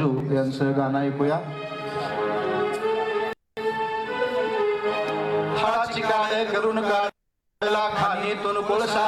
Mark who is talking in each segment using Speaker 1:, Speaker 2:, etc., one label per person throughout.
Speaker 1: यांचं गाणं ऐकूया. हाडाची काळे करून काढला खाणीतून कोळसा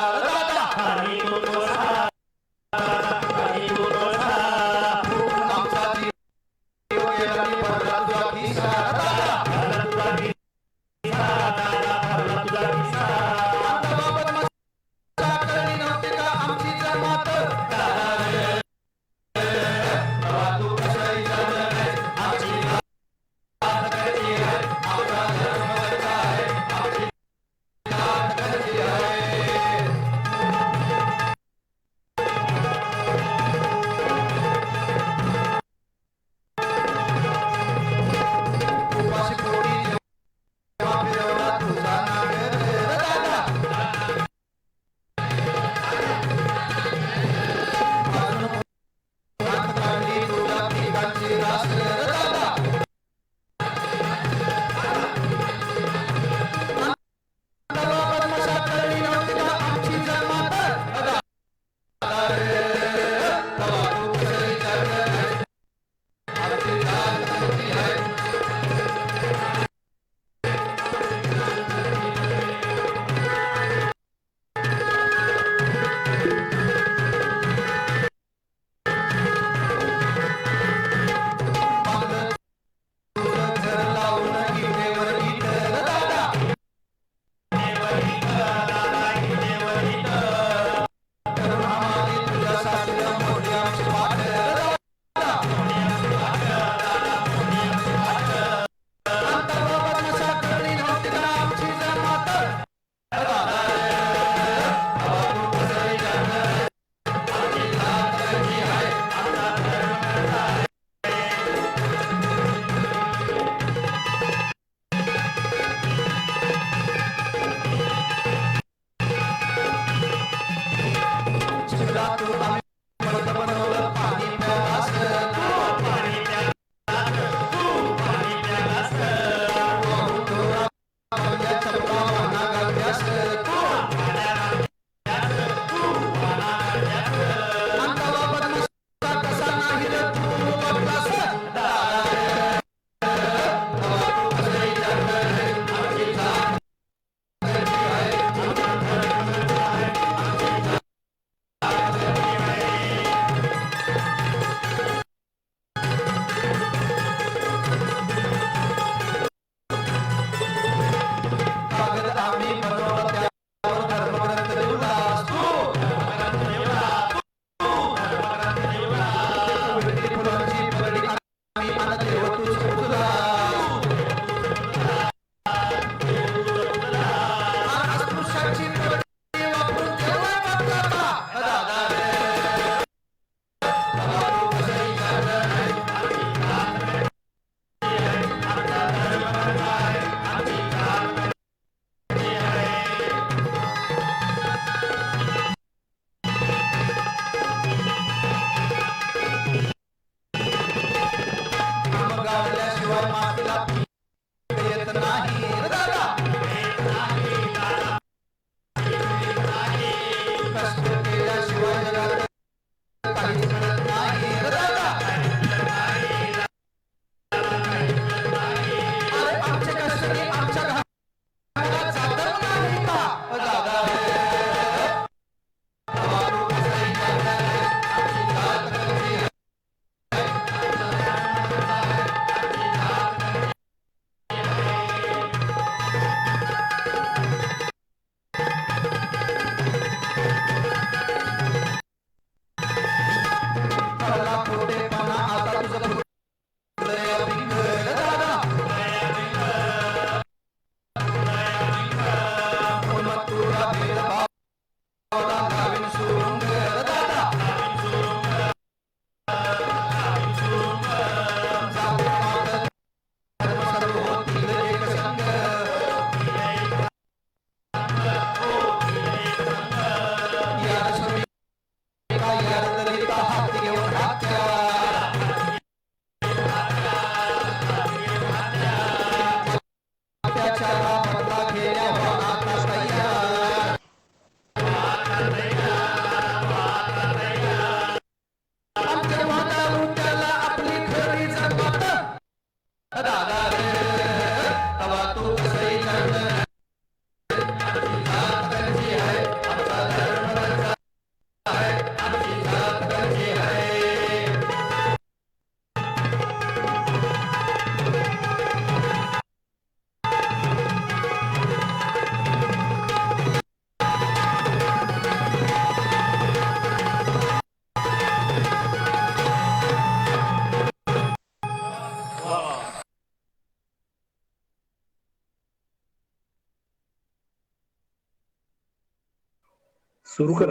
Speaker 1: सुरू कर.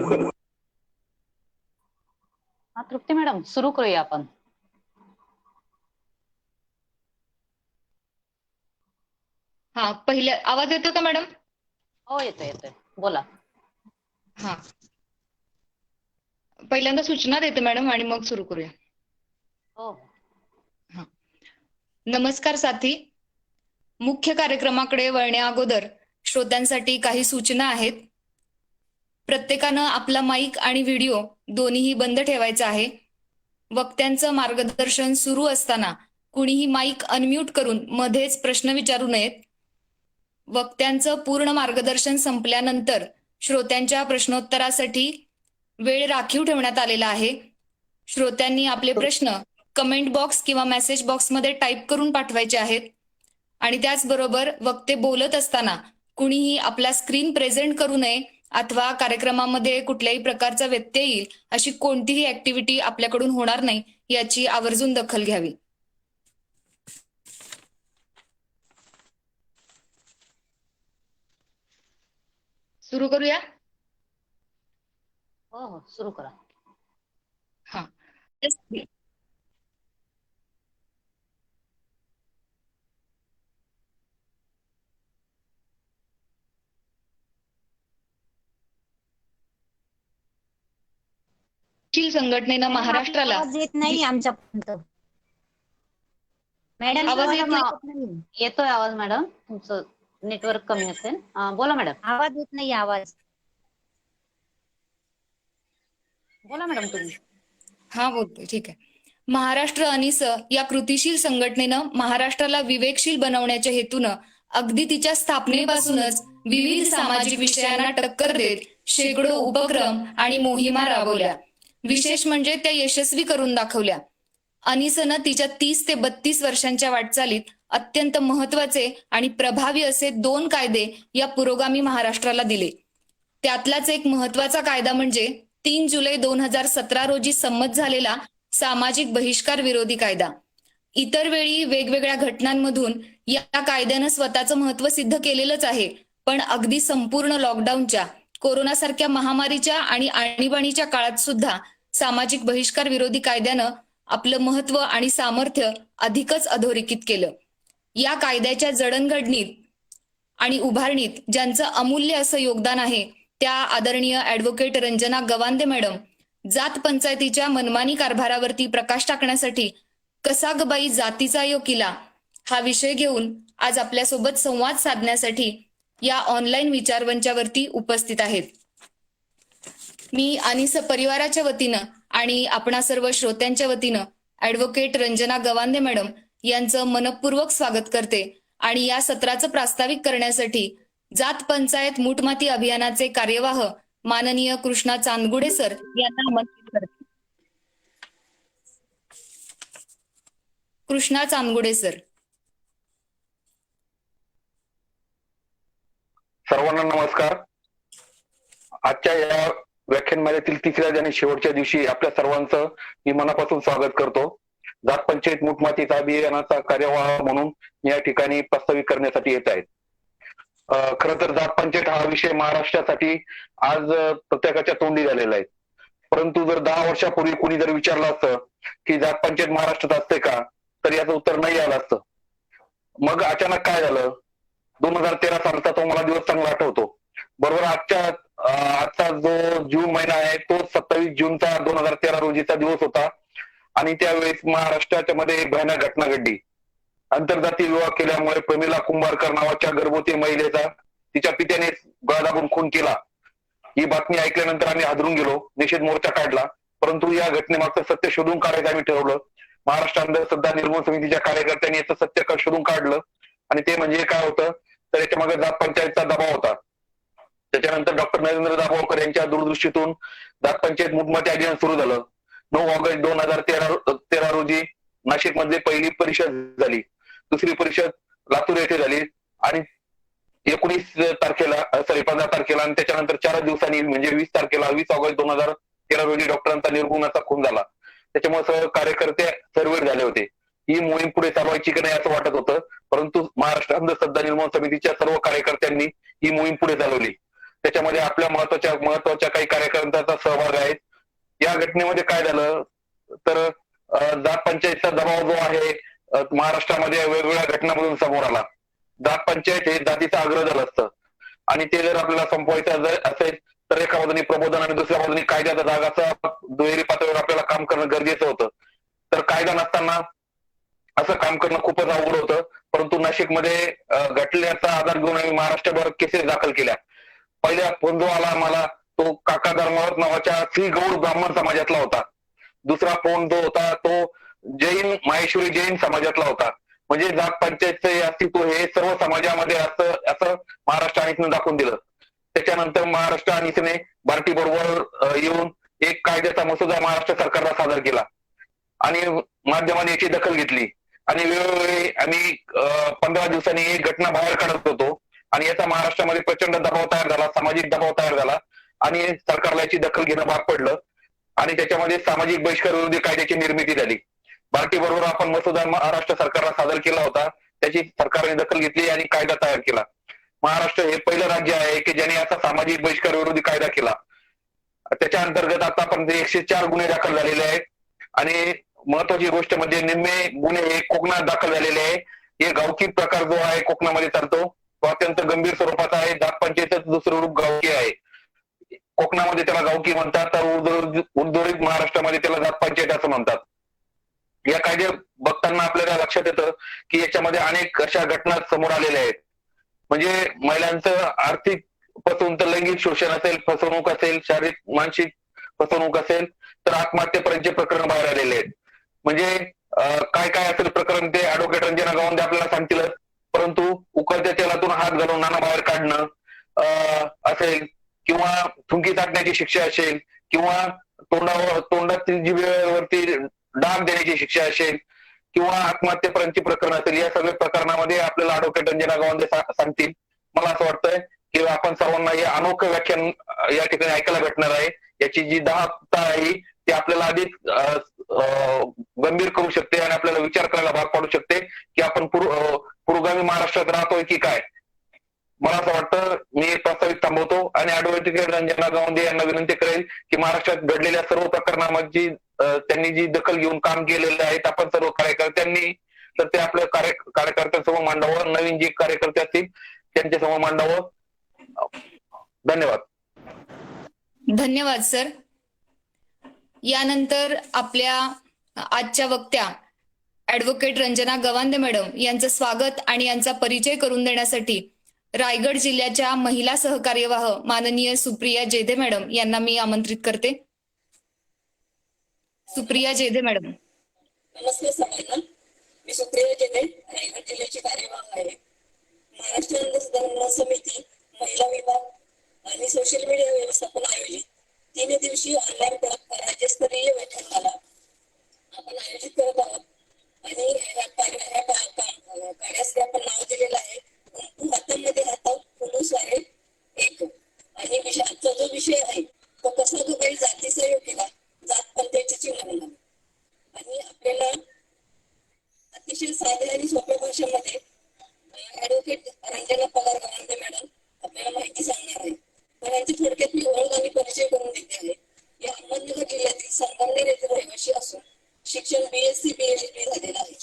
Speaker 2: हा तृप्ती मॅडम, सुरू करूया आपण.
Speaker 3: हा, पहिल्या आवाज येतो का मॅडम?
Speaker 2: हो, येतोय येतोय, बोला.
Speaker 3: हा, पहिल्यांदा सूचना देते मॅडम आणि मग सुरू करूया.
Speaker 2: हो.
Speaker 3: हा, नमस्कार साथी. मुख्य कार्यक्रमाकडे वळण्या अगोदर श्रोत्यांसाठी काही सूचना आहेत. प्रत्येकानं आपला माईक आणि व्हिडिओ दोन्हीही बंद ठेवायचा आहे. वक्त्यांचं मार्गदर्शन सुरू असताना कुणीही माईक अनम्यूट करून मध्येच प्रश्न विचारू नयेत. वक्त्यांचं पूर्ण मार्गदर्शन संपल्यानंतर श्रोत्यांच्या प्रश्नोत्तरासाठी वेळ राखीव ठेवण्यात आलेला आहे. श्रोत्यांनी आपले प्रश्न कमेंट बॉक्स किंवा मेसेज बॉक्समध्ये टाईप करून पाठवायचे आहेत. आणि त्याचबरोबर वक्ते बोलत असताना कुणीही आपला स्क्रीन प्रेझेंट करू नये अथवा कार्यक्रमामध्ये कुठल्याही प्रकारचा व्यत्यय येईल अशी कोणतीही ऍक्टिव्हिटी आपल्याकडून होणार नाही याची आवर्जून दखल घ्यावी. सुरू करूया.
Speaker 2: हो हो, सुरू करा.
Speaker 3: हा, संघटनेनं महाराष्ट्राला
Speaker 4: आवाज येत नाही आमच्यापर्यंत. मॅडम
Speaker 3: आवाज येत
Speaker 4: नाही.
Speaker 2: येतोय आवाज मॅडम, तुमचं नेटवर्क कमी असेल. बोला मॅडम.
Speaker 4: आवाज येत नाही. आवाज
Speaker 2: बोला मॅडम तुम्ही.
Speaker 3: हा, बोलतोय, ठीक आहे. महाराष्ट्र अनिस या कृतिशील संघटनेनं महाराष्ट्राला विवेकशील बनवण्याच्या हेतूनं अगदी तिच्या स्थापनेपासूनच विविध सामाजिक विषयांना टक्कर देत शेकडो उपक्रम आणि मोहिमा राबवल्या. विशेष म्हणजे त्या यशस्वी करून दाखवल्या. अनिसनं तिच्या 30 ते 32 वर्षांच्या वाटचालीत अत्यंत महत्वाचे आणि प्रभावी असे 2 कायदे या पुरोगामी महाराष्ट्राला दिले. त्यातलाच एक महत्वाचा कायदा म्हणजे 3 जुलै 2017 रोजी संमत झालेला सामाजिक बहिष्कार विरोधी कायदा. इतर वेळी वेगवेगळ्या घटनांमधून या कायद्यानं स्वतःचं महत्व सिद्ध केलेलंच आहे, पण अगदी संपूर्ण लॉकडाऊनच्या, कोरोनासारख्या महामारीच्या आणि आणीबाणीच्या काळात सुद्धा सामाजिक बहिष्कार विरोधी कायद्यानं आपलं महत्व आणि सामर्थ्य अधिकच अधोरेखित केलं. या कायद्याच्या जडणघडणीत आणि उभारणीत ज्यांचं अमूल्य असं योगदान आहे त्या आदरणीय ऍडव्होकेट रंजना गवांदे मॅडम जात पंचायतीच्या मनमानी कारभारावरती प्रकाश टाकण्यासाठी कसा ग बाई जातीचा यो किला हा विषय घेऊन आज आपल्यासोबत संवाद साधण्यासाठी या ऑनलाईन विचारवंचावरती उपस्थित आहेत. मी अनिस परिवाराच्या वतीनं आणि आपणा सर्व श्रोत्यांच्या वतीनं ऍडव्होकेट रंजना गवांदे मॅडम यांचं मनपूर्वक स्वागत करते आणि या सत्राचं प्रास्ताविक करण्यासाठी जात पंचायत मूठमाती अभियानाचे कार्यवाह माननीय कृष्णा चांदगुडे सर यांना आमंत्रित करते. कृष्णा चांदगुडे सर.
Speaker 5: सर्वांना नमस्कार. आजच्या या व्याख्यानमालेतील 3ऱ्या आणि शेवटच्या दिवशी आपल्या सर्वांचं मी मनापासून स्वागत करतो. जात पंचायत मूठमातीचा अभियानाचा कार्यवाह म्हणून या ठिकाणी प्रास्ताविक करण्यासाठी येत आहेत. खरं तर जात पंचायत हा विषय महाराष्ट्रासाठी आज प्रत्येकाच्या तोंडी झालेला आहे. परंतु जर 10 वर्षापूर्वी कोणी जर विचारलं असतं की जात पंचायत महाराष्ट्रात असते का, तर याचं उत्तर नाही आलं असतं. मग अचानक काय झालं, 2013 सालचा तो मला दिवस चांगला आठवतो. बरोबर आजचा जो जून महिना आहे तो 27 जूनचा 2013 रोजीचा दिवस होता आणि त्यावेळेस महाराष्ट्राच्या मध्ये एक भयानक घटना घडली. आंतरजातीय विवाह केल्यामुळे प्रमिला कुंभारकर नावाच्या गर्भवती महिलेचा तिच्या पित्याने गळा दाबून खून केला. ही बातमी ऐकल्यानंतर आम्ही हादरून गेलो, निषेध मोर्चा काढला. परंतु या घटनेमागचं सत्य शोधून काढायचं आम्ही ठरवलं. महाराष्ट्र अंधश्रद्धा निर्मूलन समितीच्या कार्यकर्त्यांनी याचं सत्य शोधून काढलं आणि ते म्हणजे काय होतं तर याच्या मागे जात पंचायतचा दबाव होता. त्याच्यानंतर डॉक्टर नरेंद्र दाभोळकर यांच्या दूरदृष्टीतून जात पंचायत मूठमाती अभियान सुरू झालं. 9 ऑगस्ट 2013 रोजी नाशिक मध्ये पहिली परिषद झाली. दुसरी परिषद लातूर येथे झाली आणि 15 तारखेला आणि त्याच्यानंतर 4 दिवसांनी म्हणजे 20 ऑगस्ट 2013 रोजी डॉक्टरांचा निर्गुणाचा खून झाला. त्याच्यामुळे सर्व कार्यकर्ते सर्वेट झाले होते. ही मोहीम पुढे चालवायची की नाही असं वाटत होतं, परंतु महाराष्ट्र अंधश्रद्धा निर्मूलन समितीच्या सर्व कार्यकर्त्यांनी ही मोहीम पुढे चालवली. त्याच्यामध्ये आपल्या महत्वाच्या काही कार्यकर्त्यांचा सहभाग आहे. या घटनेमध्ये काय झालं तर जात पंचायतचा दबाव जो आहे महाराष्ट्रामध्ये वेगवेगळ्या घटनांमधून समोर आला. जात पंचायत हे जातीचं अग्रदल असतं आणि ते जर आपल्याला संपवायचं असेल तर एका बाजूने प्रबोधन आणि दुसऱ्या बाजूने कायद्याचा जागाचा दुहेरी पातळीवर आपल्याला काम करणं गरजेचं होतं. तर कायदा नसताना असं काम करणं खूपच अवघड होतं. परंतु नाशिकमध्ये घटनेचा आधार घेऊन आम्ही महाराष्ट्रभर केसेस दाखल केल्या. पहिला फोन जो आला आम्हाला तो काका धर्मावत नावाच्या श्री गौड ब्राह्मण समाजातला होता. दुसरा फोन जो होता तो जैन माहेश्वरी जैन समाजातला होता. म्हणजे जात पंचायतचं अस्तित्व हे सर्व समाजामध्ये असं महाराष्ट्र अनिसने दाखवून दिलं. त्याच्यानंतर महाराष्ट्र अनिसने बार्टी बरोबर येऊन एक कायद्याचा मसुदा महाराष्ट्र सरकारला सादर केला आणि माध्यमांनी याची दखल घेतली आणि वेळोवेळी आम्ही 15 दिवसांनी एक घटना बाहेर काढत होतो आणि याचा महाराष्ट्रामध्ये प्रचंड दबाव तयार झाला, सामाजिक दबाव तयार झाला आणि सरकारला याची दखल घेणं भाग पडलं आणि त्याच्यामध्ये सामाजिक बहिष्कार विरोधी कायद्याची निर्मिती झाली. बार्टी बरोबर आपण मसुदा महाराष्ट्र सरकारला सादर केला होता, त्याची सरकारने दखल घेतली आणि कायदा तयार केला. महाराष्ट्र हे पहिलं राज्य आहे की ज्याने असा सामाजिक बहिष्कार विरोधी कायदा केला. त्याच्या अंतर्गत आतापर्यंत 104 गुन्हे दाखल झालेले आहेत आणि महत्वाची गोष्ट म्हणजे निम्मे गुन्हे हे कोकणात दाखल झालेले आहे. हे गावकी प्रकार जो आहे कोकणामध्ये चालतो तो अत्यंत गंभीर स्वरूपाचा आहे. जात पंचायतचं दुसरं रूप गावकी आहे. कोकणामध्ये त्याला गावकी म्हणतात तर उर्वरित महाराष्ट्रामध्ये त्याला जात पंचायत असं म्हणतात. या कायदे बघताना आपल्याला लक्षात येतं की याच्यामध्ये अनेक अशा घटना समोर आलेल्या आहेत. म्हणजे महिलांचं आर्थिक फसवणूक तर लैंगिक शोषण असेल, फसवणूक असेल, शारीरिक मानसिक फसवणूक असेल तर आत्महत्येपर्यंतचे प्रकरण बाहेर आलेले आहेत. म्हणजे काय काय असेल प्रकरण ते ऍडव्होकेट रंजना गावंदे आपल्याला सांगतीलच. परंतु उकळत्या तेलातून हात घालून नाना बाहेर काढणं असेल किंवा थुंकी चाटण्याची शिक्षा असेल किंवा तोंडातील जिभेवरती डाग देण्याची शिक्षा असेल किंवा आत्महत्येपर्यंतची प्रकरण असेल, या सगळ्या प्रकरणामध्ये आपल्याला ऍडव्होकेट रंजना गावंदे सांगतील. मला असं वाटतंय की आपण सर्वांना हे अनोखं व्याख्यान या ठिकाणी ऐकायला भेटणार आहे. याची जी दाहकता आहे ती आपल्याला अधिक गंभीर करू शकते आणि आपल्याला विचार करायला भाग पाडू शकते की आपण पुरोगामी महाराष्ट्रात राहतोय की काय. मला असं वाटतं मी प्रस्तावित थांबवतो आणि ऍडव्होकेट रंजना गावंदे यांना विनंती करेल की महाराष्ट्रात घडलेल्या सर्व प्रकरणामध्ये त्यांनी जी दखल घेऊन काम केलेलं आहे आपण सर्व कार्यकर्त्यांनी तर ते आपल्या कार्यकर्त्यांसमोर मांडावं. नवीन जे कार्यकर्ते असतील त्यांच्यासमोर मांडावं. धन्यवाद.
Speaker 3: धन्यवाद सर. यानंतर आपल्या आजच्या वक्त्या ऍडव्होकेट रंजना गवांदे मॅडम यांचं स्वागत आणि यांचा परिचय करून देण्यासाठी रायगड जिल्ह्याच्या महिला सहकार्यवाह माननीय सुप्रिया जेधे मॅडम यांना मी आमंत्रित करते. सुप्रिया जेधे मॅडम.
Speaker 6: नमस्कार सगळ्यांना. मी सुप्रिया जेधे, रायगड जिल्ह्याची कार्यवाह आहे. महाराष्ट्र अंधश्रद्धा समिती, महिला विभाग आणि सोशल मीडिया व्यवस्थापन आयोजित 3 दिवसीय ऑनलाईन राज्यस्तरीय व्याख्यानमाला आपण आयोजित करत आहोत आणि या कार्यासाठी आपण नाव दिलेलं आहे हातामध्ये हातात फुलूसारे एक. आणि आजचा जो विषय आहे तो कसा जो काही जातीचा योग केला जात पंचायतीची महिला. आणि आपल्याला अतिशय साध्या आणि सोप्या भाषेमध्ये ऍडव्होकेट रंजना पगार गवांदे मॅडम आपल्याला माहिती सांगणार आहे. पण यांची थोडक्यात मी ओळख आणि परिचय करून देते आहे. या अहमदनगर जिल्ह्यातील संगमनेर येथे रहिवासी असून शिक्षण BSc PhD झालेलं आहे.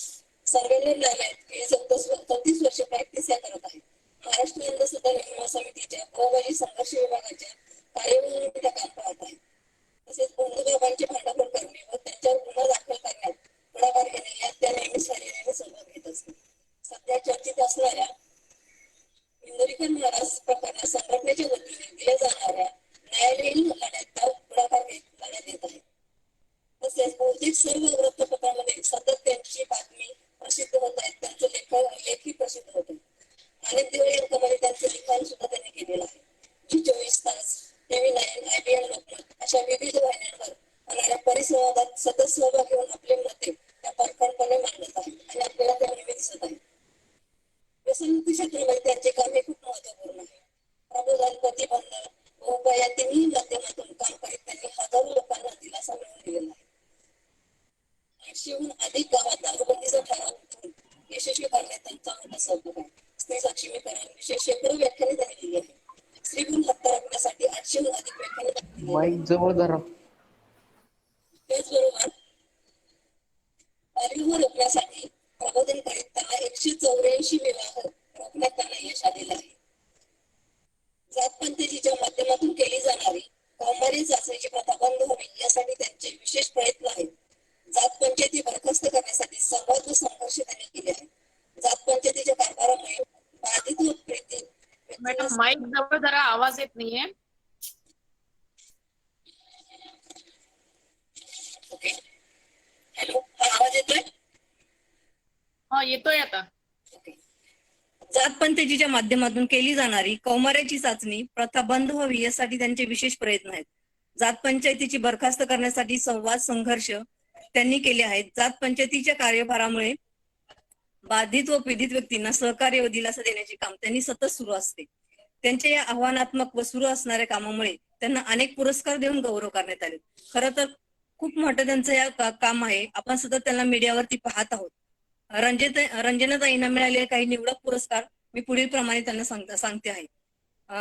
Speaker 6: संगमनेर न्यायालयात 34 वर्ष प्रॅक्टिस करत आहे. महाराष्ट्र अंधश्रद्धा निर्मूलन समितीच्या अवघाजी संघर्ष विभागाच्या कार्यवाहीमध्ये त्या काम पाहत आहेत. तसेच बंधुबाबांचे भांडाफोड करणे व त्यांच्यावर गुन्हा दाखल करण्यात पुढाकार घेणे यात त्या नेहमीच सहकार्याने सहभाग घेत असतात. सध्या चर्चेत असणाऱ्या इंदोरीकर महाराज प्रकरणात संघटनेच्या वतीने दिल्या जाणाऱ्या न्यायालयीन लढ्यात पुढाकार लढ्यात येत आहे. तसेच बहुतेक सर्व वृत्तपत्रांमध्ये सतत त्यांची बातमी प्रसिद्ध होत आहेत. त्यांचं लेखी प्रसिद्ध होत आहे. अनेक दिवाळी अंकामध्ये त्यांचं लिखाण सुद्धा त्यांनी केलेलं आहे. जी 24 तास, TV9, IBN लोकमत अशा विविध वाहिन्यांवर होणाऱ्या परिसंवादात सतत सहभाग घेऊन आपले मते त्या परखडपणे मांडत आहे आणि आपल्याला त्या नेहमी दिसत आहे. व्यसनमुक्ती क्षेत्रामध्ये त्यांचे काम हे खूप महत्वपूर्ण आहे. प्रबोधन, प्रतिबंध व उपाय या तिन्ही माध्यमातून काम करीत त्यांनी हजारो लोकांना दिलासा मिळवून दिलेला आहे. 800हून अधिक गावात दारूबंदीचा ठराव उठवून यशस्वी करण्यात त्यांचा मोठा सहभाग आहे. स्त्री सक्षमीकरण विशेष शेकडो व्याख्याने त्यांनी दिली आहे. स्त्रीभ्रूण हत्या 500हून अधिक व्याख्यानं दिलेली आहेत.
Speaker 7: माईक जवळ धरा.
Speaker 6: त्याचबरोबर बालविवाह रोखण्यासाठी प्रबोधन करीत 184 विवाह रोखण्यात त्यांना यश आलेलं आहे. जातपंचायतीच्या माध्यमातून केली जाणारी कौमारी चाचणीची प्रथा बंद व्हावी यासाठी त्यांचे विशेष प्रयत्न आहेत. जातपंचायती बरखास्त करण्यासाठी संवाद व संघर्ष त्यांनी केले आहेत. जातपंचायतीच्या कारभारामुळे बाधित व पीडित
Speaker 8: मॅडम माईक जवळ जरा आवाज येत नाहीये.
Speaker 6: ओके, हॅलो, हा आवाज येतोय?
Speaker 8: हा येतोय आता.
Speaker 6: जातपंचायतीच्या माध्यमातून केली जाणारी कौमार्याची चाचणी प्रथा बंद व्हावी यासाठी त्यांचे विशेष प्रयत्न आहेत. जातपंचायतीची बरखास्त करण्यासाठी संवाद संघर्ष त्यांनी केले आहेत. जातपंचायतीच्या कार्यभारामुळे बाधित व पीडित व्यक्तींना सहकार्य व दिलासा देण्याचे काम त्यांनी सतत सुरू असते. त्यांच्या या आव्हानात्मक व सुरू असणाऱ्या कामामुळे त्यांना अनेक पुरस्कार देऊन गौरव करण्यात आले. खरं तर खूप मोठं त्यांचं या काम आहे. आपण सतत त्यांना मीडियावरती पाहत आहोत. रंजनाताईंना मिळालेले काही निवडक पुरस्कार मी पुढील प्रमाणे त्यांना सांगते आहे.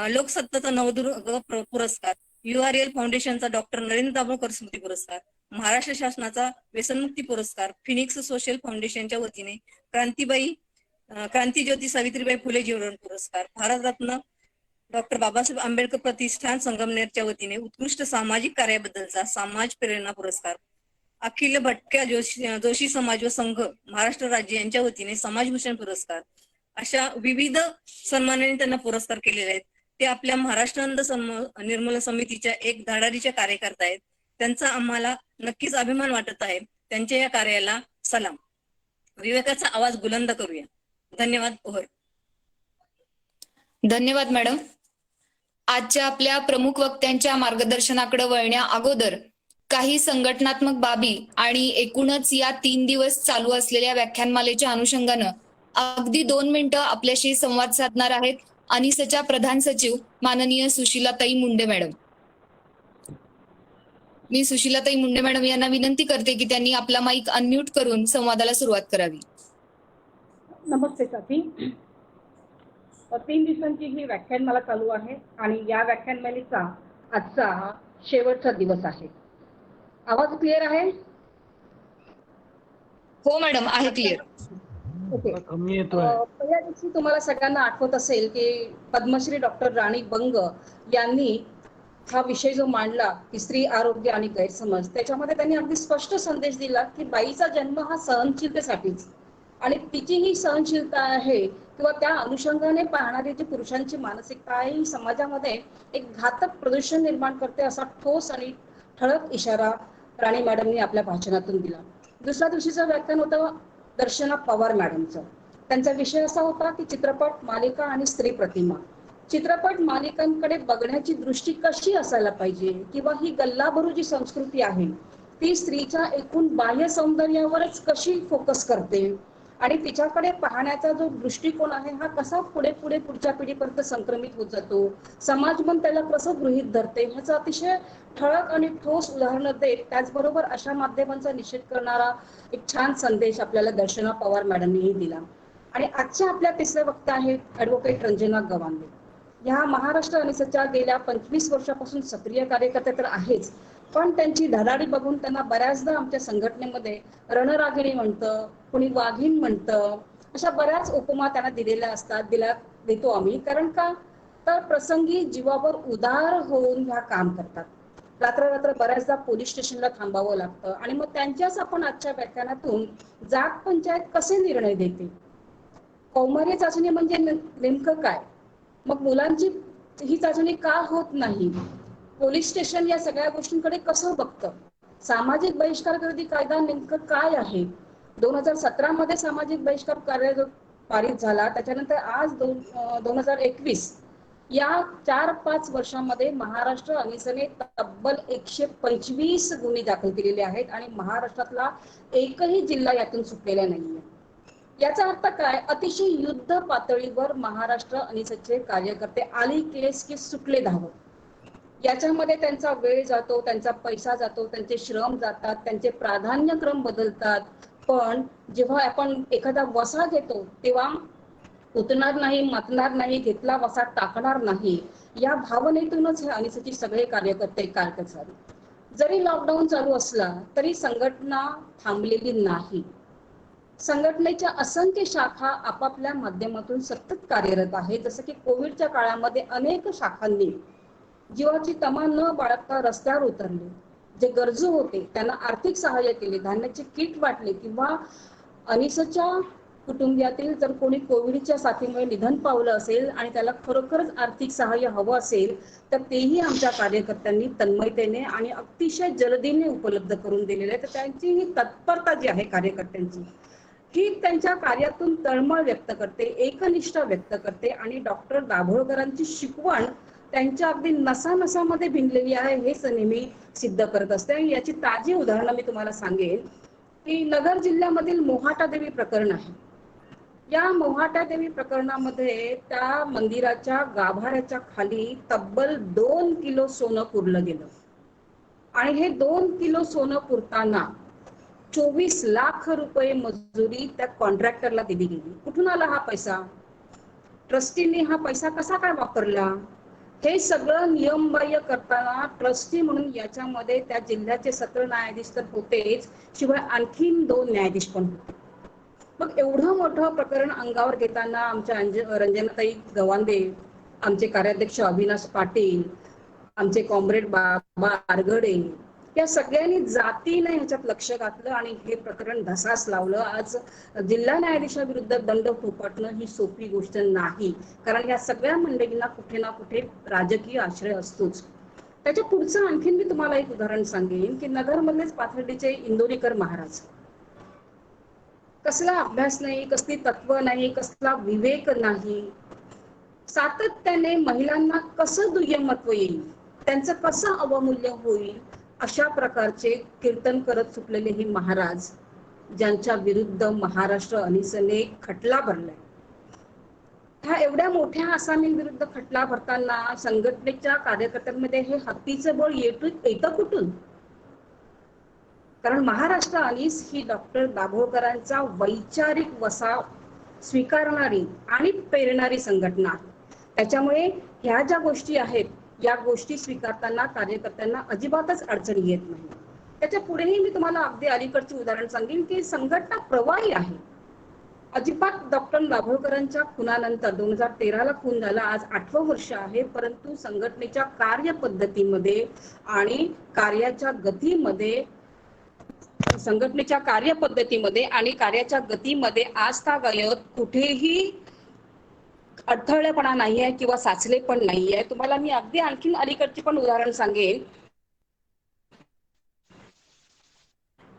Speaker 6: लोकसत्ताचा नवदुर्ग पुरस्कार, URL फाउंडेशनचा डॉक्टर नरेंद्र दाभोळकर स्मृती पुरस्कार, महाराष्ट्र शासनाचा व्यसनमुक्ती पुरस्कार, फिनिक्स सोशल फाउंडेशनच्या वतीने क्रांतीज्योती सावित्रीबाई फुले जीवन पुरस्कार, भारतरत्न डॉक्टर बाबासाहेब आंबेडकर प्रतिष्ठान संगमनेरच्या वतीने उत्कृष्ट सामाजिक कार्याबद्दलचा समाज प्रेरणा पुरस्कार, अखिल भटक्या जोशी समाज व संघ महाराष्ट्र राज्य यांच्या वतीने समाजभूषण पुरस्कार, अशा विविध सन्मानाने त्यांना पुरस्कार केलेले आहेत. ते आपल्या महाराष्ट्र अंध निर्मूलन समितीच्या एक धडाडीच्या कार्यकर्ता आहेत. त्यांचा आम्हाला नक्कीच अभिमान वाटत आहे. त्यांच्या या कार्याला सलाम. विवेकाचा आवाज बुलंद करूया. धन्यवाद. ओहर.
Speaker 3: धन्यवाद मॅडम. आजच्या आपल्या प्रमुख वक्त्यांच्या मार्गदर्शनाकडे वळण्या अगोदर काही संघटनात्मक बाबी आणि एकूणच या 3 दिवस चालू असलेल्या व्याख्यानमालेच्या अनुषंगानं अगदी 2 मिनिटं आपल्याशी संवाद साधणार आहेत अनिसच्या प्रधान सचिव माननीय सुशीलाताई मुंडे मॅडम. मी सुशीलाताई मुंडे मॅडम यांना विनंती करते की त्यांनी आपला माईक अनम्यूट करून संवादाला सुरुवात करावी.
Speaker 9: नमस्ते साथी. 3 दिवसांची ही व्याख्यानमाला चालू आहे आणि या व्याख्यानमालेचा आजचा हा शेवटचा दिवस आहे. आवाज क्लिअर आहे?
Speaker 3: हो मॅडम, आहे क्लिअर.
Speaker 9: ओके. पहिल्या दिवशी तुम्हाला सगळ्यांना आठवत असेल की पद्मश्री डॉक्टर राणी बंग यांनी हा विषय जो मांडला की स्त्री आरोग्य आणि गैरसमज, त्याच्यामध्ये त्यांनी अगदी स्पष्ट संदेश दिला की बाईचा जन्म हा सहनशीलतेसाठीच आणि तिची ही सहनशीलता आहे किंवा त्या अनुषंगाने पाहणारी जी पुरुषांची मानसिकता आहे ही समाजामध्ये एक घातक प्रदूषण निर्माण करते असा ठोस आणि ठळक इशारा राणी मॅडमनी आपल्या भाषणातून दिला. दुसऱ्या दिवशीचं व्याख्यान होतं दर्शना पवार मॅडमचं. त्यांचा विषय असा होता की चित्रपट, मालिका आणि स्त्री प्रतिमा. चित्रपट मालिकांकडे बघण्याची दृष्टी कशी असायला पाहिजे किंवा ही गल्लाभरू जी संस्कृती आहे ती स्त्रीच्या एकूण बाह्य सौंदर्यावरच कशी फोकस करते आणि तिच्याकडे पाहण्याचा जो दृष्टिकोन आहे हा कसा पुढच्या पिढीपर्यंत संक्रमित होत जातो, समाज पण त्याला कसं गृहीत धरते, ह्याचा अतिशय ठळक आणि ठोस उदाहरणं देत त्याचबरोबर अशा माध्यमांचा निषेध करणारा एक छान संदेश आपल्याला दर्शना पवार मॅडमनीही दिला. आणि आजच्या आपल्या तिसऱ्या वक्त्या आहेत ॲडव्होकेट रंजना गवांदे. ह्या महाराष्ट्र अनिसच्या गेल्या 25 वर्षापासून सक्रिय कार्यकर्ते तर आहेच, पण त्यांची धडाडी बघून त्यांना बऱ्याचदा आमच्या संघटनेमध्ये रणरागिणी म्हणतं, कुणी वाघीण म्हणतं, अशा बऱ्याच उपमा त्यांना दिलेल्या असतात, देतो आम्ही. कारण का तर प्रसंगी जीवावर उदार होऊन ह्या काम करतात. रात्र बऱ्याचदा पोलीस स्टेशनला थांबावं लागतं आणि मग त्यांच्याच आपण आजच्या व्याख्यानातून जात पंचायत कसे निर्णय देते, कौमार्य चाचणी म्हणजे नेमकं काय, मग मुलांची ही चाचणी का होत नाही, पोलीस स्टेशन या सगळ्या गोष्टींकडे कसं बघतं, सामाजिक बहिष्कार विरोधी कायदा नेमकं काय आहे, 2017 मध्ये सामाजिक बहिष्कार कायदा जो पारित झाला त्याच्यानंतर आज 2021 या 4-5 वर्षांमध्ये महाराष्ट्र अनिसने तब्बल 125 गुन्हे दाखल केलेले आहेत आणि महाराष्ट्रातला एकही जिल्हा यातून सुटलेला नाहीये. याचा अर्थ काय, अतिशय युद्ध पातळीवर महाराष्ट्र अनिसचे कार्यकर्ते आली केस की सुटले धावत. याच्यामध्ये त्यांचा वेळ जातो, त्यांचा पैसा जातो, त्यांचे श्रम जातात, त्यांचे प्राधान्यक्रम बदलतात. पण जेव्हा आपण एखादा वसा घेतो तेव्हा उतणार नाही, मतणार नाही, घेतला वसा टाकणार नाही, या भावनेतूनच हे अनिसचे सगळे कार्यकर्ते कार्य करतात. जरी लॉकडाऊन चालू असला तरी संघटना थांबलेली नाही. संघटनेच्या असंख्य शाखा आपापल्या माध्यमातून सतत कार्यरत आहेत. जसं की कोविडच्या काळामध्ये अनेक शाखांनी जीवाची तमा न बाळगता रस्त्यावर उतरले. जे गरजू होते त्यांना आर्थिक सहाय्य केले, धान्याचे किट वाटले, किंवा अनिसच्या कुटुंबियातील जर कोणी कोविडच्या साथीमुळे निधन पावलं असेल आणि त्याला खरोखरच आर्थिक सहाय्य हवं असेल तर तेही आमच्या कार्यकर्त्यांनी तन्मयतेने आणि अतिशय जलदीने उपलब्ध करून दिलेले आहे. तर त्यांची ही तत्परता जी आहे कार्यकर्त्यांची, ही त्यांच्या कार्यातून तळमळ व्यक्त करते, एकनिष्ठा व्यक्त करते आणि डॉक्टर दाभोळकरांची शिकवण त्यांच्या अगदी नसानसामध्ये भिनलेली आहे हेच नेहमी सिद्ध करत असते. आणि याची ताजी उदाहरणं मी तुम्हाला सांगेन की नगर जिल्ह्यामधील मोहाटा देवी प्रकरण आहे. या मोहाटा देवी प्रकरणामध्ये त्या मंदिराच्या गाभाऱ्याच्या खाली तब्बल 2 किलो सोनं पुरलं गेलं आणि हे 2 किलो सोनं पुरताना 24 लाख रुपये मजुरी त्या कॉन्ट्रॅक्टरला दिली गेली. कुठून आला हा पैसा? ट्रस्टीने हा पैसा कसा काय वापरला? हे सगळं नियमबाह्य करताना ट्रस्टी म्हणून याच्यामध्ये त्या जिल्ह्याचे सत्र न्यायाधीश तर होतेच, शिवाय आणखीन 2 न्यायाधीश पण होते. मग एवढं मोठं प्रकरण अंगावर घेताना आमच्या रंजनाताई गवांदे, आमचे कार्याध्यक्ष अविनाश पाटील, आमचे कॉम्रेड बाबा आरगडे, या सगळ्यांनी जातीने ह्याच्यात लक्ष घातलं आणि हे प्रकरण धसास लावलं. आज जिल्हा न्यायाधीशाविरुद्ध दंड थोपटणं ही सोपी गोष्ट नाही, कारण या सगळ्या मंडळींना कुठे ना कुठे राजकीय आश्रय असतोच. त्याच्या पुढचं आणखीन मी तुम्हाला एक उदाहरण सांगेन की नगरमधलेच पाथर्डीचे इंदोरीकर महाराज, कसला अभ्यास नाही, कसली तत्व नाही, कसला विवेक नाही, सातत्याने महिलांना कसं दुय्यमत्व येईल, त्यांचं कसं अवमूल्य होईल, अशा प्रकारचे कीर्तन करत सुटलेले हे महाराज, ज्यांच्या विरुद्ध महाराष्ट्र अनिसने खटला भरलाय. ह्या एवढ्या मोठ्या आसामींविरुद्ध खटला भरताना संघटनेच्या कार्यकर्त्यांमध्ये हे हत्तीचं बळ येतं कुठून? कारण महाराष्ट्र अनिस ही डॉक्टर दाभोळकरांचा वैचारिक वसा स्वीकारणारी आणि पेरणारी संघटना आहे. त्याच्यामुळे ह्या ज्या गोष्टी आहेत या गोष्टी स्वीकारताना कार्यकर्त्यांना अजिबातच अडचणी येत नाही. त्याच्या पुढेही मी तुम्हाला अगदी अलीकडचे उदाहरण सांगेन की संघटना प्रवाही आहे. अजिबात डॉक्टर दाभोळकरांच्या खुनानंतर 2013 ला खून झाला, आज 8वं वर्ष आहे, परंतु संघटनेच्या कार्यपद्धतीमध्ये आणि कार्याच्या गतीमध्ये, संघटनेच्या कार्यपद्धतीमध्ये आणि कार्याच्या गतीमध्ये आजतागायत कुठेही अडथळेपणा नाहीये किंवा साचले पण नाहीये. तुम्हाला मी अगदी आणखीन अलीकडचे पण उदाहरण सांगेन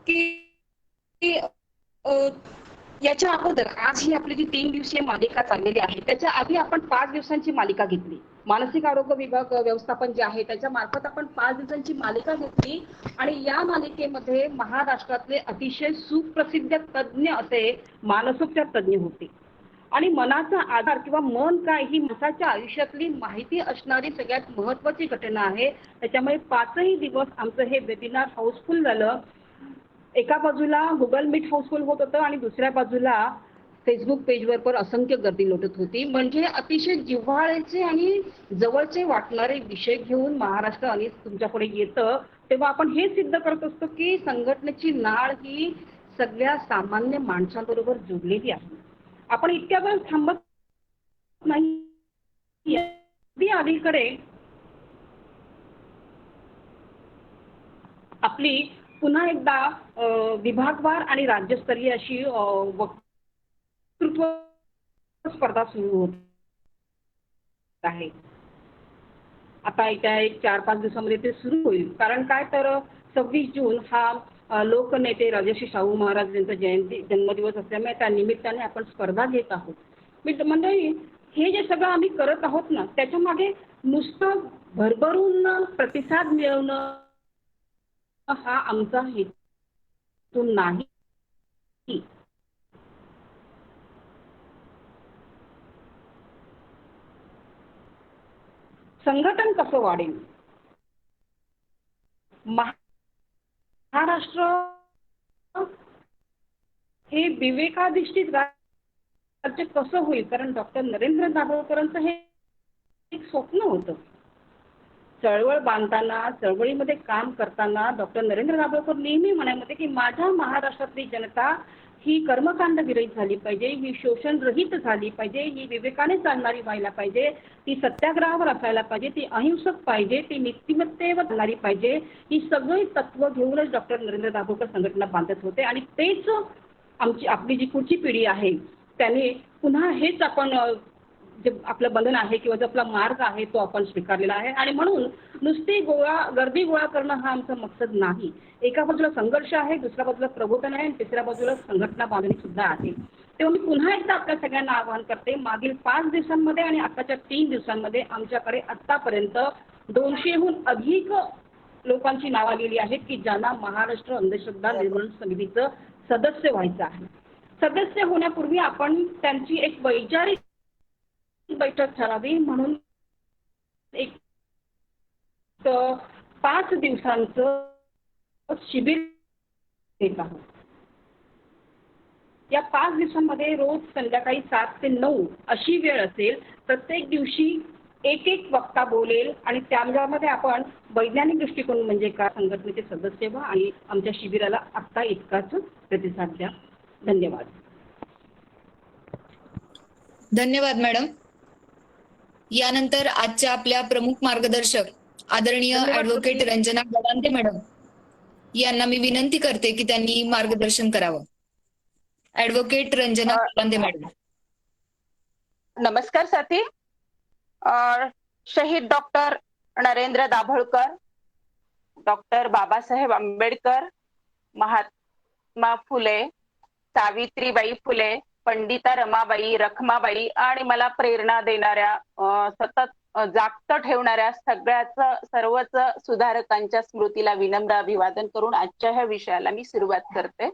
Speaker 9: की याच्या अगोदर आज ही आपली जी 3 दिवसीय मालिका चाललेली आहे त्याच्या आधी आपण 5 दिवसांची मालिका घेतली. मानसिक आरोग्य विभाग व्यवस्थापन जे आहे त्याच्या मार्फत आपण 5 दिवसांची मालिका घेतली आणि या मालिकेमध्ये महाराष्ट्रातले अतिशय सुप्रसिद्ध तज्ञ असे मानसोपचार तज्ञ होते आणि मनाचा आधार किंवा मन काय ही माणसाच्या आयुष्यातली माहिती असणारी सगळ्यात महत्वाची घटना आहे. त्याच्यामुळे 5ही दिवस आमचं हे वेबिनार हाऊसफुल झालं. एका बाजूला गुगल मीट हाऊसफुल होत होतं आणि दुसऱ्या बाजूला फेसबुक पेजवर पण असंख्य गर्दी लोटत होती. म्हणजे अतिशय जिव्हाळ्याचे आणि जवळचे वाटणारे विषय घेऊन महाराष्ट्र आणि तुमच्याकडे येतं, तेव्हा आपण हे सिद्ध करत असतो की संघटनेची नाळ ही सगळ्या सामान्य माणसांबरोबर जोडलेली आहे. आपण इतक्या वेळ थांबत नाही. अलीकडे आपली पुन्हा एकदा विभागवार आणि राज्यस्तरीय अशी वक्तृत्व स्पर्धा सुरू होत आहे. आता येत्या 4-5 दिवसामध्ये ते सुरू होईल. कारण काय तर 26 जून हा लोकनेते राजर्षी शाहू महाराज यांचा जन्मदिवस असल्यामुळे त्या निमित्ताने आपण स्पर्धा घेत आहोत. मंडळी, हे जे सगळं आम्ही करत आहोत ना त्याच्या मागे नुसतं भरभरून प्रतिसाद मिळवणं हा आमचा हेतू नाही. संघटन कसं वाढेल? महाराष्ट्र हे विवेकाधिष्ठित ते कसं होईल, कारण डॉक्टर नरेंद्र दाभोळकरांचं हे एक स्वप्न होतं. चळवळ बांधताना, चळवळीमध्ये काम करताना डॉक्टर नरेंद्र दाभोळकर नेहमी म्हणायचे की माझ्या महाराष्ट्रातली जनता ही कर्मकांड विरहित झाली पाहिजे, ही शोषणरहित झाली पाहिजे, ही विवेकाने चालणारी व्हायला पाहिजे, ती सत्याग्रहावर असायला पाहिजे, ती अहिंसक पाहिजे, ती नीतिमत्तेवर चालणारी पाहिजे. ही सगळी तत्व घेऊनच डॉक्टर नरेंद्र दाभोळकर संघटना बांधत होते. आणि तेच आपली जी पुढची पिढी आहे त्याने पुन्हा हेच आपण जे आपलं बंधन आहे किंवा जो आपला मार्ग आहे तो आपण स्वीकारलेला आहे. आणि म्हणून नुसती गर्दी गोळा करणं हा आमचा मकसद नाही. एका बाजूला संघर्ष आहे, दुसऱ्या बाजूला प्रबोधन आहे आणि तिसऱ्या बाजूला संघटना बांधणी सुद्धा आहे. तेव्हा मी पुन्हा एकदा आपल्या सगळ्यांना आवाहन करते, मागील 5 दिवसांमध्ये आणि आताच्या 3 दिवसांमध्ये आमच्याकडे आतापर्यंत 200हून अधिक लोकांची नावं आलेली आहेत की ज्यांना महाराष्ट्र अंधश्रद्धा निर्मूलन समितीचं सदस्य व्हायचं आहे. सदस्य होण्यापूर्वी आपण त्यांची एक वैचारिक बैठक ठरावी म्हणून एक 5 दिवसांचं शिबिर देत आहोत. या 5 दिवसांमध्ये रोज संध्याकाळी 7 ते 9 अशी वेळ असेल. प्रत्येक दिवशी एक वक्ता बोलेल आणि त्यामध्ये आपण वैज्ञानिक दृष्टिकोन म्हणजे काय, संघटनेचे सदस्य व्हा आणि आमच्या शिबिराला आत्ता इतकाच प्रतिसाद द्या. धन्यवाद.
Speaker 3: धन्यवाद मॅडम. यानंतर आजच्या आपल्या प्रमुख मार्गदर्शक आदरणीय ऍडव्होकेट रंजना गडांते मॅडम यांना मी विनंती करते की त्यांनी मार्गदर्शन करावं. Advocate Ranjana Gadante madam.
Speaker 7: नमस्कार साथी. शहीद डॉक्टर नरेंद्र दाभोळकर, डॉक्टर बाबासाहेब आंबेडकर, महात्मा फुले, सावित्रीबाई फुले, पंडिता रमाबाई, रखमाबाई आणि मला प्रेरणा देणाऱ्या, सतत जागत ठेवणाऱ्या सर्वच सुधारकांच्या स्मृतीला विनम्र अभिवादन करून आजच्या ह्या विषयाला मी सुरुवात करते.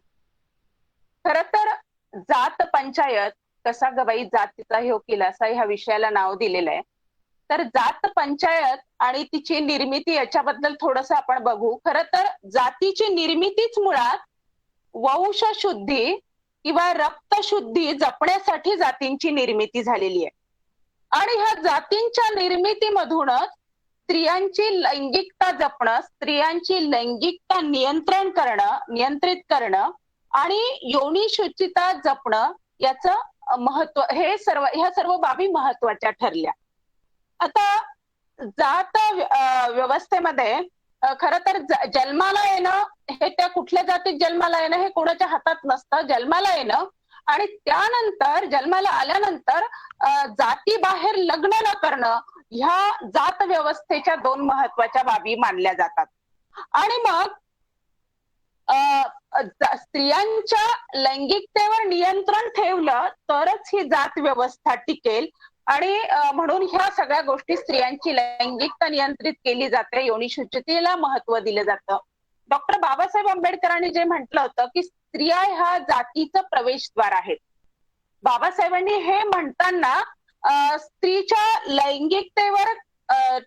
Speaker 7: खर तर जात पंचायत कसा गबाई जातीचा ह्यो किलासा ह्या विषयाला नाव दिलेलं आहे. तर जात पंचायत आणि तिची निर्मिती याच्याबद्दल थोडस आपण बघू. खर तर जातीची निर्मितीच मुळात वंशशुद्धी किंवा रक्तशुद्धी जपण्यासाठी जातींची निर्मिती झालेली आहे. आणि ह्या जातींच्या निर्मितीमधूनच स्त्रियांची लैंगिकता जपणं, स्त्रियांची लैंगिकता नियंत्रित करणं आणि योनी शुचिता जपणं याचं महत्व, ह्या सर्व बाबी महत्वाच्या ठरल्या. आता जात व्यवस्थेमध्ये खरं तर जन्माला येणं हे, त्या कुठल्या जातीत जन्माला येणं हे कोणाच्या हातात नसतं. जन्माला येणं आणि त्यानंतर जन्माला आल्यानंतर जातीबाहेर लग्न न करणं ह्या जात व्यवस्थेच्या 2 महत्वाच्या बाबी मानल्या जातात. आणि मग स्त्रियांच्या लैंगिकतेवर नियंत्रण ठेवलं तरच ही जात व्यवस्था टिकेल. आणि म्हणून ह्या सगळ्या गोष्टी, स्त्रियांची लैंगिकता नियंत्रित केली जाते, योनी शुचितेला महत्व दिलं जातं. डॉक्टर बाबासाहेब आंबेडकरांनी जे म्हटलं होतं की स्त्रिया ह्या जातीचं प्रवेशद्वार आहेत. बाबासाहेबांनी हे म्हणताना स्त्रीच्या लैंगिकतेवर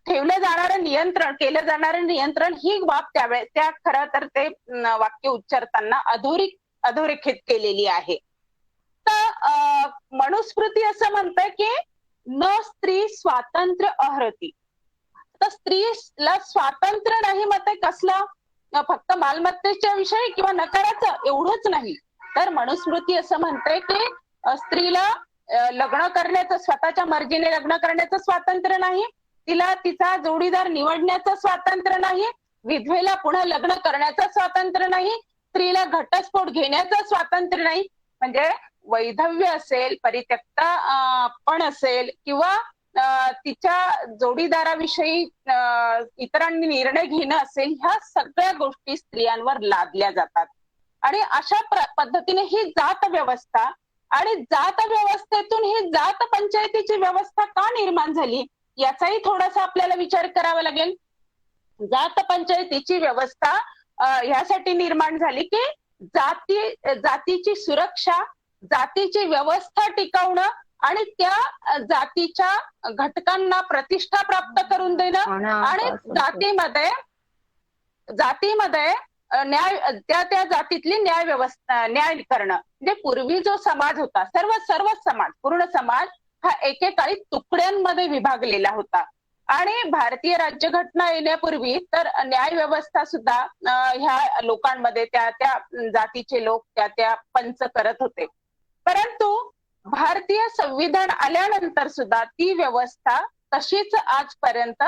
Speaker 7: केलं जाणारं नियंत्रण ही बाब त्या खरं तर ते वाक्य उच्चारताना अधोरेखित केलेली आहे. तर मनुस्मृती असं म्हणतंय की न स्त्री स्वातंत्र्य अहरती. तर स्त्रीला स्वातंत्र्य नाही, मग ते कसलं, फक्त मालमत्तेच्या विषयी किंवा नकाराचं एवढंच नाही, तर मनुस्मृती असं म्हणते की स्त्रीला लग्न करण्याचं, स्वतःच्या मर्जीने लग्न करण्याचं स्वातंत्र्य नाही, तिला तिचा जोडीदार निवडण्याचं स्वातंत्र्य नाही, विधवेला पुन्हा लग्न करण्याचं स्वातंत्र्य नाही, स्त्रीला घटस्फोट घेण्याचं स्वातंत्र्य नाही. म्हणजे वैधव्य असेल, परित्यक्ता पण असेल किंवा तिच्या जोडीदाराविषयी इतरांनी निर्णय घेणं असेल, ह्या सगळ्या गोष्टी स्त्रियांवर लादल्या जातात. आणि अशा पद्धतीने ही जात व्यवस्था आणि जात व्यवस्थेतून ही जात पंचायतीची व्यवस्था का निर्माण झाली याचाही थोडासा आपल्याला विचार करावा लागेल. जात पंचायतीची व्यवस्था ह्यासाठी निर्माण झाली की जातीची सुरक्षा, जातीची व्यवस्था टिकवणं आणि त्या जातीच्या घटकांना प्रतिष्ठा प्राप्त करून देणं आणि जातीमध्ये न्याय त्या जातीतली न्याय व्यवस्था न्याय करणं. म्हणजे पूर्वी जो समाज होता, सर्व समाज, पूर्ण समाज हा एकेकाळी तुकड्यांमध्ये विभागलेला होता. आणि भारतीय राज्यघटना येण्यापूर्वी तर न्याय व्यवस्था सुद्धा ह्या लोकांमध्ये त्या जातीचे लोक त्या पंच करत होते. परंतु भारतीय संविधान आल्यानंतर सुद्धा ती व्यवस्था तशीच आजपर्यंत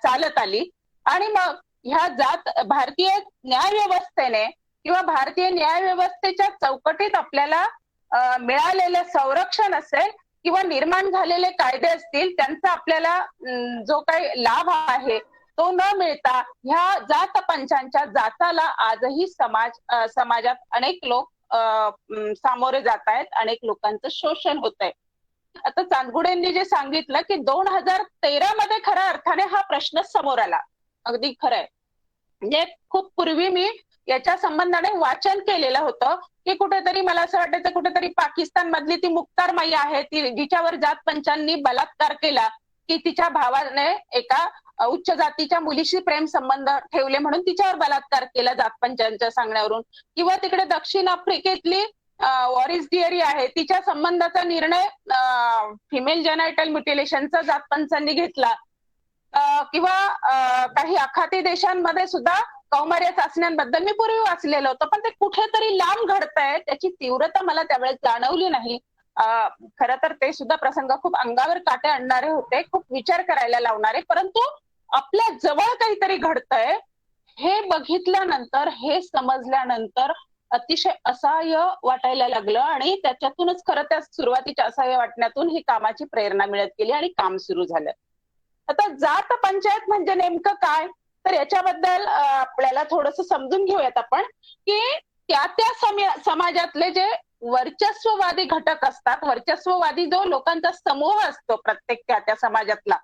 Speaker 7: चालत आली. आणि मग ह्या भारतीय न्याय व्यवस्थेने किंवा भारतीय न्याय व्यवस्थेच्या चौकटीत आपल्याला मिळालेलं संरक्षण असेल किंवा निर्माण झालेले कायदे असतील, त्यांचा आपल्याला जो काही लाभ आहे तो न मिळता ह्या जात पंचांच्या जाचाला आजही समाजात अनेक लोक सामोरे जात आहेत, अनेक लोकांचं शोषण होत आहे. आता चांदगुडेंनी जे सांगितलं की 2013 मध्ये खऱ्या अर्थाने हा प्रश्न समोर आला, अगदी खरंय. म्हणजे खूप पूर्वी मी याच्या संबंधाने वाचन केलेलं होतं की कुठेतरी मला असं वाटायचं कुठेतरी पाकिस्तान मधली ती मुख्तार माई आहे, ती जिच्यावर जात पंचांनी बलात्कार केला, की तिच्या भावाने एका उच्च जातीच्या मुलीशी प्रेम संबंध ठेवले म्हणून तिच्यावर बलात्कार केला जात पंचांच्या सांगण्यावरून. किंवा तिकडे दक्षिण आफ्रिकेतली वॉरिस डिअरी आहे, तिच्या संबंधाचा निर्णय फिमेल जेनायटल म्युटिलेशनचा जात पंचांनी घेतला. किंवा काही आखाती देशांमध्ये सुद्धा कौमार्य चाचण्यांबद्दल मी पूर्वी वाचलेलं होतं, पण ते कुठेतरी लांब घडतंय, त्याची तीव्रता मला त्यावेळेस जाणवली नाही. खरं तर ते सुद्धा प्रसंग खूप अंगावर काटे आणणारे होते, खूप विचार करायला लावणारे. परंतु आपल्या जवळ काहीतरी घडतंय हे बघितल्यानंतर, हे समजल्यानंतर अतिशय असहाय्य वाटायला लागलं. आणि त्याच्यातूनच खरं त्या सुरुवातीच्या असहाय्य वाटण्यातून ही कामाची प्रेरणा मिळत गेली आणि काम सुरू झालं. आता जात पंचायत म्हणजे नेमकं काय, तर याच्याबद्दल आपल्याला थोडंसं समजून घेऊयात आपण की त्या समाजातले जे वर्चस्ववादी घटक असतात, वर्चस्ववादी जो लोकांचा समूह असतो प्रत्येक त्या समाजातला,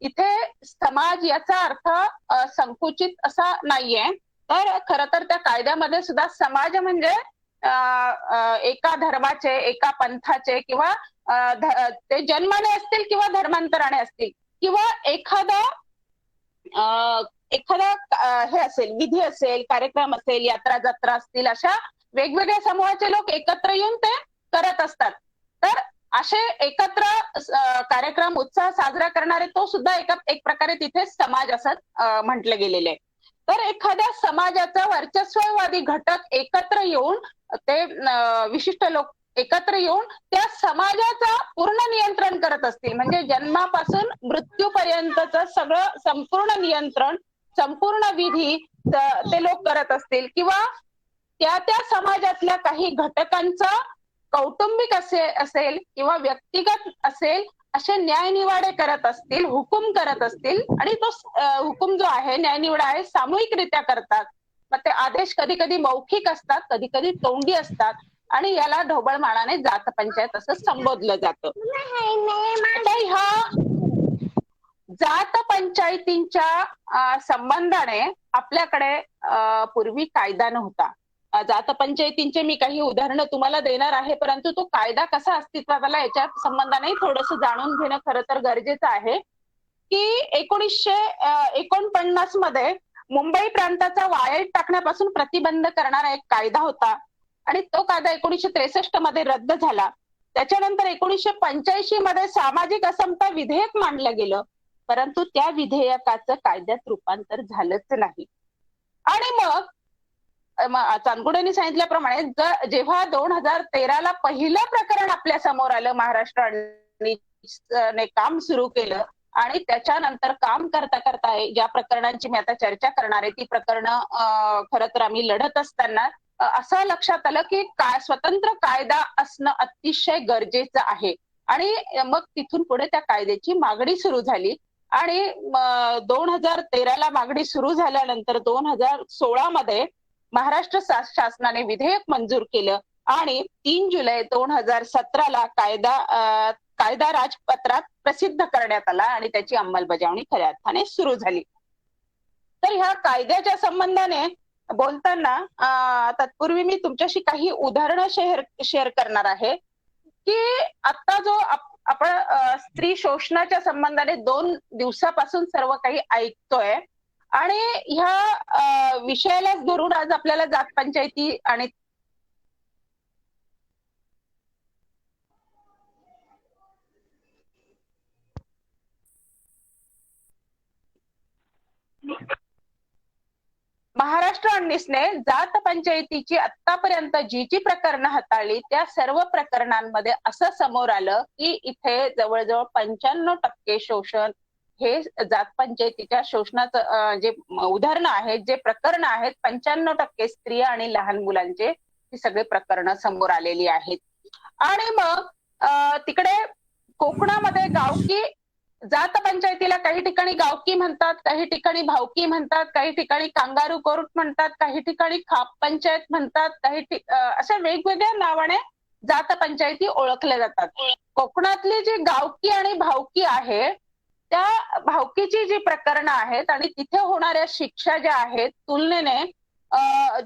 Speaker 7: इथे समाज याचा अर्थ संकुचित असा नाहीये. तर खरं तर त्या कायद्यामध्ये सुद्धा समाज म्हणजे एका धर्माचे, एका पंथाचे किंवा ते जन्माने असतील किंवा धर्मांतराने असतील किंवा एखादा हे असेल, विधी असेल, कार्यक्रम असेल, यात्रा जत्रा असतील, अशा वेगवेगळ्या समूहाचे लोक एकत्र येऊन ते करत असतात. तर असे एकत्र कार्यक्रम, उत्साह साजरा करणारे तो सुद्धा एक प्रकारे तिथे समाज असं म्हटलं गेलेलं आहे. तर एखाद्या समाजाचा वर्चस्ववादी घटक एकत्र येऊन, ते विशिष्ट लोक एकत्र येऊन त्या समाजाचा पूर्ण नियंत्रण करत असतील, म्हणजे जन्मापासून मृत्यूपर्यंतचं सगळं संपूर्ण नियंत्रण, संपूर्ण विधी ते लोक करत असतील, किंवा त्या समाजातल्या काही घटकांचा कौटुंबिक असेल किंवा व्यक्तिगत असेल असे न्यायनिवाडे करत असतील, हुकूम करत असतील. आणि तो हुकूम जो आहे, न्यायनिवाडा आहे, सामूहिकरित्या करतात. मग ते आदेश कधी कधी मौखिक असतात, कधी कधी तोंडी असतात. आणि याला ढोबळ मानाने जात पंचायत असं संबोधलं जातं. आता ह्या जात पंचायतींच्या संबंधाने आपल्याकडे पूर्वी कायदा नव्हता. जात पंचायतींचे मी काही उदाहरणं तुम्हाला देणार आहे, परंतु तो कायदा कसा अस्तित्वात आला याच्या संबंधाने थोडंसं जाणून घेणं खरं तर गरजेचं आहे. की 1949 मध्ये मुंबई प्रांताचा वाळीत टाकण्यापासून प्रतिबंध करणारा एक कायदा होता आणि तो कायदा 1963 मध्ये रद्द झाला. त्याच्यानंतर 1985 मध्ये सामाजिक असमता विधेयक मांडलं गेलं, परंतु त्या विधेयकाचं कायद्यात रूपांतर झालंच नाही. आणि मग चांदगुडेंनी सांगितल्याप्रमाणे जेव्हा 2013ला पहिलं प्रकरण आपल्या समोर आलं, महाराष्ट्राने काम सुरू केलं आणि त्याच्यानंतर काम करता करता ज्या प्रकरणांची मी आता चर्चा करणार आहे ती प्रकरणं खरं तर आम्ही लढत असताना असं लक्षात आलं की स्वतंत्र कायदा असणं अतिशय गरजेचं आहे. आणि मग तिथून पुढे त्या कायद्याची मागणी सुरू झाली आणि 2013ला मागणी सुरू झाल्यानंतर 2016 मध्ये महाराष्ट्र शासनाने विधेयक मंजूर केलं आणि 3 जुलै 2017ला कायदा राजपत्रात प्रसिद्ध करण्यात आला आणि त्याची अंमलबजावणी खऱ्या अर्थाने सुरू झाली. तर ह्या कायद्याच्या संबंधाने बोलताना तत्पूर्वी मी तुमच्याशी काही उदाहरणं शेअर करणार आहे की आता जो आपण स्त्री शोषणाच्या संबंधाने 2 दिवसापासून सर्व काही ऐकतोय आणि ह्या विषयालाच धरून आज आपल्याला जात पंचायती आणि महाराष्ट्र अण्णीसने जात पंचायतीची आतापर्यंत जी प्रकरणं हाताळली त्या सर्व प्रकरणांमध्ये असं समोर आलं की इथे जवळजवळ 95% शोषण हे जात पंचायतीच्या शोषणाचं जे उदाहरणं आहेत, जे प्रकरणं आहेत, 95% स्त्रिया आणि लहान मुलांचे ही सगळे प्रकरणं समोर आलेली आहेत. आणि मग तिकडे कोकणामध्ये गावकी जात पंचायतीला काही ठिकाणी गावकी म्हणतात, काही ठिकाणी भावकी म्हणतात, काही ठिकाणी कांगारू कोर्ट म्हणतात, काही ठिकाणी खाप पंचायत म्हणतात, अशा वेगवेगळ्या नावाने जात पंचायती ओळखल्या जातात. कोकणातली जी गावकी आणि भावकी आहे त्या भावकीची जी प्रकरणं आहेत आणि तिथे होणाऱ्या शिक्षा ज्या आहेत तुलनेने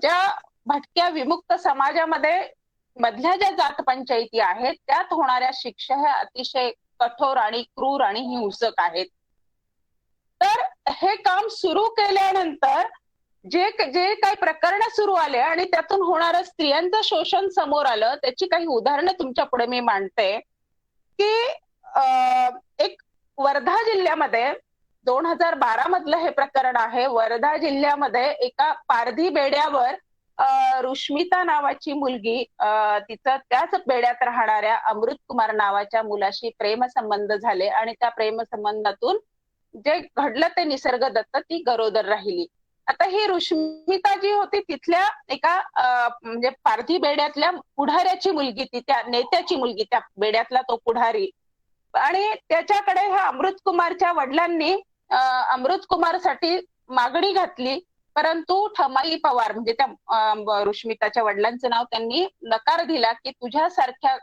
Speaker 7: ज्या भटक्या विमुक्त समाजामध्ये मधल्या ज्या जात पंचायती आहेत त्यात होणाऱ्या शिक्षा ह्या अतिशय कठोर आणि क्रूर आणि हिंसक आहेत. तर हे काम सुरू केल्यानंतर जे काही प्रकरणं सुरू आले आणि त्यातून होणारं स्त्रियांचं शोषण समोर आलं त्याची काही उदाहरणं तुमच्या पुढे मी मांडते की एक वर्धा जिल्ह्यामध्ये 2012 मधलं हे प्रकरण आहे. वर्धा जिल्ह्यामध्ये एका पारधी बेड्यावर रुश्मिता नावाची मुलगी तिचं त्याच बेड्यात राहणाऱ्या अमृत कुमार नावाच्या मुलाशी प्रेमसंबंध झाले आणि त्या प्रेमसंबंधातून जे घडलं ते निसर्ग दत्त ती गरोदर राहिली. आता ही रुश्मिता जी होती तिथल्या एका म्हणजे पारधी बेड्यातल्या पुढाऱ्याची मुलगी, ती त्या नेत्याची मुलगी, त्या बेड्यातला तो पुढारी. आणि त्याच्याकडे ह्या अमृत कुमारच्या वडिलांनी अमृत कुमारसाठी मागणी घातली, परंतु ठमाई पवार म्हणजे त्या रुश्मिताच्या वडिलांचं नाव त्यांनी नकार दिला की तुझ्यासारख्या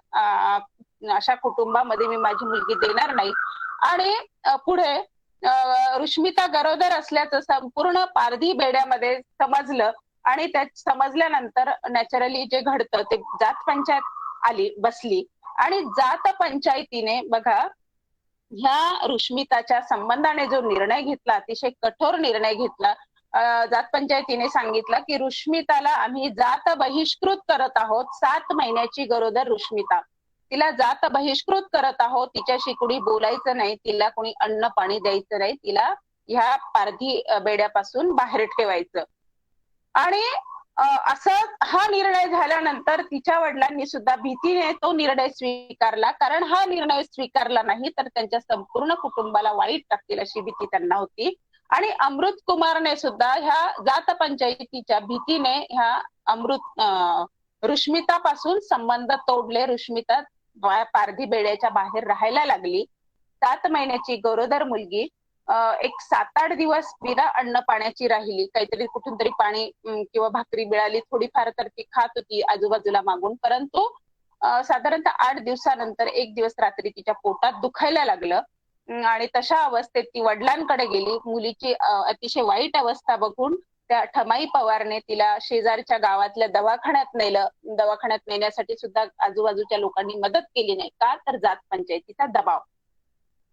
Speaker 7: अशा कुटुंबामध्ये मी माझी मुलगी देणार नाही. आणि पुढे रुश्मिता गरोदर असल्याचं संपूर्ण पारधी बेड्यामध्ये समजलं आणि त्या समजल्यानंतर नॅचरली जे घडतं ते जात पंचायत बसली आणि जात पंचायतीने बघा ह्या रुश्मिताच्या संबंधाने जो निर्णय घेतला, अतिशय कठोर निर्णय घेतला. जात पंचायतीने सांगितलं की रुश्मिताला आम्ही जात बहिष्कृत करत आहोत. 7 महिन्याची गरोदर रुश्मिता, तिला जात बहिष्कृत करत आहोत. तिच्याशी कुणी बोलायचं नाही, तिला कोणी अन्न पाणी द्यायचं नाही, तिला ह्या पारधी बेड्यापासून बाहेर ठेवायचं. आणि असं हा निर्णय झाल्यानंतर तिच्या वडिलांनी सुद्धा भीतीने तो निर्णय स्वीकारला, कारण हा निर्णय स्वीकारला नाही तर त्यांच्या संपूर्ण कुटुंबाला वाईट टाकतील अशी भीती त्यांना होती. आणि अमृत कुमारने सुद्धा ह्या जात पंचायतीच्या भीतीने ह्या रुश्मितापासून संबंध तोडले. रुश्मिता पारधी बेड्याच्या बाहेर राहायला लागली. 7 महिन्याची गरोदर मुलगी एक 7-8 दिवस बिना अन्न पाण्याची राहिली. काहीतरी कुठून तरी पाणी किंवा भाकरी मिळाली थोडीफार तर ती खात होती आजूबाजूला मागून, परंतु साधारणतः 8 दिवसानंतर एक दिवस रात्री तिच्या पोटात दुखायला लागलं आणि तशा अवस्थेत ती वडिलांकडे गेली. मुलीची अतिशय वाईट अवस्था बघून त्या ठमाई पवारने तिला शेजारच्या गावातल्या दवाखान्यात नेलं. दवाखान्यात नेण्यासाठी सुद्धा आजूबाजूच्या लोकांनी मदत केली नाही, का तर जात पंचायतीचा दबाव.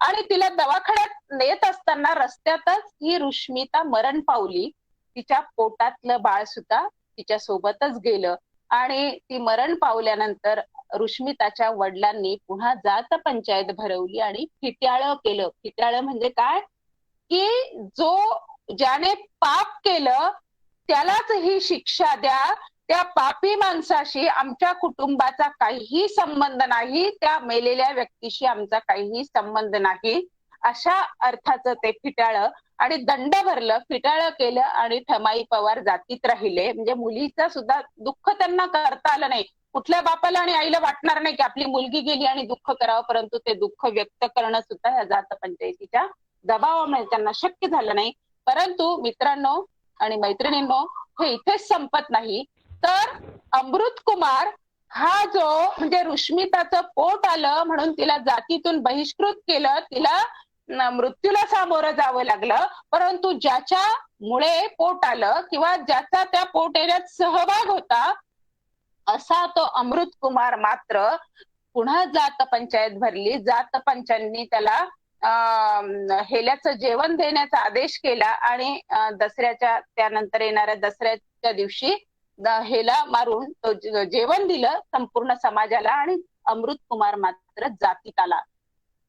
Speaker 7: आणि तिला दवाखान्यात नेत असताना रस्त्यातच ही रुश्मिता मरण पावली. तिच्या पोटातलं बाळ सुद्धा तिच्या सोबतच गेलं आणि ती मरण पावल्यानंतर रुश्मिताच्या वडिलांनी पुन्हा जात पंचायत भरवली आणि फिट्याळं केलं. फिट्याळं म्हणजे काय की ज्याने पाप केलं त्यालाच ही शिक्षा द्या, त्या पापी माणसाशी आमच्या कुटुंबाचा काहीही संबंध नाही, त्या मेलेल्या व्यक्तीशी आमचा काहीही संबंध नाही, अशा अर्थाचं ते फिट्याळं. आणि दंड भरलं, फिट्याळं केलं आणि ठमाई पवार जातीत राहिले. म्हणजे मुलीचं सुद्धा दुःख त्यांना करता आलं नाही. कुठल्या बापाला आणि आईला वाटणार नाही की आपली मुलगी गेली आणि दुःख करावं, परंतु ते दुःख व्यक्त करणं सुद्धा या जात पंचायतीच्या दबावामुळे त्यांना शक्य झालं नाही. परंतु मित्रांनो आणि मैत्रिणींनो, हे इथेच संपत नाही. तर अमृत कुमार हा जो म्हणजे रुश्मिताचं पोट आलं म्हणून तिला जातीतून बहिष्कृत केलं, तिला मृत्यूला सामोरं जावं लागलं, परंतु ज्याच्यामुळे पोट आलं किंवा ज्याचा त्या पोट येण्यात सहभाग होता असा तो अमृत कुमार मात्र पुन्हा जात पंचायत भरली. जात पंचांनी त्याला हेल्याचं जेवण देण्याचा आदेश केला आणि दसऱ्याच्या त्यानंतर येणाऱ्या दसऱ्याच्या दिवशी हेला मारून तो जेवण दिलं संपूर्ण समाजाला आणि अमृत कुमार मात्र जातीत आला.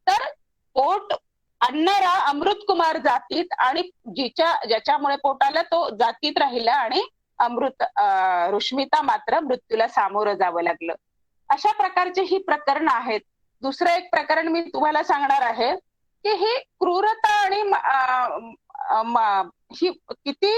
Speaker 7: तर पोट आणणारा अमृत कुमार जातीत आणि ज्याच्यामुळे पोटाला तो जातीत राहिला आणि रुश्मिता मात्र मृत्यूला सामोरं जावं लागलं. अशा प्रकारची ही प्रकरणं आहेत. दुसरं एक प्रकरण मी तुम्हाला सांगणार आहे की ही क्रूरता आणि ही किती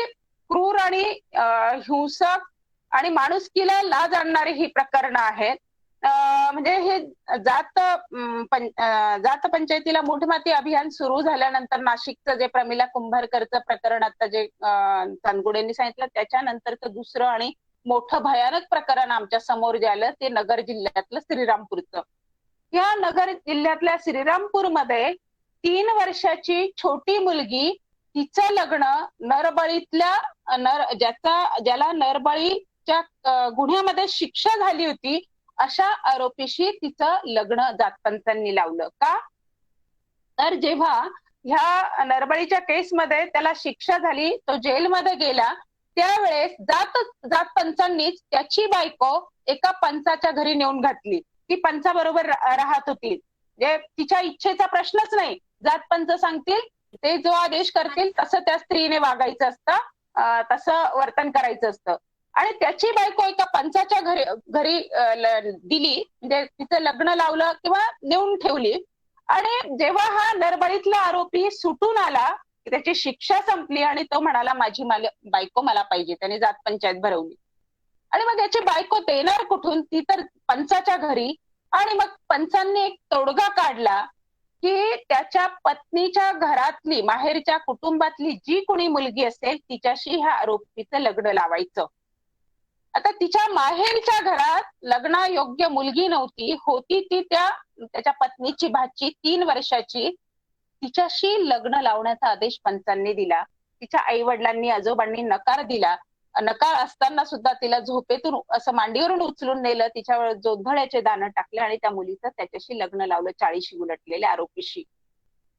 Speaker 7: क्रूर आणि हिंसक आणि माणुसकीला लाज आणणारी ही प्रकरणं आहेत. म्हणजे हे जात पंचायतीला मूठमाती अभियान सुरू झाल्यानंतर नाशिकचं जे प्रमिला कुंभारकरचं प्रकरण आता जे चांदगुडेंनी सांगितलं त्याच्यानंतरचं दुसरं आणि मोठं भयानक प्रकरण आमच्या समोर जे आलं ते नगर जिल्ह्यातलं श्रीरामपूरचं. या नगर जिल्ह्यातल्या श्रीरामपूरमध्ये 3 वर्षाची छोटी मुलगी तिचं लग्न ज्याला नरबळीच्या गुन्ह्यामध्ये शिक्षा झाली होती अशा आरोपीशी तिचं लग्न जातपंचांनी लावलं. का तर जेव्हा ह्या नरबळीच्या केसमध्ये त्याला शिक्षा झाली तो जेलमध्ये गेला त्यावेळेस जातपंचांनीच त्याची बायको एका पंचाच्या घरी नेऊन घातली. ती पंचाबरोबर राहत होती. जे तिच्या इच्छेचा प्रश्नच नाही. जातपंच सांगतील ते जो आदेश करतील तसं त्या स्त्रीने वागायचं असतं, तसं वर्तन करायचं असतं. आणि त्याची बायको एका पंचाच्या घरी दिली म्हणजे तिचं लग्न लावलं किंवा नेऊन ठेवली. आणि जेव्हा हा नरबळीतला आरोपी सुटून आला त्याची शिक्षा संपली आणि तो म्हणाला माझी बायको मला पाहिजे, त्याने जातपंचायत भरवली. आणि मग याची बायको देणार कुठून, ती तर पंचाच्या घरी. आणि मग पंचांनी एक तोडगा काढला की त्याच्या पत्नीच्या घरातली माहेरच्या कुटुंबातली जी कोणी मुलगी असेल तिच्याशी ह्या आरोपीचं लग्न लावायचं. आता तिच्या माहेरच्या घरात लग्नायोग्य मुलगी नव्हती, होती ती त्याच्या पत्नीची भाची 3 वर्षाची. तिच्याशी लग्न लावण्याचा आदेश पंचांनी दिला. तिच्या आई वडिलांनी आजोबांनी नकार दिला. नकार असताना सुद्धा तिला झोपेतून असं मांडीवरून उचलून नेलं, तिच्यावर जोंधळ्याचे दाणं टाकले आणि त्या मुलीचं त्याच्याशी लग्न लावलं 40शी उलटलेल्या आरोपीशी.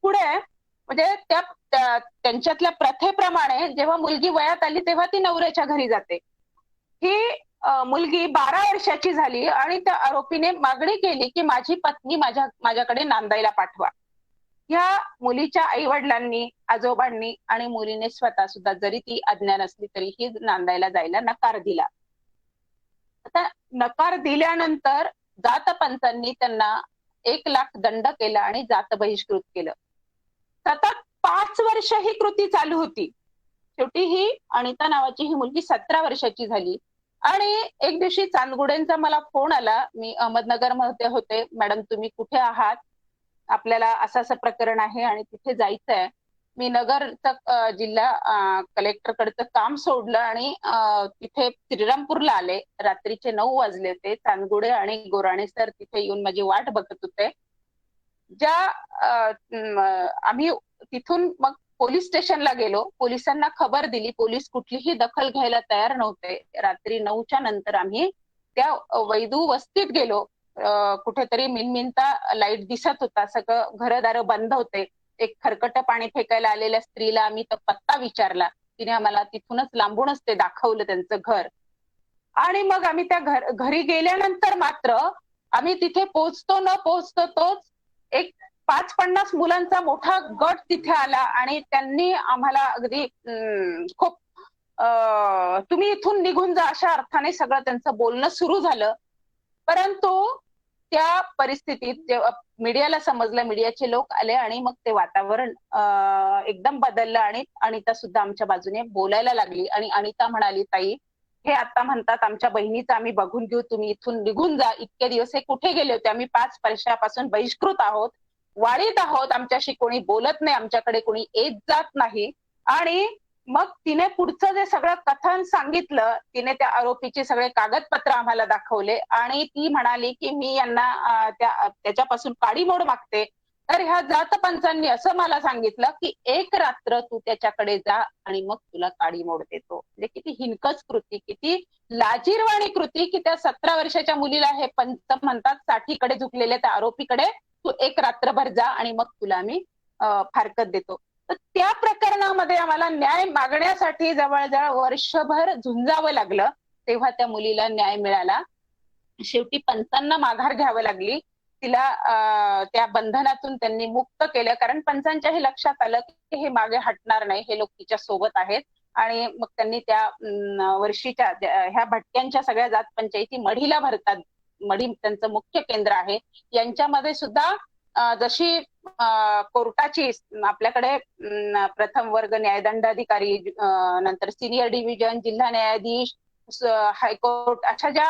Speaker 7: पुढे म्हणजे त्यांच्यातल्या प्रथेप्रमाणे जेव्हा मुलगी वयात आली तेव्हा ती नवऱ्याच्या घरी जाते. ही मुलगी 12 वर्षाची झाली आणि त्या आरोपीने मागणी केली की माझी पत्नी माझ्याकडे नांदायला पाठवा. या मुलीच्या आई वडिलांनी आजोबांनी आणि मुलीने स्वतः सुद्धा जरी ती अज्ञान असली तरीही नांदायला जायला नकार दिला. आता नकार दिल्यानंतर जातपंचांनी त्यांना 1 लाख दंड केला आणि जात बहिष्कृत केलं. सतत 5 वर्ष ही कृती चालू होती. शेवटी ही अनिता नावाची ही मुलगी 17 वर्षाची झाली. आणि एक दिवशी चांदगुडेंचा मला फोन आला. मी अहमदनगर मध्ये होते. मॅडम तुम्ही कुठे आहात, आपल्याला असं प्रकरण आहे आणि तिथे जायचंय. मी नगरचं जिल्हा कलेक्टर कडचं काम सोडलं आणि तिथे श्रीरामपूरला आले. रात्रीचे 9 वाजले होते. चांदगुडे आणि गोराणे सर तिथे येऊन माझी वाट बघत होते. आम्ही तिथून मग पोलीस स्टेशनला गेलो. पोलिसांना खबर दिली. पोलीस कुठलीही दखल घ्यायला तयार नव्हते. रात्री 9च्या नंतर आम्ही त्या वैदू वस्तीत गेलो. कुठेतरी मिनमिनता लाईट दिसत होता. सगळं घरदार बंद होते. एक खरकट पाणी फेकायला आलेल्या स्त्रीला आम्ही तो पत्ता विचारला. तिने आम्हाला तिथूनच लांबूनच ते दाखवलं त्यांचं घर. आणि मग आम्ही त्या घरी गेल्यानंतर मात्र आम्ही तिथे पोहोचतो न पोहोचतो तोच एक 50-50 मुलांचा मोठा गट तिथे आला आणि त्यांनी आम्हाला अगदी खूप तुम्ही इथून निघून जा अशा अर्थाने सगळं त्यांचं बोलणं सुरू झालं. परंतु त्या परिस्थितीत जेव्हा मीडियाला समजलं, मीडियाचे लोक आले आणि मग ते वातावरण एकदम बदललं आणि अनिता सुद्धा आमच्या बाजूने बोलायला लागली. आणि अनिता म्हणाली ताई हे आता म्हणतात आमच्या बहिणीचं आम्ही बघून घेऊ, तुम्ही इथून निघून जा. इतके दिवस हे कुठे गेले होते, आम्ही 5 वर्षापासून बहिष्कृत आहोत, वाढीत आहोत, आमच्याशी कोणी बोलत नाही, आमच्याकडे कोणी येत जात नाही. आणि मग तिने पुढचं जे सगळं कथन सांगितलं, तिने त्या आरोपीचे सगळे कागदपत्र आम्हाला दाखवले आणि ती म्हणाली की मी यांना त्याच्यापासून काडीमोड मागते. तर ह्या जातपंचांनी असं मला सांगितलं की 1 रात्र तू त्याच्याकडे जा आणि मग तुला काडीमोड देतो. म्हणजे किती हिणकस कृती, किती लाजिरवाणी कृती की त्या 17 वर्षाच्या मुलीला हे पंच म्हणतात 60कडे झुकलेल्या त्या आरोपीकडे तू 1 रात्रभर जा आणि मग तुला मी फारकत देतो. तर त्या प्रकरणामध्ये आम्हाला न्याय मागण्यासाठी जवळजवळ वर्षभर झुंजावं लागलं. तेव्हा त्या मुलीला न्याय मिळाला. शेवटी पंचांना माघार घ्यावी लागली. तिला त्या बंधनातून त्यांनी मुक्त केलं, कारण पंचांच्याही लक्षात आलं की हे मागे हटणार नाही, हे लोक तिच्या सोबत आहेत. आणि मग त्यांनी त्या वर्षीच्या ह्या भटक्यांच्या सगळ्या जात पंचायती मढीला भरतात. मढी त्यांचं मुख्य केंद्र आहे. यांच्यामध्ये सुद्धा जशी कोर्टाची आपल्याकडे प्रथम वर्ग न्यायदंडाधिकारी, नंतर सिनियर डिव्हिजन, जिल्हा न्यायाधीश, हायकोर्ट अशा ज्या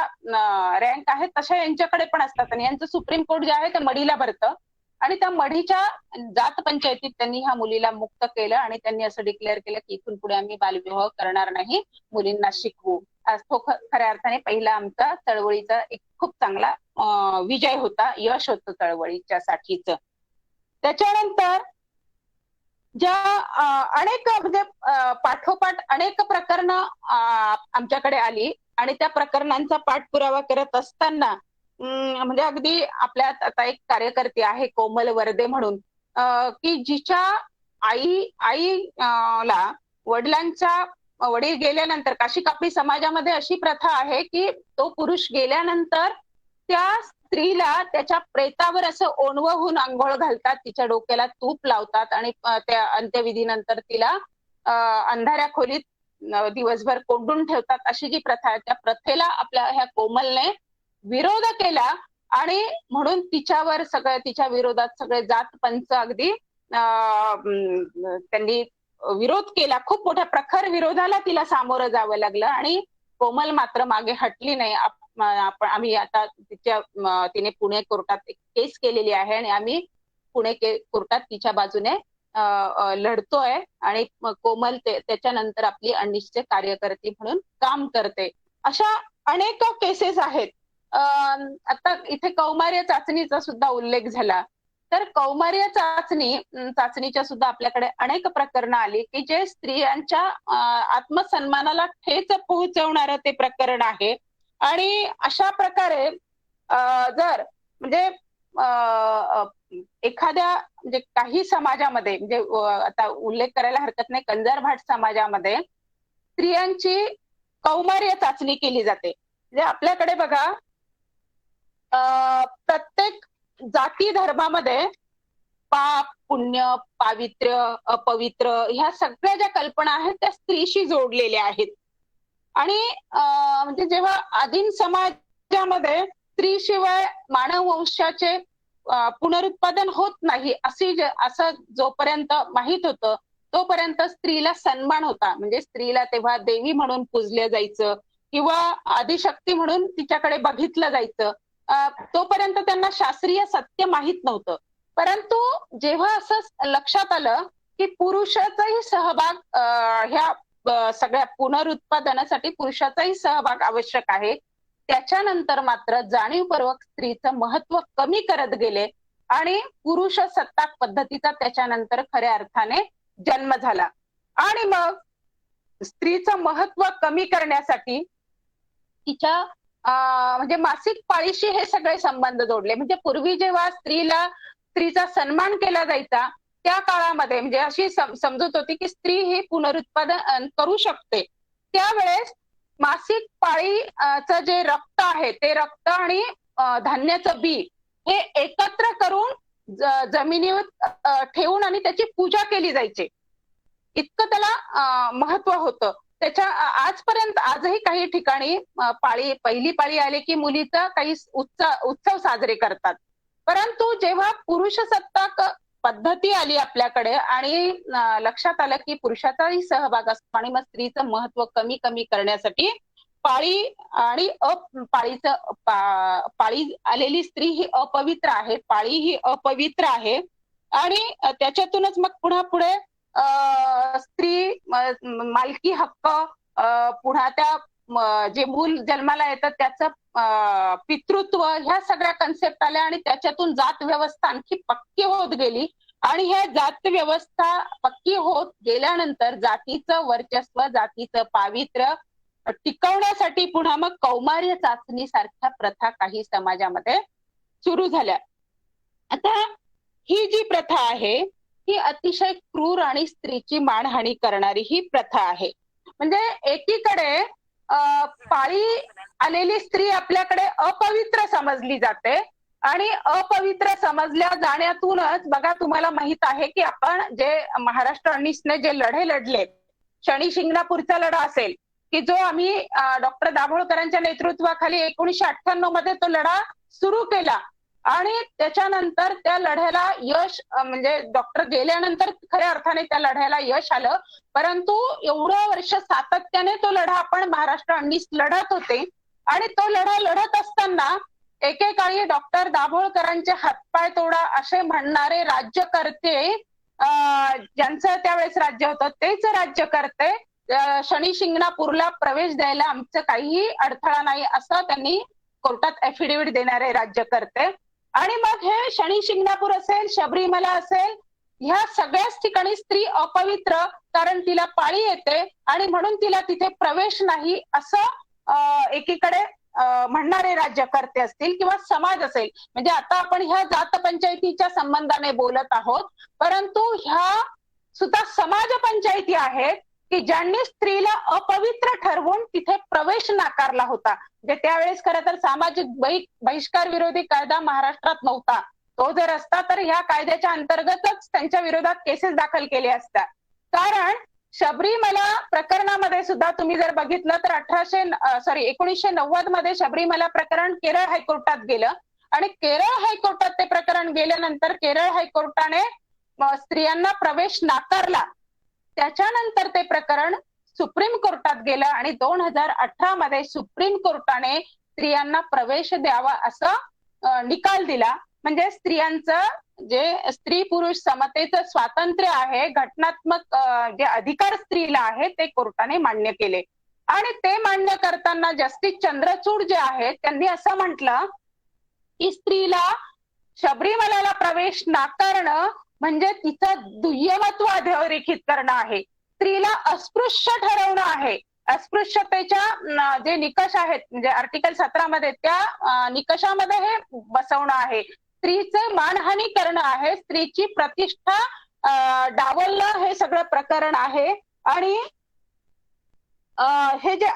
Speaker 7: रँक आहेत तशा यांच्याकडे पण असतात. आणि यांचं सुप्रीम कोर्ट जे आहे ते मढीला भरतं. आणि त्या मढीच्या जात पंचायतीत त्यांनी ह्या मुलीला मुक्त केलं आणि त्यांनी असं डिक्लेअर केलं की इथून पुढे आम्ही बालविवाह करणार नाही, मुलींना शिकवू. तो खऱ्या अर्थाने पहिला आमचा चळवळीचा एक खूप चांगला विजय होता, यश होतं चळवळीच्या साठीच. त्याच्यानंतर ज्या अनेक म्हणजे पाठोपाठ अनेक प्रकरणं आमच्याकडे आली आणि त्या प्रकरणांचा पाठपुरावा करत असताना म्हणजे अगदी आपल्यात आता एक कार्यकर्ती आहे कोमल वर्दे म्हणून, की जिच्या आईला वडील गेल्यानंतर काशी कापडी समाजामध्ये अशी प्रथा आहे की तो पुरुष गेल्यानंतर त्या स्त्रीला त्याच्या प्रेतावर असं ओणवहून आंघोळ घालतात, तिच्या डोक्याला तूप लावतात आणि त्या अंत्यविधीनंतर तिला अंधाऱ्या खोलीत दिवसभर कोंडून ठेवतात. अशी जी प्रथा आहे त्या प्रथेला आपल्या ह्या कोमलने विरोध केला आणि म्हणून तिच्यावर तिच्या विरोधात सगळे जात पंच अगदी त्यांनी विरोध केला. खूप मोठ्या प्रखर विरोधाला तिला सामोरं जावं लागलं आणि कोमल मात्र मागे हटली नाही. आम्ही आता तिने पुणे कोर्टात एक केस केलेली आहे आणि आम्ही पुणे कोर्टात तिच्या बाजूने लढतोय आणि कोमल त्याच्यानंतर आपली अनिष्ट कार्यकर्ती म्हणून काम करते. अशा अनेक केसेस आहेत. आता इथे कौमार्य चाचणीचा सुद्धा उल्लेख झाला, तर कौमार्य चाचणीच्या सुद्धा आपल्याकडे अनेक प्रकरणं आली की जे स्त्रियांच्या आत्मसन्मानाला ठेच पोहोचवणारं ते प्रकरण आहे. आणि अशा प्रकारे जर म्हणजे एखाद्या म्हणजे काही समाजामध्ये म्हणजे आता उल्लेख करायला हरकत नाही, कंजारभाट समाजामध्ये स्त्रियांची कौमार्य चाचणी केली जाते. म्हणजे आपल्याकडे बघा प्रत्येक जाती धर्मामध्ये पाप, पुण्य, पावित्र्य, अपवित्र ह्या सगळ्या ज्या कल्पना आहेत त्या स्त्रीशी जोडलेल्या आहेत. आणि म्हणजे जेव्हा आदिम समाजामध्ये स्त्रीशिवाय मानव वंशाचे पुनरुत्पादन होत नाही असं जोपर्यंत माहित होतं तोपर्यंत स्त्रीला सन्मान होता. म्हणजे स्त्रीला तेव्हा देवी म्हणून पूजलं जायचं किंवा आदिशक्ती म्हणून तिच्याकडे बघितलं जायचं. तोपर्यंत त्यांना शास्त्रीय सत्य माहित नव्हतं. परंतु जेव्हा असं लक्षात आलं की पुरुषाचाही सहभाग ह्या सगळ्या पुनरुत्पादनासाठी पुरुषाचाही सहभाग आवश्यक आहे, त्याच्यानंतर मात्र जाणीवपूर्वक स्त्रीचं महत्व कमी करत गेले आणि पुरुष सत्ताक पद्धतीचा त्याच्यानंतर खऱ्या अर्थाने जन्म झाला. आणि मग स्त्रीचं महत्व कमी करण्यासाठी तिच्या म्हणजे मासिक पाळीशी हे सगळे संबंध जोडले. म्हणजे पूर्वी जेव्हा स्त्रीचा सन्मान केला जायचा त्या काळामध्ये म्हणजे अशी समजूत होती की स्त्री ही पुनरुत्पादन करू शकते. त्यावेळेस मासिक पाळीचं जे रक्त आहे ते रक्त आणि धान्याचं बी हे एकत्र करून जमिनीवर ठेवून आणि त्याची पूजा केली जायची. इतकं त्याला महत्व होतं. त्याच्या आजपर्यंत आजही काही ठिकाणी पहिली पाळी आली की मुलीचा काही उत्सव साजरे करतात. परंतु जेव्हा पुरुष सत्ताक पद्धती आली आपल्याकडे आणि लक्षात आलं की पुरुषाचाही सहभाग असतो आणि मग स्त्रीचं महत्व कमी करण्यासाठी पाळी आणि पाळी आलेली स्त्री ही अपवित्र आहे, पाळी ही अपवित्र आहे. आणि त्याच्यातूनच मग पुढे स्त्री मालकी हक्क, पुन्हा त्या जे मूल जन्माला येतं त्याचं पितृत्व, ह्या सगळ्या कन्सेप्ट आल्या आणि त्याच्यातून जात व्यवस्था आणखी पक्की होत गेली. आणि हे जात व्यवस्था पक्की होत गेल्यानंतर जातीचं वर्चस्व, जातीचं पावित्र्य टिकवण्यासाठी पुन्हा मग कौमार्य चाचणी सारख्या प्रथा काही समाजामध्ये सुरू झाल्या. आता ही जी प्रथा आहे ही अतिशय क्रूर आणि स्त्रीची मानहानी करणारी ही प्रथा आहे. म्हणजे एकीकडे पाळी आलेली स्त्री आपल्याकडे अपवित्र समजली जाते आणि अपवित्र समजल्या जाण्यातूनच बघा तुम्हाला माहित आहे की आपण जे महाराष्ट्र अनिसने जे लढे लढले, शनी शिंगणापूरचा लढा असेल की जो आम्ही डॉक्टर दाभोळकरांच्या नेतृत्वाखाली 1998 मध्ये तो लढा सुरू केला आणि त्याच्यानंतर त्या लढ्याला यश म्हणजे डॉक्टर गेल्यानंतर खऱ्या अर्थाने त्या लढ्याला यश आलं, परंतु एवढं वर्ष सातत्याने तो लढा आपण महाराष्ट्र अनिस लढत होते आणि तो लढा लढत असताना एकेकाळी डॉक्टर दाभोळकरांचे हातपाय तोडा असे म्हणणारे राज्यकर्ते ज्यांचं त्यावेळेस राज्य होतं तेच राज्यकर्ते शनी शिंगणापूरला प्रवेश द्यायला आमचं काहीही अडथळा नाही असं त्यांनी कोर्टात ऍफिडेव्हिट देणारे राज्यकर्ते. आणि मग हे शनी शिंगणापूर असेल, शबरीमला असेल, ह्या सगळ्याच ठिकाणी स्त्री अपवित्र कारण तिला पाळी येते आणि म्हणून तिला तिथे प्रवेश नाही असं एकीकडे म्हणणारे राज्यकर्ते असतील किंवा समाज असेल. म्हणजे आता आपण ह्या जात पंचायतीच्या संबंधाने बोलत आहोत, परंतु ह्या सुद्धा समाज पंचायती आहेत की ज्यांनी स्त्रीला अपवित्र ठरवून तिथे प्रवेश नाकारला होता. म्हणजे त्यावेळेस खरं तर सामाजिक बहिष्कार विरोधी कायदा महाराष्ट्रात नव्हता. तो जर असता तर ह्या कायद्याच्या अंतर्गतच त्यांच्या विरोधात केसेस दाखल केले असतात. कारण शबरीमला प्रकरणामध्ये सुद्धा तुम्ही जर बघितलं तर 1990 मध्ये शबरीमला प्रकरण केरळ हायकोर्टात गेलं आणि केरळ हायकोर्टात ते प्रकरण गेल्यानंतर केरळ हायकोर्टाने स्त्रियांना प्रवेश नाकारला. त्याच्यानंतर ते प्रकरण सुप्रीम कोर्टात गेलं आणि 2018 मध्ये सुप्रीम कोर्टाने स्त्रियांना प्रवेश द्यावा असा निकाल दिला. म्हणजे स्त्रियांचं जे स्त्री पुरुष समतेचं स्वातंत्र्य आहे, घटनात्मक जे अधिकार स्त्रीला आहे ते कोर्टाने मान्य केले. आणि ते मान्य करताना जस्टिस चंद्रचूड जे आहेत त्यांनी असं म्हटलं की स्त्रीला शबरीमलाला प्रवेश नाकारणं म्हणजे तिचं दुय्यमत्व अधोरेखित करणं आहे, स्त्रीला अस्पृश्य ठरवणं आहे. अस्पृश्यतेच्या जे निकष आहेत म्हणजे आर्टिकल 17 मध्ये त्या निकषामध्ये हे बसवणं आहे. स्त्रीचं मानहानी करणं आहे, स्त्रीची प्रतिष्ठा डावलणं हे सगळं प्रकरण आहे. आणि हे जे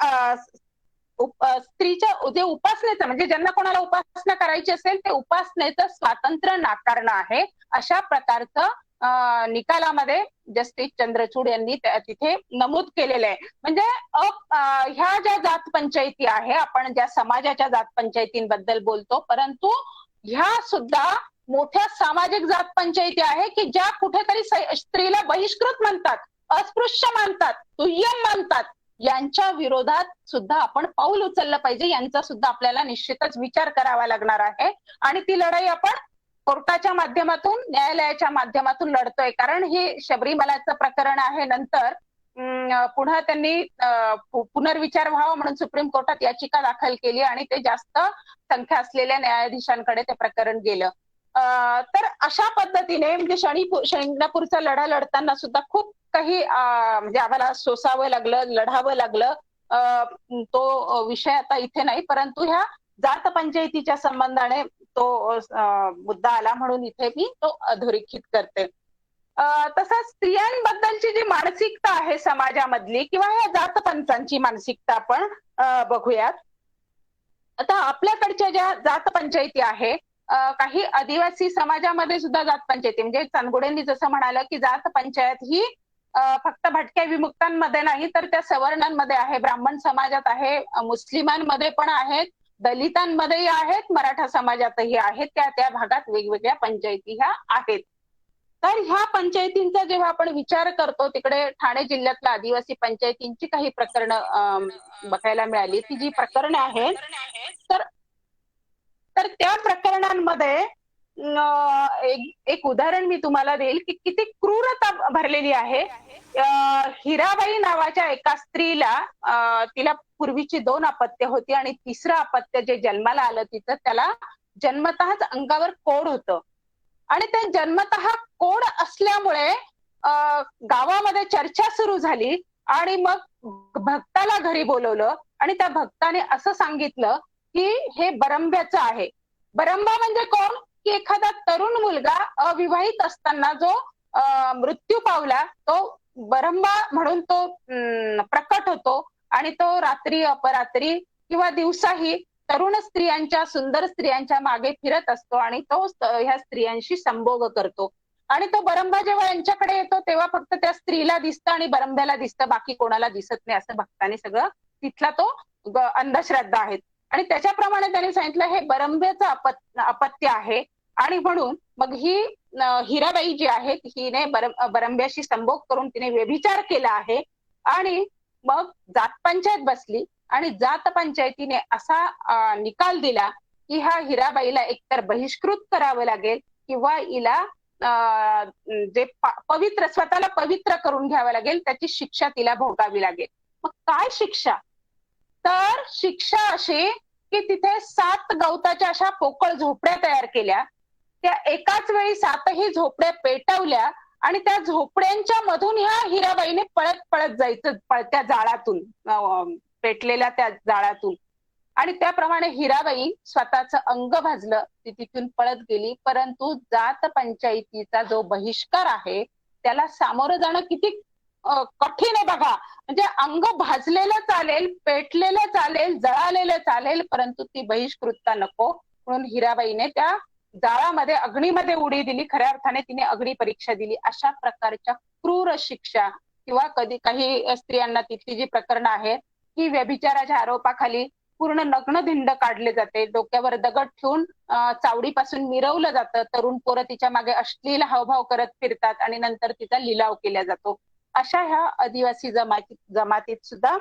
Speaker 7: स्त्रीच्या जे उपासनेचं म्हणजे ज्यांना कोणाला उपासना करायची असेल ते उपासनेचं स्वातंत्र्य नाकारणं आहे अशा प्रकारचं निकालामध्ये जस्टिस चंद्रचूड यांनी तिथे नमूद केलेलं आहे. म्हणजे ह्या ज्या जात पंचायती आहे, आपण ज्या समाजाच्या जात पंचायतींबद्दल बोलतो, परंतु ह्या सुद्धा मोठ्या सामाजिक जात पंचायती आहे की ज्या कुठेतरी स्त्रीला बहिष्कृत मानतात, अस्पृश्य मानतात, दुय्यम मानतात. यांच्या विरोधात सुद्धा आपण पाऊल उचललं पाहिजे. यांचा सुद्धा आपल्याला निश्चितच विचार करावा लागणार आहे आणि ती लढाई आपण कोर्टाच्या माध्यमातून, न्यायालयाच्या माध्यमातून लढतोय. कारण हे शबरीमलाचं प्रकरण आहे. नंतर पुन्हा त्यांनी पुनर्विचार व्हावा म्हणून सुप्रीम कोर्टात याचिका दाखल केली आणि ते जास्त संख्या असलेल्या न्यायाधीशांकडे ते प्रकरण गेलं. तर अशा पद्धतीने म्हणजे शिंगणापूरचा लढा लढताना सुद्धा खूप काही म्हणजे आम्हाला सोसावं लागलं, लढावं लागलं. तो विषय आता इथे नाही, परंतु ह्या जात पंचायतीच्या संबंधाने तो मुद्दा आला म्हणून इथे मी तो अधोरेखित करते. तसंच स्त्रियांबद्दलची जी मानसिकता आहे समाजामधली किंवा ह्या जात पंचांची मानसिकता आपण बघूयात. आता आपल्याकडच्या ज्या जात पंचायती आहे, काही आदिवासी समाजामध्ये सुद्धा जात पंचायती म्हणजे चांदगुडेंनी जसं म्हणालं की जात पंचायत ही फक्त भटक्या विमुक्तांमध्ये नाही तर त्या सवर्णांमध्ये आहे, ब्राह्मण समाजात आहे, मुस्लिमांमध्ये पण आहेत, दलितांमध्येही आहेत, मराठा समाजातही आहेत. त्या भागात वेगवेगळ्या पंचायती ह्या आहेत. तर ह्या पंचायतींचा जेव्हा आपण विचार करतो तिकडे ठाणे जिल्ह्यातल्या आदिवासी पंचायतींची काही प्रकरणं बघायला मिळाली. ती जी प्रकरणं आहेत तर त्या प्रकरणांमध्ये एक उदाहरण मी तुम्हाला देईल की किती क्रूरता भरलेली आहे. हिराबाई नावाच्या एका स्त्रीला तिला पूर्वीची 2 अपत्य होती आणि तिसरं अपत्य जे जन्माला आलं तिचं त्याला जन्मतःच अंगावर कोड होतं आणि ते जन्मतः कोड असल्यामुळे गावामध्ये चर्चा सुरू झाली आणि मग भक्ताला घरी बोलवलं आणि त्या भक्ताने असं सांगितलं की हे बरंब्याचं आहे. बरंबा म्हणजे कोण की एखादा तरुण मुलगा अविवाहित असताना जो मृत्यू पावला तो बरंबा म्हणून तो प्रकट होतो आणि तो रात्री अपरात्री किंवा दिवसाही तरुण स्त्रियांच्या सुंदर स्त्रियांच्या मागे फिरत असतो आणि तो ह्या स्त्रियांशी संभोग करतो आणि तो बरंबा जेव्हा यांच्याकडे येतो तेव्हा फक्त त्या स्त्रीला दिसतं आणि बरंब्याला दिसतं, बाकी कोणाला दिसत नाही असं भक्तांनी सगळं तिथला तो अंधश्रद्धा आहेत. आणि त्याच्याप्रमाणे त्यांनी सांगितलं हे बरंब्याचं अपत्य आहे आणि म्हणून मग ही हिराबाई जी आहे हिने बरंब्याशी संभोग करून तिने व्यभिचार केला आहे आणि मग जात पंचायत बसली आणि जात पंचायतीने असा निकाल दिला की ह्या हिराबाईला एकतर बहिष्कृत करावं लागेल किंवा हिला जे पवित्र स्वतःला पवित्र करून घ्यावं लागेल, त्याची शिक्षा तिला भोगावी लागेल. मग काय शिक्षा? तर शिक्षा अशी की तिथे 7 गवताच्या अशा पोकळ झोपड्या तयार केल्या, त्या एकाच वेळी 7ही झोपड्या पेटवल्या आणि त्या झोपड्यांच्या मधून ह्या हिराबाईने पळत पळत जायचं त्या जाळातून, पेटलेल्या त्या जाळातून. आणि त्याप्रमाणे हिराबाई स्वतःचं अंग भाजलं, ती तिथून पळत गेली. परंतु जात पंचायतीचा जो बहिष्कार आहे त्याला सामोरं जाणं किती कठीण आहे बघा. म्हणजे अंग भाजलेलं चालेल, पेटलेलं चालेल, जळालेलं चालेल, परंतु ती बहिष्कृतता नको म्हणून हिराबाईने त्या जाळामध्ये अग्नीमध्ये उडी दिली. खऱ्या अर्थाने तिने अग्नी परीक्षा दिली. अशा प्रकारच्या क्रूर शिक्षा किंवा कधी काही स्त्रियांना तिथली जी प्रकरणं आहेत की व्यभिचाराच्या आरोपाखाली पूर्ण नग्नधिंड काढले जाते, डोक्यावर दगड ठेवून चावडीपासून मिरवलं जातं, तरुण पोरं तिच्या मागे अश्लील हावभाव करत फिरतात आणि नंतर तिचा लिलाव केला जातो. अशा ह्या आदिवासी जमातीत सुद्धा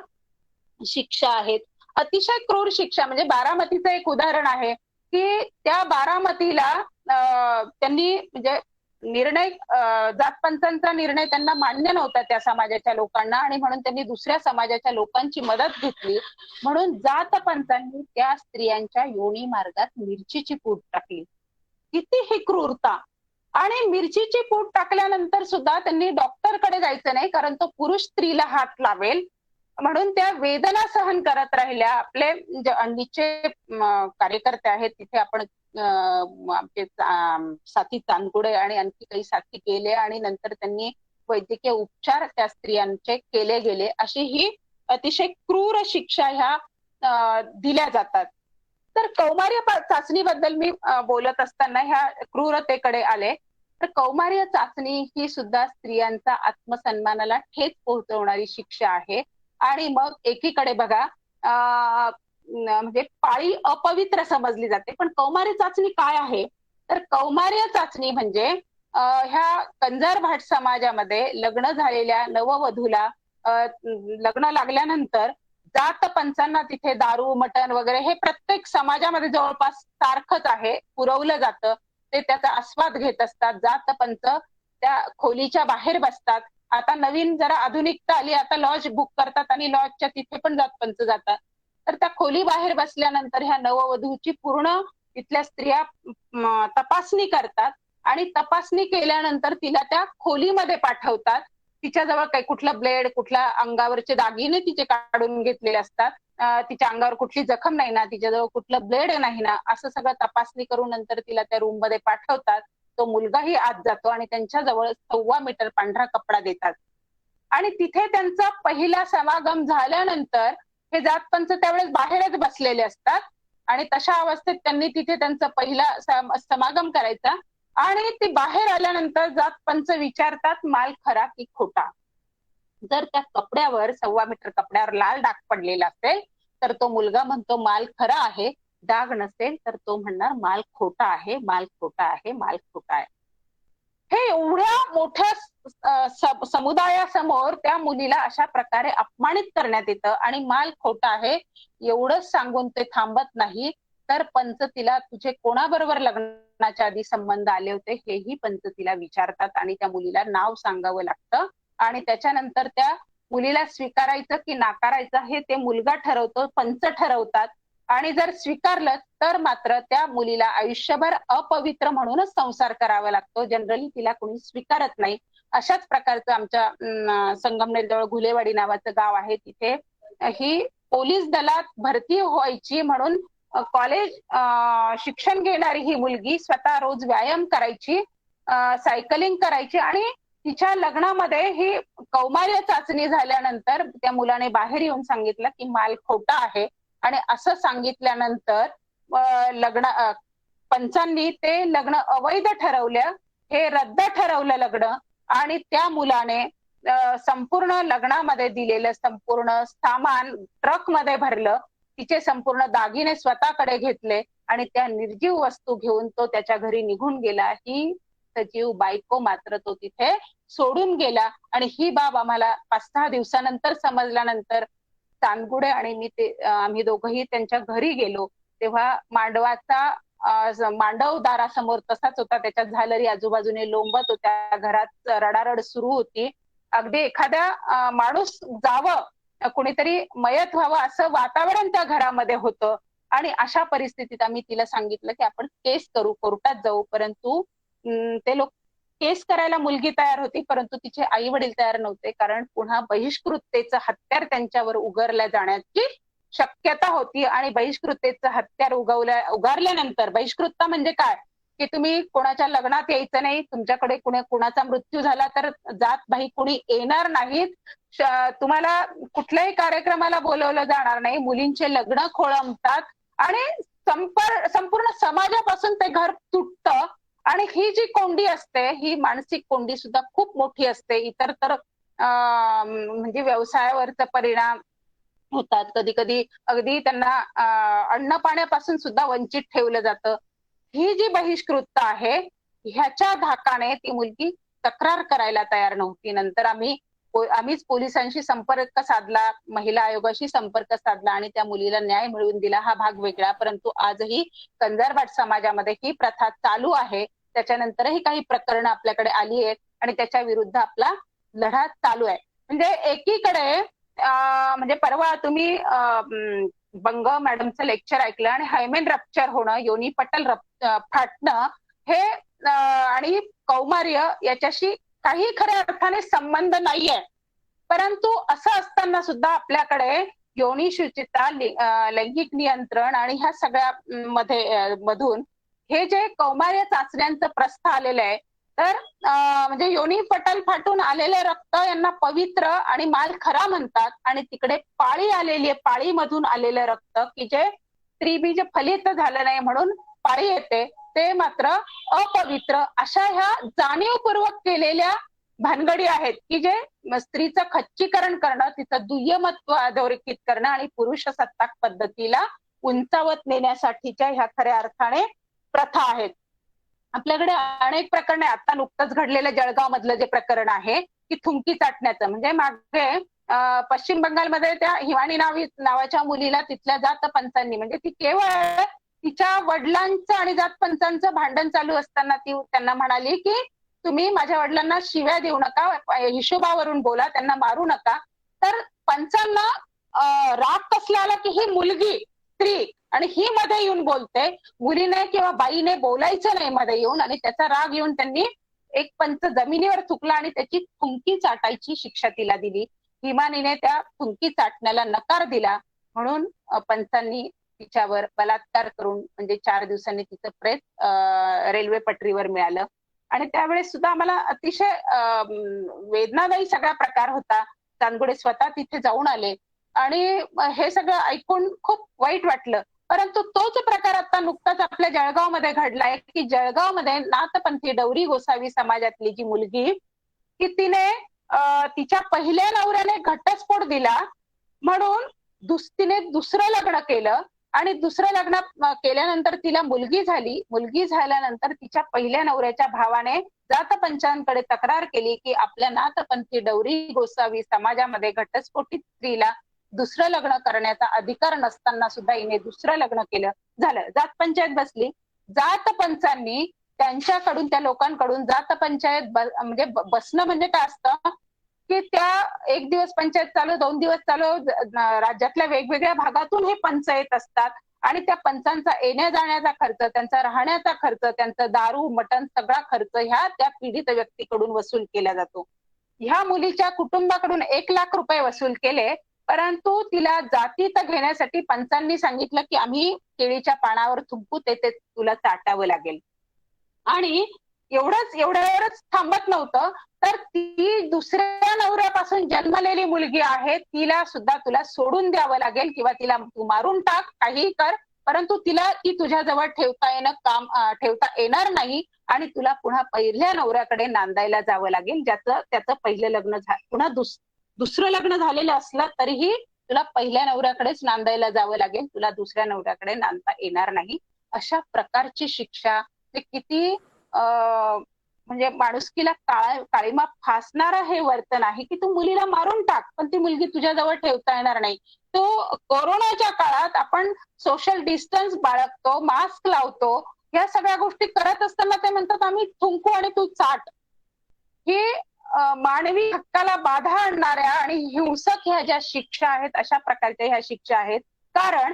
Speaker 7: शिक्षा आहेत, अतिशय क्रूर शिक्षा. म्हणजे बारामतीचं एक उदाहरण आहे की त्या बारामतीला त्यांनी म्हणजे निर्णय जात पंचांचा निर्णय त्यांना मान्य नव्हता त्या समाजाच्या लोकांना आणि म्हणून त्यांनी दुसऱ्या समाजाच्या लोकांची मदत घेतली. म्हणून जात पंचांनी त्या स्त्रियांच्या योनी मार्गात मिरचीची पूड टाकली. किती ही क्रूरता! आणि मिरचीची पूड टाकल्यानंतर सुद्धा त्यांनी डॉक्टरकडे जायचं नाही, कारण तो पुरुष स्त्रीला हात लावेल म्हणून त्या वेदना सहन करत राहिल्या. आपले अंडीचे कार्यकर्ते आहेत तिथे आपण आमचे साथी चांदकुडे आणि आणखी काही साथी केले आणि नंतर त्यांनी वैद्यकीय उपचार त्या स्त्रियांचे केले गेले. अशी ही अतिशय क्रूर शिक्षा ह्या दिल्या जातात. तर कौमार्य चाचणीबद्दल मी बोलत असताना ह्या क्रूरतेकडे आले. तर कौमार्य चाचणी ही सुद्धा स्त्रियांचा आत्मसन्मानाला ठेच पोहोचवणारी शिक्षा आहे. आणि मग एकीकडे बघा म्हणजे पाळी अपवित्र समजली जाते, पण कौमार्य चाचणी काय आहे? तर कौमार्य चाचणी म्हणजे ह्या कंजार भाट समाजामध्ये लग्न झालेल्या नववधूला लग्न लागल्यानंतर जात पंचांना तिथे दारू मटण वगैरे हे प्रत्येक समाजामध्ये जवळपास सारखंच आहे, पुरवलं जातं. ते त्याचा आस्वाद घेत असतात. जात पंच त्या खोलीच्या बाहेर बसतात. आता नवीन जरा आधुनिकता आली, आता लॉज बुक करतात आणि लॉजच्या तिथे पण जात पंच जातात. तर त्या खोली बाहेर बसल्यानंतर ह्या नववधूची पूर्ण तिथल्या स्त्रिया तपासणी करतात आणि तपासणी केल्यानंतर तिला त्या खोलीमध्ये पाठवतात. तिच्याजवळ काही कुठला ब्लेड, कुठल्या अंगावरचे दागिने तिचे काढून घेतलेले असतात, तिच्या अंगावर कुठली जखम नाही ना, तिच्याजवळ कुठलं ब्लेड नाही ना, असं सगळं तपासणी करून नंतर तिला त्या रूम मध्ये पाठवतात. तो मुलगाही आत जातो आणि त्यांच्याजवळ 1.25 मीटर पांढरा कपडा देतात. आणि तिथे त्यांचा पहिला समागम झाल्यानंतर हे जातपंच त्यावेळेस बाहेरच बसलेले असतात आणि तशा अवस्थेत त्यांनी तिथे त्यांचा पहिला समागम करायचा. आणि ते बाहेर आल्यानंतर जातपंच विचारतात माल खरा की खोटा. जर त्या कपड्यावर 1.25 मीटर कपड्यावर लाल डाग पडलेला असेल तर तो मुलगा म्हणतो माल खरा आहे, डाग नसेल तर तो म्हणणार माल खोटा आहे, माल खोटा आहे, माल खोटा आहे. हे एवढ्या मोठ्या समुदायासमोर त्या मुलीला अशा प्रकारे अपमानित करण्यात येतं आणि माल खोटा आहे एवढंच सांगून ते थांबत नाही, तर पंच तिला तुझे कोणाबरोबर लग्नाच्या आधी संबंध आले होते हेही पंच तिला विचारतात आणि त्या मुलीला नाव सांगावं लागतं. आणि त्याच्यानंतर त्या मुलीला स्वीकारायचं की नाकारायचं हे ते मुलगा ठरवतो, पंच ठरवतात. आणि जर स्वीकारलं तर मात्र त्या मुलीला आयुष्यभर अपवित्र म्हणूनच संसार करावा लागतो. जनरली तिला कोणी स्वीकारत नाही. अशाच प्रकारचं आमच्या संगमनेर जवळ घुलेवाडी नावाचं गाव आहे, तिथे ही पोलीस दलात भरती व्हायची म्हणून कॉलेज शिक्षण घेणारी ही मुलगी स्वतः रोज व्यायाम करायची, सायकलिंग करायची आणि तिच्या लग्नामध्ये ही कौमार्य चाचणी झाल्यानंतर त्या मुलाने बाहेर येऊन सांगितलं की माल खोटा आहे, आणि असं सांगितल्यानंतर पंचांनी ते लग्न अवैध ठरवलं, हे रद्द ठरवलं लग्न, आणि त्या मुलाने संपूर्ण लग्नामध्ये दिलेलं संपूर्ण सामान ट्रकमध्ये भरलं, तिचे संपूर्ण दागिने स्वतःकडे घेतले आणि त्या निर्जीव वस्तू घेऊन तो त्याच्या घरी निघून गेला. ही सजीव बायको मात्र तो तिथे सोडून गेला. आणि ही बाब आम्हाला 5-6 दिवसानंतर समजल्यानंतर चांदगुडे आणि मी आम्ही दोघंही त्यांच्या घरी गेलो, तेव्हा मांडव दारासमोर तसाच होता, त्याच्यात झालरी आजूबाजूने लोंबत होत्या, घरात रडारड सुरू होती. अगदी एखाद्या माणूस जावं, कुणीतरी मयत व्हावं असं वातावरण त्या घरामध्ये होतं. आणि अशा परिस्थितीत आम्ही तिला सांगितलं की आपण केस करू, कोर्टात जाऊ, परंतु ते लोक केस करायला मुलगी तयार होती, परंतु तिचे आई वडील तयार नव्हते, कारण पुन्हा बहिष्कृतेचं हत्यार त्यांच्यावर उगारल्या जाण्याची शक्यता होती. आणि बहिष्कृतेचं हत्यार उगारल्यानंतर, बहिष्कृतता म्हणजे काय की तुम्ही कोणाच्या लग्नात यायचं नाही, तुमच्याकडे कुणाचा मृत्यू झाला तर जात भाई कुणी येणार नाहीत, तुम्हाला कुठल्याही कार्यक्रमाला बोलवलं जाणार नाही, मुलींचे लग्न खोळंबतात आणि संपूर्ण समाजापासून ते घर तुटतं. आणि ही जी कोंडी असते, ही मानसिक कोंडी सुद्धा खूप मोठी असते. इतर तर म्हणजे व्यवसायावरचा परिणाम होतात, कधी कधी अगदी त्यांना अन्न पाण्यापासून सुद्धा वंचित ठेवलं जातं. ही जी बहिष्कृतता आहे, ह्याच्या धाकाने ती मुलगी तक्रार करायला तयार नव्हती. नंतर आम्हीच पोलिसांशी संपर्क साधला, महिला आयोगाशी संपर्क साधला आणि त्या मुलीला न्याय मिळवून दिला. हा भाग वेगळा, परंतु आजही कंजारभाट समाजामध्ये ही प्रथा चालू आहे. त्याच्यानंतरही काही प्रकरणं आपल्याकडे आली आहेत आणि त्याच्या विरुद्ध आपला लढा चालू आहे. म्हणजे एकीकडे म्हणजे परवा तुम्ही बंग मॅडमचं लेक्चर ऐकलं आणि हायमेन रप्चर होणं, योनी पटल फाटणं हे आणि कौमार्य याच्याशी काही खऱ्या अर्थाने संबंध नाहीये. परंतु असं असताना सुद्धा आपल्याकडे योनी शुचिता, लैंगिक नियंत्रण आणि ह्या सगळ्या मधून हे जे कौमार्य चाचण्यांचं प्रस्थ आलेलं आहे, तर म्हणजे योनी पटल फाटून आलेले रक्त यांना पवित्र आणि माल खरा म्हणतात. आणि तिकडे पाळी आलेली आहे, पाळीमधून आलेलं रक्त की जे स्त्रीबीज फलित झालं नाही म्हणून पाळी येते, ते मात्र अपवित्र. अशा ह्या जाणीवपूर्वक केलेल्या भानगडी आहेत की जे स्त्रीचं खच्चीकरण करणं, तिचं दुय्यमत्व अधोरेखित करणं आणि पुरुष सत्ताक पद्धतीला उंचावत नेण्यासाठीच्या ह्या खऱ्या अर्थाने प्रथा आहेत. आपल्याकडे अनेक प्रकरण आहे. आता नुकतंच घडलेलं जळगाव मधलं जे प्रकरण आहे की थुंकी चाटण्याचं, म्हणजे मागे पश्चिम बंगालमध्ये त्या हिवाणी नावाच्या मुलीला तिथल्या जात पंचांनी, म्हणजे ती केवळ तिच्या वडिलांचं आणि जात पंचांचं भांडण चालू असताना ती त्यांना म्हणाली की तुम्ही माझ्या वडिलांना शिव्या देऊ नका, हिशोबावरून बोला, त्यांना मारू नका. तर पंचांना राग कसला आला की ही मुलगी स्त्री आणि ही मध्ये येऊन बोलते, मुलीने किंवा बाईने बोलायचं नाही मध्ये येऊन, आणि त्याचा राग येऊन त्यांनी एक पंच जमिनीवर थुकला आणि त्याची थुंकी चाटायची शिक्षा तिला दिली. हिमानीने त्या थुंकी चाटण्याला नकार दिला, म्हणून पंचांनी तिच्यावर बलात्कार करून म्हणजे 4 दिवसांनी तिचं प्रेत रेल्वे पटरीवर मिळालं. आणि त्यावेळेस सुद्धा आम्हाला अतिशय वेदनादायी सगळा प्रकार होता. चांदगुडे स्वतः तिथे जाऊन आले आणि हे सगळं ऐकून खूप वाईट वाटलं. परंतु तोच प्रकार आता नुकताच आपल्या जळगावमध्ये घडलाय की जळगावमध्ये नाथपंथी डवरी गोसावी समाजातली जी मुलगी की तिने तिच्या पहिल्या नवऱ्याने घटस्फोट दिला म्हणून तिने दुसरं लग्न केलं आणि दुसरं लग्न केल्यानंतर तिला मुलगी झाली. मुलगी झाल्यानंतर तिच्या पहिल्या नवऱ्याच्या भावाने जात पंचांकडे तक्रार केली की आपल्या नाथपंथी डवरी गोसावी समाजामध्ये घटस्फोटित स्त्रीला दुसरं लग्न करण्याचा अधिकार नसताना सुद्धा हिने दुसरं लग्न केलं. झालं, जात पंचायत बसली. जात पंचांनी त्यांच्याकडून, त्या लोकांकडून जात पंचायत म्हणजे बसणं म्हणजे काय असतं की त्या 1 दिवस पंचायत चालू, 2 दिवस चालू, राज्यातल्या वेगवेगळ्या भागातून हे पंच येत असतात आणि त्या पंचांचा येण्या जाण्याचा खर्च, त्यांचा राहण्याचा खर्च, त्यांचा दारू मटण सगळा खर्च ह्या त्या पीडित व्यक्तीकडून वसूल केला जातो. ह्या मुलीच्या कुटुंबाकडून 1 लाख रुपये वसूल केले, परंतु तिला जातीत घेण्यासाठी पंचांनी सांगितलं की आम्ही केळीच्या पानावर थुंकू, ते तुला चाटावं लागेल. आणि एवढ्यावरच थांबत नव्हतं, तर ती दुसऱ्या नवऱ्यापासून जन्मलेली मुलगी आहे, तिला सुद्धा तुला सोडून द्यावं लागेल किंवा तिला तू मारून टाक, काहीही कर, परंतु तिला ती तुझ्याजवळ ठेवता येणार नाही आणि तुला पुन्हा पहिल्या नवऱ्याकडे नांदायला जावं लागेल, त्याचं पहिलं लग्न पुन्हा दुसरं लग्न झालेलं असलं तरीही तुला पहिल्या नवऱ्याकडेच नांदायला जावं लागेल, तुला दुसऱ्या नवऱ्याकडे नांदता येणार नाही. अशा प्रकारची शिक्षा ते किती म्हणजे माणुसकीला काळीमा फासणारं हे वर्तन आहे की तू मुलीला मारून टाक पण ती मुलगी तुझ्याजवळ ठेवता येणार नाही. तो कोरोनाच्या काळात आपण सोशल डिस्टन्स बाळगतो, मास्क लावतो, या सगळ्या गोष्टी करत असताना ते म्हणतात आम्ही थुंकू आणि तू चाट. हे मानवी हक्काला बाधा आणणाऱ्या आणि हिंसक ह्या ज्या शिक्षा आहेत अशा प्रकारच्या ह्या शिक्षा आहेत. कारण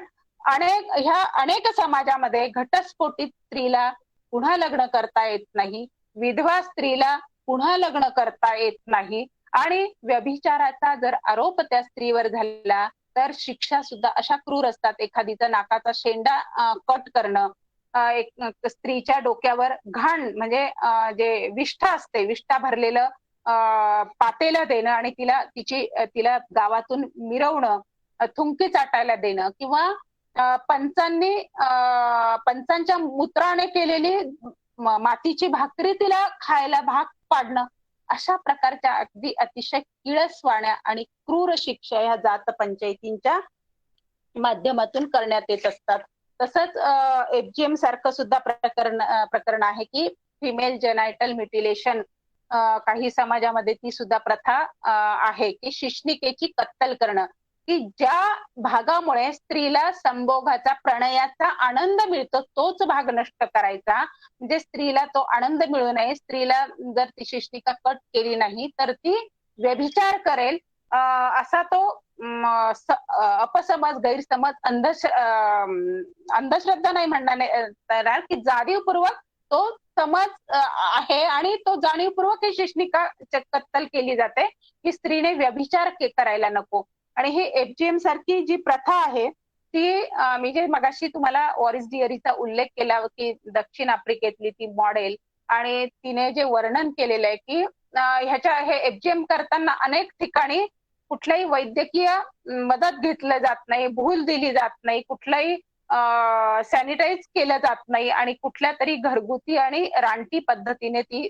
Speaker 7: अनेक समाजामध्ये घटस्फोटित स्त्रीला पुन्हा लग्न करता येत नाही, विधवा स्त्रीला पुन्हा लग्न करता येत नाही आणि व्यभिचाराचा जर आरोप त्या स्त्रीवर झाला तर शिक्षा सुद्धा अशा क्रूर असतात. एखादीचा नाकाचा शेंडा कट करणं, एक स्त्रीच्या डोक्यावर घाण म्हणजे जे विष्ठा असते, विष्ठा भरलेलं पातेलं देणं आणि तिला गावातून मिरवणं, थुंकी चाटायला देणं किंवा पंचांच्या मूत्राने केलेली मातीची भाकरी तिला खायला भाग पाडणं, अशा प्रकारच्या अगदी अतिशय किळसवाण्या आणि क्रूर शिक्षा ह्या जात पंचायतींच्या माध्यमातून करण्यात येत असतात. तसंच FGM सारखं सुद्धा प्रकरण आहे की फिमेल जेनायटल म्युटिलेशन, काही समाजामध्ये ती सुद्धा प्रथा आहे की शिश्निकेची कत्तल करणं, की ज्या भागामुळे स्त्रीला संभोगाचा प्रणयाचा आनंद मिळतो तोच भाग नष्ट करायचा, म्हणजे स्त्रीला तो आनंद मिळू नये. स्त्रीला जर ती शिश्निका कट केली नाही तर ती व्यभिचार करेल असा तो अपसमज, गैरसमज, अंधश्रद्धा नाही म्हणणार की जाणीवपूर्वक तो समज आहे आणि तो जाणीवपूर्वक ही शिश्निका कत्तल केली जाते की स्त्रीने व्यभिचार करायला नको. आणि हे FGM सारखी जी प्रथा आहे ती मी जे मगाशी तुम्हाला वॉरिस डिअरीचा उल्लेख केला की दक्षिण आफ्रिकेतली ती मॉडेल आणि तिने जे वर्णन केलेलं आहे की हे FGM करताना अनेक ठिकाणी कुठल्याही वैद्यकीय मदत घेतलं जात नाही, भूल दिली जात नाही, कुठलाही सॅनिटाईज केलं जात नाही आणि कुठल्या तरी घरगुती आणि रानटी पद्धतीने ती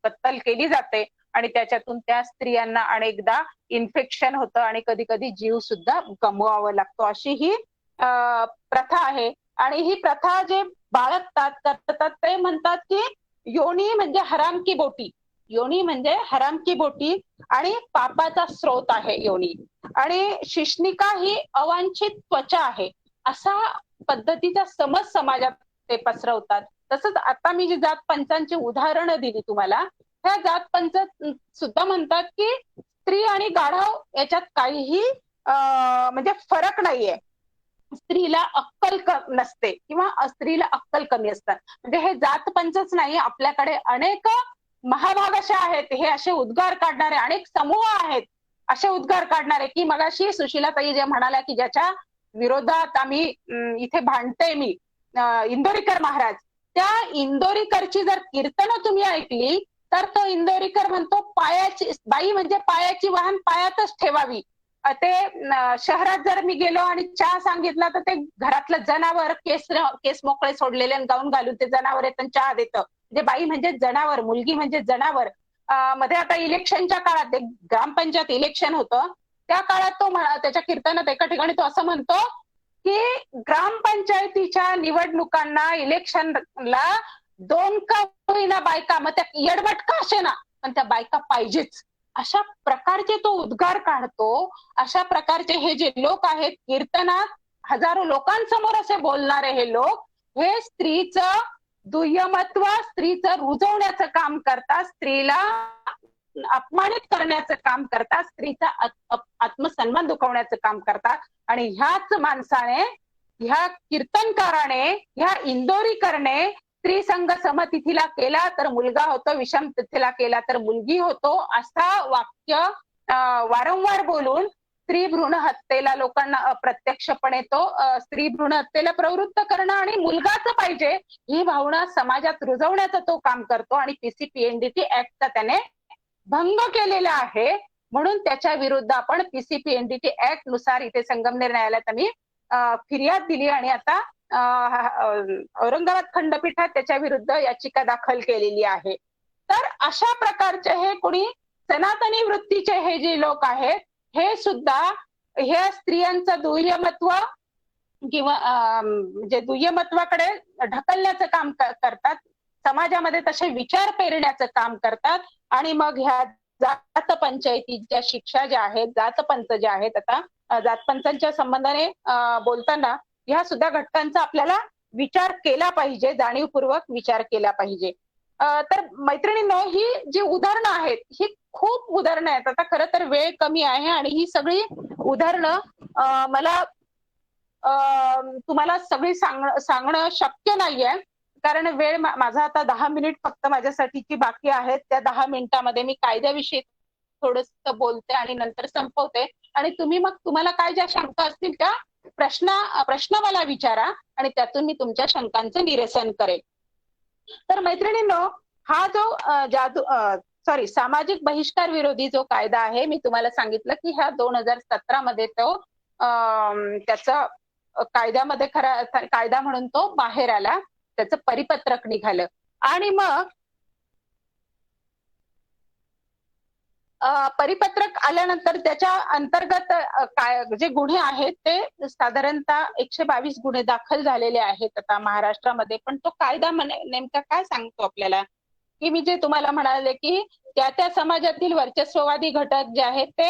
Speaker 7: कत्तल केली जाते आणि त्याच्यातून त्या स्त्रियांना अनेकदा इन्फेक्शन होतं आणि कधी कधी जीव सुद्धा गमवावा लागतो. अशी ही प्रथा आहे. आणि ही प्रथा जे करतात ते म्हणतात की योनी म्हणजे हराम की बोटी, योनी म्हणजे हराम की बोटी आणि पापाचा स्रोत आहे योनी, आणि शिश्निका ही अवांछित त्वचा आहे असा पद्धतीचा समज समाजात ते पसरवतात. तसंच आता मी जी जात पंचांची उदाहरणं दिली तुम्हाला, ह्या जात पंच सुद्धा म्हणतात की स्त्री आणि गाढव याच्यात काहीही म्हणजे फरक नाहीये. स्त्रीला अक्कल नसते किंवा स्त्रीला अक्कल कमी असतात. म्हणजे हे जात पंचच नाही, आपल्याकडे अनेक महाभाग असे आहेत, हे असे उद्गार काढणारे अनेक समूह आहेत, असे उद्गार काढणारे की मगाशी सुशीलाताई जे म्हणाल्या की ज्याच्या विरोधात आम्ही इथे भांडते मी, इंदोरीकर महाराज, त्या इंदोरीकरची जर कीर्तनं तुम्ही ऐकली तर तो इंदोरीकर म्हणतो पायाची बाई म्हणजे पायाची वाहन पायातच ठेवावी. ते शहरात जर मी गेलो आणि चहा सांगितला तर ते घरातलं जनावर केस मोकळे सोडलेले गाऊन घालून ते जनावर येतं चहा देतं. म्हणजे बाई म्हणजे जनावर, मुलगी म्हणजे जनावर. मध्ये आता इलेक्शनच्या काळात ग्रामपंचायत इलेक्शन होतं, त्या काळात तो त्याच्या कीर्तनात एका ठिकाणी तो असं म्हणतो की ग्रामपंचायतीच्या निवडणुकांना इलेक्शनला 2 का होईना बायका, मग त्या येडबट का असे ना पण त्या बायका पाहिजेच, अशा प्रकारचे तो उद्गार काढतो. अशा प्रकारचे हे जे लोक आहेत कीर्तनात हजारो लोकांसमोर असे बोलणारे हे लोक, हे स्त्रीचं दुय्यमत्व, स्त्रीचं रुजवण्याचं काम करतात, स्त्रीला अपमानित करण्याचं काम करतात, स्त्रीचा आत्मसन्मान दुखवण्याचं काम करतात. आणि ह्याच माणसाने, ह्या कीर्तनकाराने, ह्या इंदोरीकरने स्त्री संघ समतिथीला केला तर मुलगा होतो, विषम तिथीला केला तर मुलगी होतो, असा वाक्य वारंवार बोलून स्त्री भ्रूण हत्येला लोकांना अप्रत्यक्षपणे तो स्त्री भ्रूण हत्येला प्रवृत्त करणं आणि मुलगाच पाहिजे ही भावना समाजात रुजवण्याचं तो काम करतो आणि पीसीपीएनडीटी ऍक्टचा त्याने भंग केलेला आहे. म्हणून त्याच्या विरुद्ध आपण पीसीपीएनडीटी ऍक्ट नुसार इथे संगमनेर न्यायालयात आम्ही फिर्याद दिली आणि आता औरंगाबाद खंडपीठात त्याच्या विरुद्ध याचिका दाखल केलेली आहे. तर अशा प्रकारचे हे कोणी सनातनी वृत्तीचे हे जे लोक आहेत हे सुद्धा ह्या स्त्रियांचं दुय्यमत्व किंवा म्हणजे दुय्यमत्वाकडे ढकलण्याचं काम करतात, समाजामध्ये तसे विचार पेरण्याचं काम करतात आणि मग ह्या जात पंचायतीच्या शिक्षा ज्या आहेत, जातपंच ज्या आहेत, आता जातपंचांच्या संबंधाने बोलताना ह्या सुद्धा घटकांचा आपल्याला विचार केला पाहिजे, जाणीवपूर्वक विचार केला पाहिजे. तर मैत्रिणींनो, ही जी उदाहरणं आहेत ही खूप उदाहरणं आहेत. आता खरं तर वेळ कमी आहे आणि ही सगळी उदाहरणं मला तुम्हाला सगळी सांगणं शक्य नाहीये, कारण वेळ माझा आता 10 मिनिट फक्त माझ्यासाठीची बाकी आहेत. त्या 10 मिनिटांमध्ये मी कायद्याविषयी थोडंसं बोलते आणि नंतर संपवते आणि तुम्ही मग तुम्हाला काय ज्या शंका असतील त्या प्रश्न मला विचारा आणि त्यातून मी तुमच्या शंकांचं निरसन करेन. तर मैत्रिणींनो, हा जो सामाजिक बहिष्कार विरोधी जो कायदा आहे, मी तुम्हाला सांगितलं की ह्या 2017 मध्ये तो त्याचा कायद्यामध्ये कायदा म्हणून तो बाहेर आला, त्याचं परिपत्रक निघालं आणि मग परिपत्रक आल्यानंतर त्याच्या अंतर्गत काय जे गुन्हे आहेत ते साधारणतः 122 गुन्हे दाखल झालेले आहेत आता महाराष्ट्रामध्ये. पण तो कायदा नेमका काय सांगतो आपल्याला, की मी जे तुम्हाला म्हणाले की त्या समाजातील वर्चस्ववादी घटक जे आहेत ते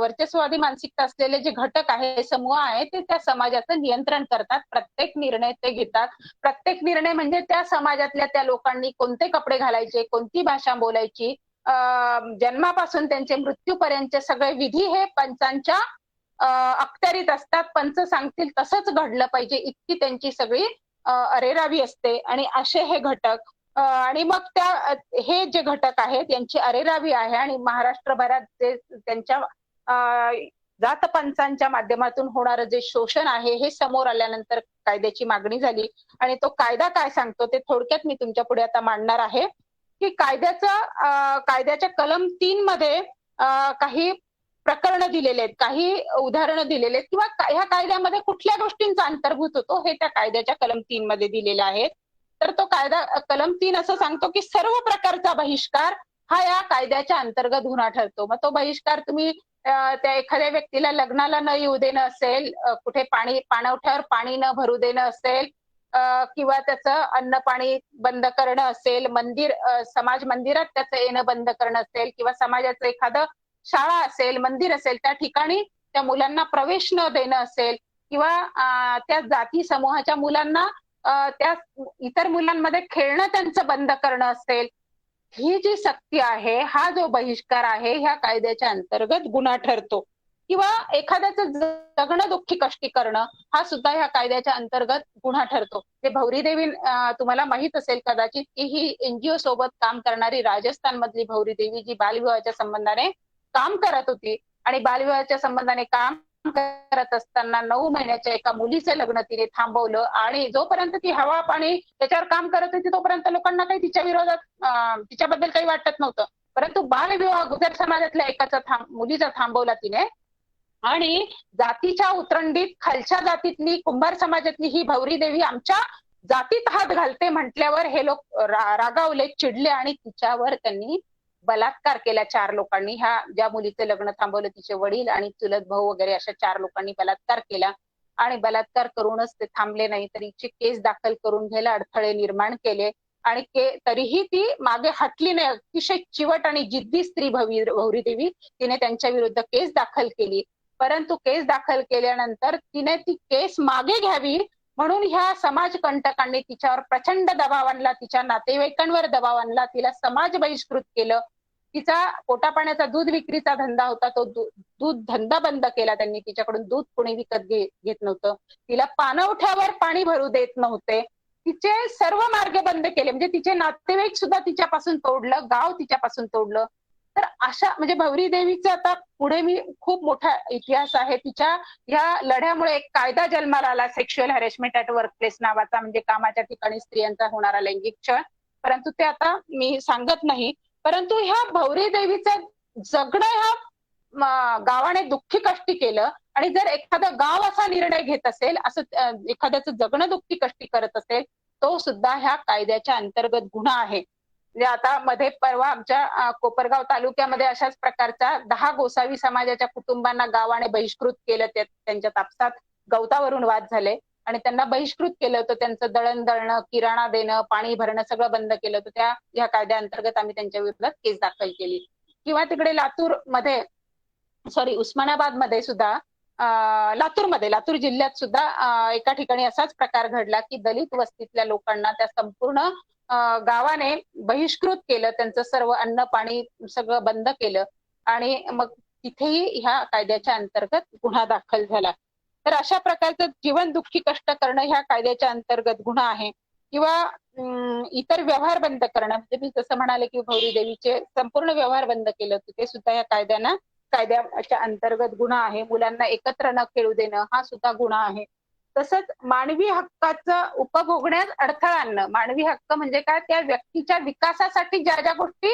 Speaker 7: वर्चस्ववादी मानसिकता असलेले जे घटक आहे, समूह आहे, ते त्या समाजाचं नियंत्रण करतात. प्रत्येक निर्णय ते घेतात. प्रत्येक निर्णय म्हणजे त्या समाजातल्या त्या लोकांनी कोणते कपडे घालायचे, कोणती भाषा बोलायची, जन्मापासून त्यांचे मृत्यूपर्यंतचे सगळे विधी हे पंचांच्या अखत्यारीत असतात. पंच सांगतील तसंच घडलं पाहिजे इतकी त्यांची सगळी अरेरावी असते. आणि असे हे घटक आणि मग हे जे घटक आहेत यांची अरेरावी आहे आणि महाराष्ट्रभरात जे त्यांच्या जातपंचांच्या माध्यमातून होणारं जे शोषण आहे हे समोर आल्यानंतर कायद्याची मागणी झाली आणि तो कायदा काय सांगतो ते थोडक्यात मी तुमच्या पुढे आता मांडणार आहे. की कायद्याच्या कलम 3 मध्ये काही प्रकरणं दिलेले आहेत, काही उदाहरणं दिलेले आहेत किंवा ह्या कायद्यामध्ये कुठल्या गोष्टींचा अंतर्भूत होतो हे त्या कायद्याच्या कलम 3 मध्ये दिलेलं आहे. तर तो कायदा कलम 3 असं सांगतो की सर्व प्रकारचा बहिष्कार हा या कायद्याच्या अंतर्गत गुन्हा ठरतो. मग तो बहिष्कार तुम्ही त्या एखाद्या व्यक्तीला लग्नाला न येऊ देणं असेल, कुठे पाणवठ्यावर पाणी न भरू देणं असेल किंवा त्याचं अन्न पाणी बंद करणं असेल, समाज मंदिरात त्याचं येणं बंद करणं असेल किंवा समाजाचं एखादं शाळा असेल, मंदिर असेल, त्या ठिकाणी त्या मुलांना प्रवेश न देणं असेल किंवा त्या जाती समूहाच्या मुलांना त्या इतर मुलांमध्ये खेळणं त्यांचं बंद करणं असेल, ही जी सक्ती आहे, हा जो बहिष्कार आहे ह्या कायद्याच्या अंतर्गत गुन्हा ठरतो. किंवा एखाद्याचं जगणं दुःखी कष्टी करणं हा सुद्धा ह्या कायद्याच्या अंतर्गत गुन्हा ठरतो. ते भौरीदेवी तुम्हाला माहित असेल कदाचित की ही एनजीओ सोबत काम करणारी राजस्थान मधली भौरीदेवी जी बालविवाहाच्या संबंधाने काम करत होती आणि बालविवाहाच्या संबंधाने काम करत असताना 9 महिन्याच्या एका मुलीचं लग्न तिने थांबवलं आणि जोपर्यंत ती हवा पाणी त्याच्यावर काम करत होती तोपर्यंत लोकांना काही तिच्या विरोधात तिच्याबद्दल काही वाटत नव्हतं. परंतु बालविवाह गुजर समाजातल्या एकाचा मुलीचा थांबवला तिने आणि जातीच्या उतरंडीत खालच्या जातीतली कुंभार समाजातली ही भौरीदेवी आमच्या जातीत हात घालते म्हटल्यावर हे लोक रागावले, चिडले आणि तिच्यावर त्यांनी बलात्कार केला. 4 लोकांनी, ह्या ज्या मुलीचे लग्न थांबवलं तिचे वडील आणि चुलत भाऊ वगैरे अशा 4 लोकांनी बलात्कार केला आणि बलात्कार करूनच ते थांबले नाही तर हिची केस दाखल करून घ्यायला अडथळे निर्माण केले आणि तरीही ती मागे हटली नाही. अतिशय चिवट आणि जिद्दी स्त्री भौरीदेवी तिने त्यांच्या विरुद्ध केस दाखल केली. परंतु केस दाखल केल्यानंतर तिने ती केस मागे घ्यावी म्हणून ह्या समाजकंटकांनी तिच्यावर प्रचंड दबाव आणला, तिच्या नातेवाईकांवर दबाव आणला, तिला समाज बहिष्कृत केलं. तिचा पोटापाण्याचा दूध विक्रीचा धंदा होता, तो दूध धंदा बंद केला त्यांनी. तिच्याकडून दूध कोणी विकत घेत नव्हतं. तिला पाणवठ्यावर पाणी भरू देत नव्हते. तिचे सर्व मार्ग बंद केले, म्हणजे तिचे नातेवाईक सुद्धा तिच्यापासून तोडलं, गाव तिच्यापासून तोडलं. तर अशा म्हणजे भवरी देवीचा आता पुढे मी खूप मोठा इतिहास आहे तिच्या ह्या लढ्यामुळे एक कायदा जन्माला आला, सेक्शुअल हॅरेसमेंट ॲट वर्कप्लेस नावाचा, म्हणजे कामाच्या ठिकाणी स्त्रियांचा होणारा लैंगिक छळ. परंतु ते आता मी सांगत नाही. परंतु ह्या भवरी देवीचं जगणं ह्या गावाने दुःखी कष्टी केलं. आणि जर एखादं गाव असा निर्णय घेत असेल, असं एखाद्याचं जगणं दुःखी कष्टी करत असेल, तो सुद्धा ह्या कायद्याच्या अंतर्गत गुन्हा आहे. म्हणजे आता मध्ये परवा आमच्या कोपरगाव तालुक्यामध्ये अशाच प्रकारच्या 10 गोसावी समाजाच्या कुटुंबांना गावाने बहिष्कृत केलं. त्यांच्या तापसात गवतावरून वाद झाले आणि त्यांना बहिष्कृत केलं होतं. त्यांचं दळण दळणं, किराणा देणं, पाणी भरणं सगळं बंद केलं होतं. या कायद्याअंतर्गत आम्ही त्यांच्या विरोधात केस दाखल केली. किंवा तिकडे उस्मानाबाद मध्ये सुद्धा लातूर जिल्ह्यात सुद्धा एका ठिकाणी असाच प्रकार घडला की दलित वस्तीतल्या लोकांना त्या संपूर्ण गावाने बहिष्कृत केलं. त्यांचं सर्व अन्न पाणी सगळं बंद केलं आणि मग तिथेही ह्या कायद्याच्या अंतर्गत गुन्हा दाखल झाला. तर अशा प्रकारचं जीवन दुःखी कष्ट करणं ह्या कायद्याच्या अंतर्गत गुन्हा आहे. किंवा इतर व्यवहार बंद करणं, म्हणजे मी जसं म्हणाले की भवरी देवीचे संपूर्ण व्यवहार बंद केलं होतं, ते सुद्धा या कायद्याच्या अंतर्गत गुन्हा आहे. मुलांना एकत्र न खेळू देणं हा सुद्धा गुन्हा आहे. तसंच मानवी हक्काचं उपभोगण्यास अडथळा आणणं. मानवी हक्क म्हणजे काय? त्या व्यक्तीच्या विकासासाठी ज्या ज्या गोष्टी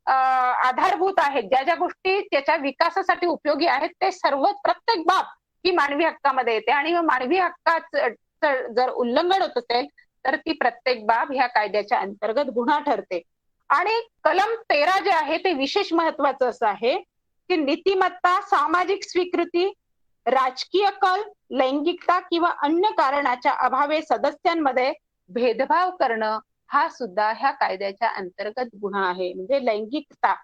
Speaker 7: आधारभूत आहेत, ज्या ज्या गोष्टी त्याच्या विकासासाठी उपयोगी आहेत, ते सर्व प्रत्येक बाब ही मानवी हक्कामध्ये येते. आणि मानवी हक्काचं जर उल्लंघन होत असेल तर ती प्रत्येक बाब ह्या कायद्याच्या अंतर्गत गुन्हा ठरते. आणि कलम 13 जे आहे ते विशेष महत्वाचं असं आहे की नीतिमत्ता, सामाजिक स्वीकृती, राजकीय कल, लैंगिकता किंवा अन्य कारणाच्या अभावे सदस्यांमध्ये भेदभाव करणं हा सुद्धा ह्या कायद्याच्या अंतर्गत गुन्हा आहे. म्हणजे लैंगिकता.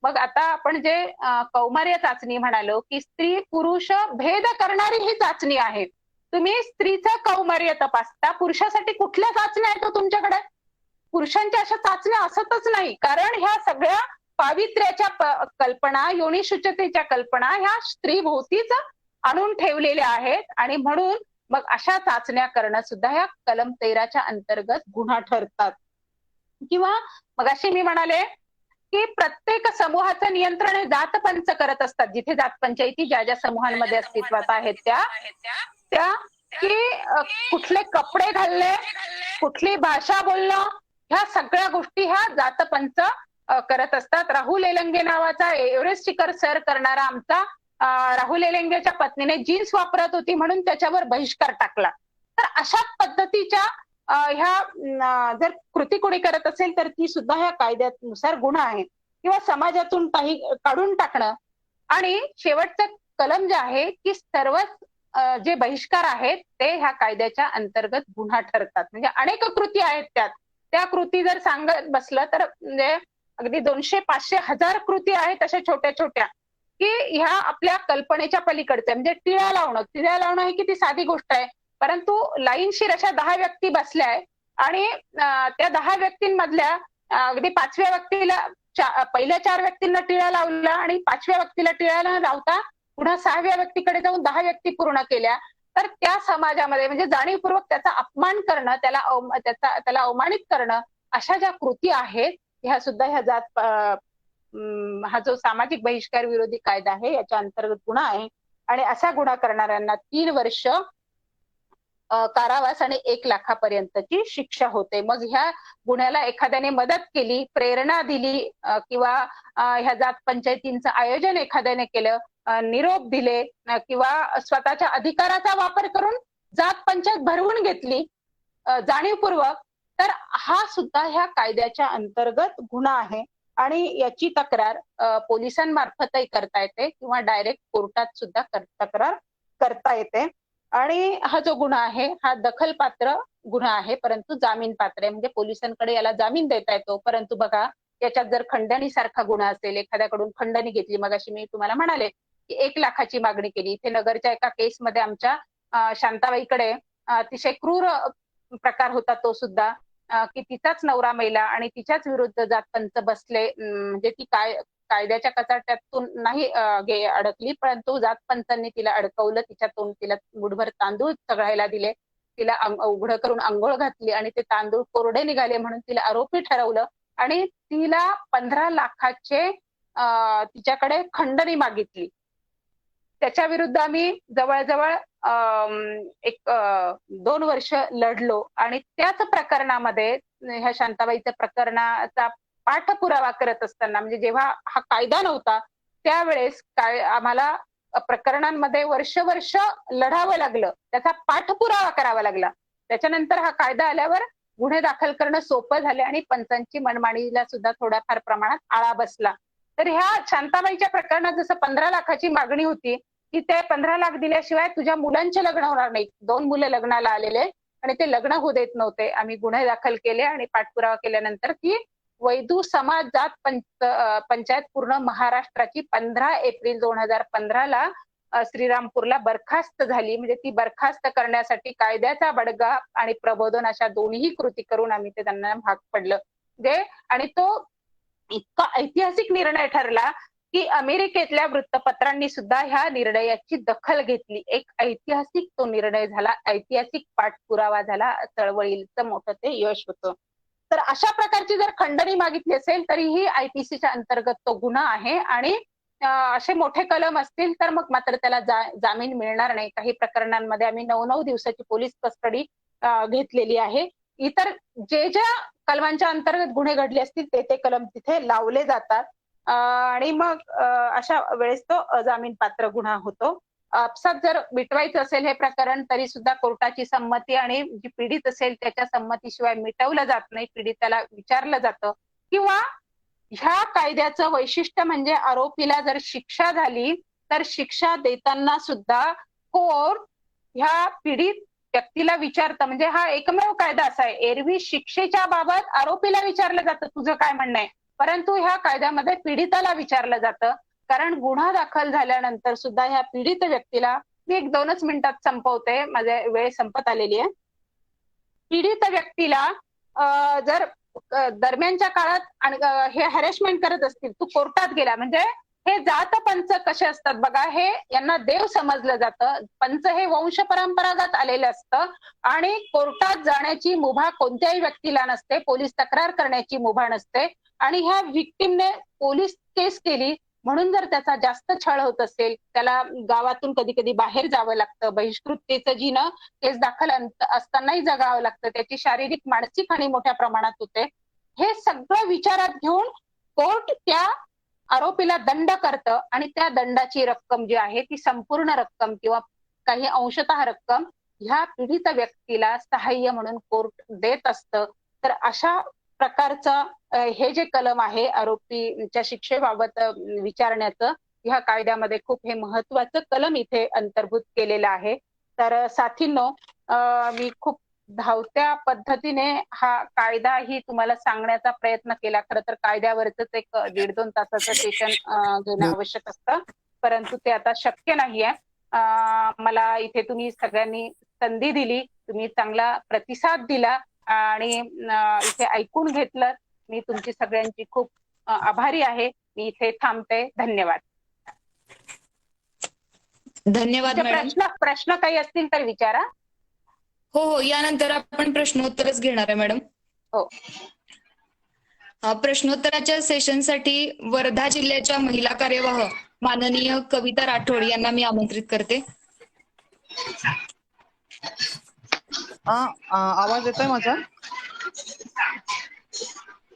Speaker 7: मग आता आपण जे कौमार्य चाचणी म्हणालो की स्त्री पुरुष भेद करणारी ही चाचणी आहे. तुम्ही स्त्रीचं कौमार्य तपासता, पुरुषासाठी कुठल्या चाचण्या आहेत तुमच्याकडे? पुरुषांच्या अशा चाचण्या असतच नाही. कारण ह्या सगळ्या पावित्र्याच्या कल्पना, योनिशुचतेच्या कल्पना ह्या स्त्रीभोवतीच आणून ठेवलेल्या आहेत. आणि म्हणून मग अशा चाचण्या करणं सुद्धा ह्या कलम 13च्या अंतर्गत गुन्हा ठरतात. किंवा मग अशी मी म्हणाले की प्रत्येक समूहाचं नियंत्रण हे जातपंच करत असतात. जिथे जातपंचायती ज्या ज्या समूहांमध्ये अस्तित्वात आहेत त्या की कुठले कपडे घालणे, कुठली भाषा बोलणं, ह्या सगळ्या गोष्टी ह्या जातपंच करत असतात. राहुल एलंगे नावाचा एव्हरेस्ट शिखर सर करणारा आमचा राहुल एलंगेच्या पत्नीने जीन्स वापरत होती म्हणून त्याच्यावर बहिष्कार टाकला. तर अशा पद्धतीच्या ह्या जर कृती कोणी करत असेल तर ती सुद्धा ह्या कायद्यानुसार गुन्हा आहे. किंवा समाजातून काही काढून टाकणं. आणि शेवटचं कलम जे आहे की सर्वच जे बहिष्कार आहेत ते ह्या कायद्याच्या अंतर्गत गुन्हा ठरतात. म्हणजे अनेक कृती आहेत त्या कृती जर सांगत बसलं तर म्हणजे अगदी 200, 500, 1000 कृती आहेत अशा छोट्या छोट्या की ह्या आपल्या कल्पनेच्या पलीकडचे. म्हणजे टिळा लावणं ही किती साधी गोष्ट आहे. परंतु लाईनशीर अशा 10 व्यक्ती बसल्याय आणि त्या 10 व्यक्तींमधल्या अगदी 5व्या व्यक्तीला पहिल्या 4 व्यक्तींना टिळा लावला आणि 5व्या व्यक्तीला टिळा न लावता पुन्हा 6व्या व्यक्तीकडे जाऊन 10 व्यक्ती पूर्ण केल्या. तर त्या समाजामध्ये म्हणजे जाणीवपूर्वक त्याचा अपमान करणं, त्याला अवमानित करणं, अशा ज्या कृती आहेत ह्या सुद्धा ह्या हा जो सामाजिक बहिष्कार विरोधी कायदा आहे याच्या अंतर्गत गुन्हा आहे. आणि असा गुन्हा करणाऱ्यांना 3 वर्ष कारावास आणि 1 लाखापर्यंतची शिक्षा होते. मग ह्या गुन्ह्याला एखाद्याने मदत केली, प्रेरणा दिली किंवा ह्या जात पंचायतींचं आयोजन एखाद्याने केलं, निरोप दिले किंवा स्वतःच्या अधिकाराचा वापर करून जात पंचायत भरवून घेतली जाणीवपूर्वक, तर हा सुद्धा ह्या कायद्याच्या अंतर्गत गुन्हा आहे. आणि याची तक्रार पोलिसांमार्फतही करता येते किंवा डायरेक्ट कोर्टात सुद्धा तक्रार करता येते. आणि हा जो गुन्हा आहे हा दखलपात्र गुन्हा आहे, परंतु जामीन पात्र आहे. म्हणजे पोलिसांकडे याला जामीन देता येतो. परंतु बघा याच्यात जर खंडणी सारखा गुन्हा असेल, एखाद्याकडून खंडणी घेतली, मग अशी मी तुम्हाला म्हणाले की 1 लाखाची मागणी केली. इथे नगरच्या एका केसमध्ये आमच्या शांताबाईकडे अतिशय क्रूर प्रकार होता तो सुद्धा की तिचाच नवरा मेला आणि तिच्याच विरुद्ध जातपंच बसले. म्हणजे ती कायद्याच्या कचाट्यातून नाही अडकली, परंतु जातपंचांनी तिला अडकवलं. तिला मुठभर तांदूळ चघळायला दिले, तिला उघडं करून आंघोळ घातली आणि ते तांदूळ कोरडे निघाले म्हणून तिला आरोपी ठरवलं आणि तिला 15 लाखाचे तिच्याकडे खंडणी मागितली. त्याच्या विरुद्ध आम्ही जवळजवळ 2 वर्ष लढलो आणि त्याच प्रकरणामध्ये ह्या शांताबाईच्या प्रकरणाचा पाठपुरावा करत असताना, म्हणजे जेव्हा हा कायदा नव्हता त्यावेळेस आम्हाला प्रकरणांमध्ये वर्ष लढावं लागलं, त्याचा पाठपुरावा करावा लागला. त्याच्यानंतर हा कायदा आल्यावर गुन्हे दाखल करणं सोपं झाले आणि पंचांची मनमानीला सुद्धा थोड्याफार प्रमाणात आळा बसला. तर ह्या शांताबाईच्या प्रकरणात जसं 15 लाखाची मागणी होती की ते 15 लाख दिल्याशिवाय तुझ्या मुलांचे लग्न होणार नाही. 2 मुलं लग्नाला आलेले आणि ते लग्न होऊ देत नव्हते. आम्ही गुन्हे दाखल केले आणि पाठपुरावा केल्यानंतर ती वैदू समाज जात पंचायत पूर्ण महाराष्ट्राची 15 एप्रिल 2015 श्रीरामपूरला बरखास्त झाली. म्हणजे ती बरखास्त करण्यासाठी कायद्याचा बडगा आणि प्रबोधन अशा दोन्ही कृती करून आम्ही ते त्यांना भाग पडलं. आणि तो इतका ऐतिहासिक निर्णय ठरला की अमेरिकेतल्या वृत्तपत्रांनी सुद्धा ह्या निर्णयाची दखल घेतली. एक ऐतिहासिक तो निर्णय झाला, ऐतिहासिक पाठपुरावा झाला, चळवळीचं मोठं ते यश होतं. तर अशा प्रकारची जर खंडणी मागितली असेल तरीही आयपीसीच्या अंतर्गत तो गुन्हा आहे आणि असे मोठे कलम असतील तर मग मात्र त्याला जामीन मिळणार नाही. काही प्रकरणांमध्ये आम्ही 9 दिवसाची पोलीस कस्टडी घेतलेली आहे. इतर ज्या कलमांच्या अंतर्गत गुन्हे घडले असतील ते कलम तिथे लावले जातात आणि मग अशा वेळेस तो अजामीन पात्र गुन्हा होतो. आपसात जर मिटवायचं असेल हे प्रकरण तरी सुद्धा कोर्टाची संमती आणि जी पीडित असेल त्याच्या संमतीशिवाय मिटवलं जात नाही. पीडिताला विचारलं जातं किंवा ह्या कायद्याचं वैशिष्ट्य म्हणजे आरोपीला जर शिक्षा झाली तर शिक्षा देताना सुद्धा कोर्ट ह्या पीडित व्यक्तीला विचारतं. म्हणजे हा एकमेव कायदा असा आहे, एरवी शिक्षेच्या बाबत आरोपीला विचारलं जातं तुझं काय म्हणणं आहे, परंतु ह्या कायद्यामध्ये पीडिताला विचारलं जातं. कारण गुन्हा दाखल झाल्यानंतर सुद्धा ह्या पीडित व्यक्तीला, मी 1-2 मिनिटात संपवते, माझी वेळ संपत आलेली आहे. पीडित व्यक्तीला जर दरम्यानच्या काळात आणि हे हॅरेसमेंट करत असतील, तू कोर्टात गेला, म्हणजे हे जात पंच कसे असतात बघा, हे यांना देव समजलं जातं. पंच हे वंश परंपरागत आलेलं असतं आणि कोर्टात जाण्याची मुभा कोणत्याही व्यक्तीला नसते, पोलीस तक्रार करण्याची मुभा नसते. आणि ह्या विक्टिमने पोलीस केस केली म्हणून जर त्याचा जास्त छळ होत असेल, त्याला गावातून कधी कधी बाहेर जावं लागतं, बहिष्कृततेचं जीनं केस दाखल असतानाही जगावं लागतं, त्याची शारीरिक मानसिक हानी मोठ्या प्रमाणात होते. हे सगळं विचारात घेऊन कोर्ट त्या आरोपीला दंड करतं आणि त्या दंडाची रक्कम जी आहे ती संपूर्ण रक्कम किंवा काही अंशतः रक्कम ह्या पीडित व्यक्तीला सहाय्य म्हणून कोर्ट देत असतं. तर अशा प्रकारचं हे जे कलम आहे आरोपीच्या शिक्षेबाबत विचारण्याचं, ह्या कायद्यामध्ये खूप हे महत्वाचं कलम इथे अंतर्भूत केलेलं आहे. तर साथींनो, मी खूप धावत्या पद्धतीने हा कायदा ही तुम्हाला सांगण्याचा प्रयत्न केला. खरं तर कायद्यावरच एक 1.5-2 तासाचं सेशन घेणं आवश्यक असतं, परंतु ते आता शक्य नाहीये. मला इथे तुम्ही सगळ्यांनी संधी दिली, तुम्ही चांगला प्रतिसाद दिला आणि इथे ऐकून घेतलं. मी तुमची सगळ्यांची खूप आभारी आहे. मी इथे थांबते. धन्यवाद.
Speaker 3: धन्यवाद मॅडम.
Speaker 7: प्रश्न काही असतील तर विचारा.
Speaker 3: हो, यानंतर आपण प्रश्नोत्तरच घेणार आहे मॅडम.
Speaker 7: हो.
Speaker 3: प्रश्नोत्तराच्या सेशनसाठी वर्धा जिल्ह्याच्या महिला कार्यवाह माननीय कविता राठोड यांना मी आमंत्रित करते.
Speaker 10: आवाज येतोय माझा?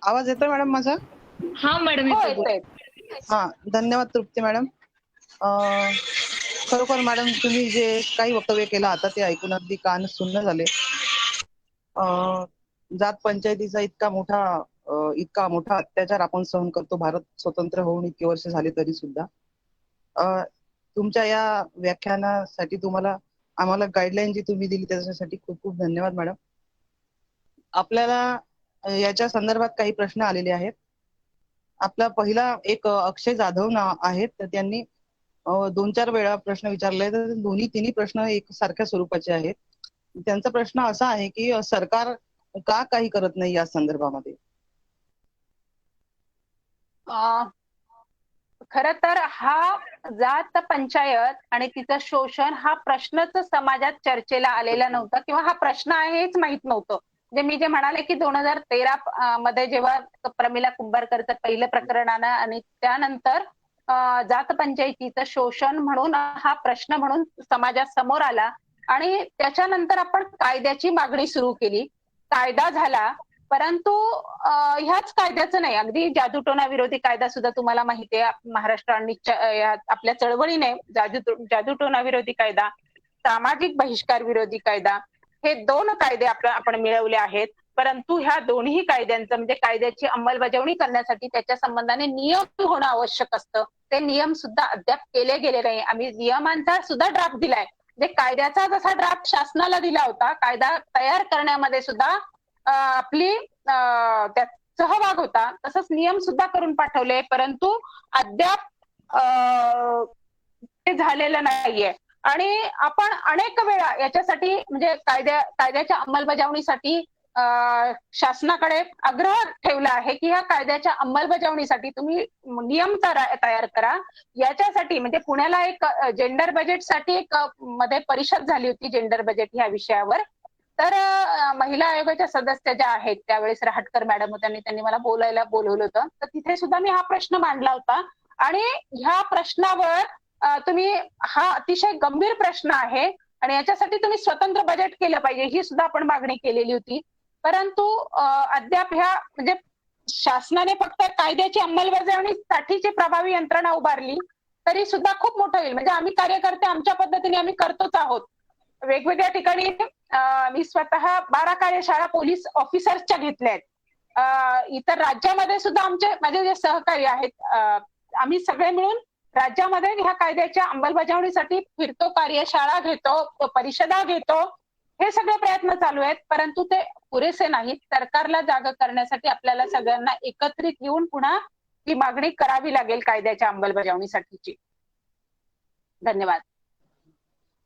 Speaker 10: आवाज येतोय मॅडम माझा?
Speaker 3: हा मॅडम.
Speaker 10: हा, धन्यवाद तृप्ती मॅडम. खरोखर मॅडम तुम्ही जे काही वक्तव्य केलं आता ते ऐकून अगदी कान सुन्न झाले. जात पंचायतीचा इतका मोठा अत्याचार आपण सहन करतो, भारत स्वतंत्र होऊन इतके वर्ष झाले तरी सुद्धा. तुमच्या या व्याख्यानासाठी आम्हाला गाईडलाईन जी तुम्ही दिली त्याच्यासाठी खूप खूप धन्यवाद मॅडम. आपल्याला याच्या संदर्भात काही प्रश्न आलेले आहेत. आपला पहिला एक अक्षय जाधव आहेत, तर त्यांनी 2-4 वेळा प्रश्न विचारले, तर तिन्ही प्रश्न एक सारख्या स्वरूपाचे आहेत. त्यांचा प्रश्न असा आहे की सरकार का काही करत नाही या संदर्भामध्ये?
Speaker 7: खर तर हा जात पंचायत आणि तिचं शोषण हा प्रश्नच समाजात चर्चेला आलेला नव्हता किंवा हा प्रश्न आहे हेच माहित नव्हतं. मी जे म्हणाले की 2013 मध्ये जेव्हा प्रमिला कुंभारकरचं पहिलं प्रकरण आलं आणि त्यानंतर जात पंचायतीचं शोषण म्हणून हा प्रश्न म्हणून समाजात समोर आला आणि त्याच्यानंतर आपण कायद्याची मागणी सुरू केली. कायदा झाला, परंतु ह्याच कायद्याचं नाही, अगदी जादूटोणा विरोधी कायदा सुद्धा तुम्हाला माहिती आहे महाराष्ट्राने आपल्या चळवळीने जादूटोणा विरोधी कायदा, सामाजिक बहिष्कार विरोधी कायदा हे 2 कायदे आपण मिळवले आहेत. परंतु ह्या दोन्ही कायद्यांचं म्हणजे कायद्याची अंमलबजावणी करण्यासाठी त्याच्या संबंधाने नियम होणं आवश्यक असतं. ते नियम सुद्धा अद्याप केले गेले नाही. आम्ही नियमांचा सुद्धा ड्राफ्ट दिलाय, म्हणजे कायद्याचा जसा ड्राफ्ट शासनाला दिला होता, कायदा तयार करण्यामध्ये सुद्धा आपली त्यात सहभाग होता, तसंच नियम सुद्धा करून पाठवले, परंतु अद्याप ते झालेलं नाहीये. आणि आपण अनेक वेळा याच्यासाठी म्हणजे कायद्याच्या अंमलबजावणीसाठी शासनाकडे आग्रह ठेवला आहे की ह्या कायद्याच्या अंमलबजावणीसाठी तुम्ही नियम तयार करा. याच्यासाठी म्हणजे पुण्याला एक जेंडर बजेटसाठी एक मध्ये परिषद झाली होती, जेंडर बजेट ह्या विषयावर. तर महिला आयोगाच्या सदस्य ज्या आहेत त्यावेळेस रहाटकर मॅडम होत्या, त्यांनी मला बोलायला बोलवलं होतं, तर तिथे सुद्धा मी हा प्रश्न मांडला होता. आणि ह्या प्रश्नावर तुम्ही हा अतिशय गंभीर प्रश्न आहे आणि याच्यासाठी तुम्ही स्वतंत्र बजेट केलं पाहिजे ही सुद्धा आपण मागणी केलेली होती. परंतु अद्याप ह्या म्हणजे शासनाने फक्त कायद्याची अंमलबजावणीसाठीची प्रभावी यंत्रणा उभारली तरी सुद्धा खूप मोठं होईल. म्हणजे आम्ही कार्यकर्ते आमच्या पद्धतीने आम्ही करतोच आहोत. वेगवेगळ्या ठिकाणी मी स्वतः 12 कार्यशाळा पोलीस ऑफिसर्सच्या घेतल्या आहेत. इतर राज्यामध्ये सुद्धा माझे जे सहकारी आहेत आम्ही सगळे मिळून राज्यामध्ये ह्या कायद्याच्या अंमलबजावणीसाठी फिरतो, कार्यशाळा घेतो, परिषदा घेतो, हे सगळे प्रयत्न चालू आहेत. परंतु ते पुरेसे नाहीत. सरकारला जाग करण्यासाठी आपल्याला सगळ्यांना एकत्रित येऊन पुन्हा ही मागणी करावी लागेल कायद्याच्या अंमलबजावणीसाठीची. धन्यवाद.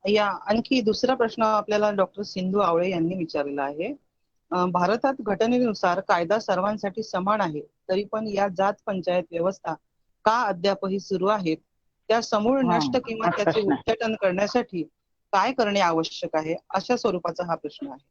Speaker 10: या आणखी दुसरा प्रश्न आपल्याला डॉक्टर सिंधू आवळे यांनी विचारलेला आहे. भारतात घटनेनुसार कायदा सर्वांसाठी समान आहे, तरी पण या जात पंचायत व्यवस्था का अद्यापही सुरू आहेत? त्या समूळ नष्ट किंवा त्याचे उच्चाटन करण्यासाठी काय करणे आवश्यक आहे, अशा स्वरूपाचा हा प्रश्न आहे.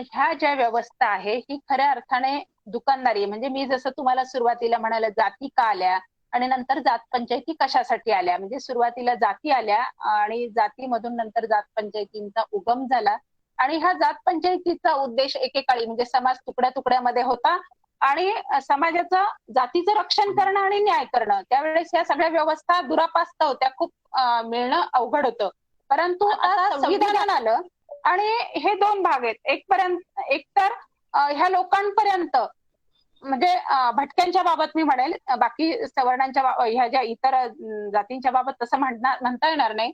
Speaker 7: ह्या ज्या व्यवस्था आहे ही खऱ्या अर्थाने दुकानदारी, म्हणजे मी जसं तुम्हाला सुरुवातीला म्हणाले जाती का आल्या आणि नंतर जात पंचायती कशासाठी आल्या, म्हणजे सुरुवातीला जाती आल्या आणि जातीमधून नंतर जात पंचायतींचा उगम झाला. आणि ह्या जात पंचायतीचा उद्देश एकेकाळी म्हणजे समाज तुकड्या तुकड्यामध्ये होता आणि समाजाचं जातीचं रक्षण करणं आणि न्याय करणं. त्यावेळेस या सगळ्या व्यवस्था दुरापास्त होत्या, खूप मिळणं अवघड होतं. परंतु आता संविधान आलं आणि हे 2 भाग आहेत. एक तर ह्या लोकांपर्यंत म्हणजे भटक्यांच्या बाबत मी म्हणेल, बाकी सवर्णांच्या ह्या ज्या इतर जातींच्या बाबत तसं म्हणता येणार नाही.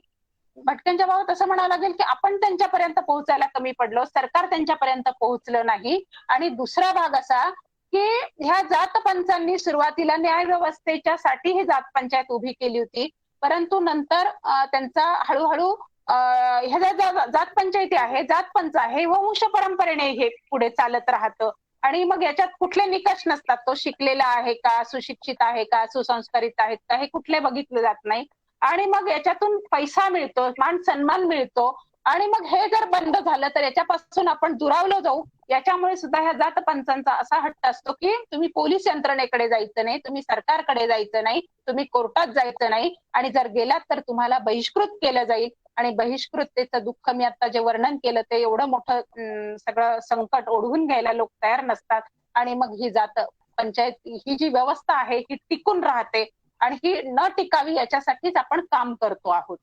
Speaker 7: भटक्यांच्या बाबत असं म्हणावं लागेल की आपण त्यांच्यापर्यंत पोहोचायला कमी पडलो, सरकार त्यांच्यापर्यंत पोहोचलं नाही. आणि दुसरा भाग असा की ह्या जात पंचांनी सुरुवातीला न्याय व्यवस्थेच्या साठी ही जात पंचायत उभी केली होती, परंतु नंतर त्यांचा हळूहळू ह्या जात पंचायती आहे, जात पंच आहे, वंश परंपरेने हे पुढे चालत राहतं. आणि मग याच्यात कुठले निकष नसतात, तो शिकलेला आहे का, सुशिक्षित आहे का, सुसंस्कारित आहेत का, हे कुठले बघितले जात नाही. आणि मग याच्यातून पैसा मिळतो, मान सन्मान मिळतो. आणि मग हे जर बंद झालं तर याच्यापासून आपण दुरावलो जाऊ. याच्यामुळे सुद्धा ह्या जात पंचांचा असा हट्ट असतो की तुम्ही पोलीस यंत्रणेकडे जायचं नाही, तुम्ही सरकारकडे जायचं नाही, तुम्ही कोर्टात जायचं नाही, आणि जर गेलात तर तुम्हाला बहिष्कृत केलं जाईल. आणि बहिष्कृततेचं दुःख मी आता जे वर्णन केलं ते एवढं मोठं सगळं संकट ओढवून घ्यायला लोक तयार नसतात. आणि मग ही जात पंचायत ही जी व्यवस्था आहे ही टिकून राहते आणि ही न टिकावी याच्यासाठीच आपण काम करतो आहोत.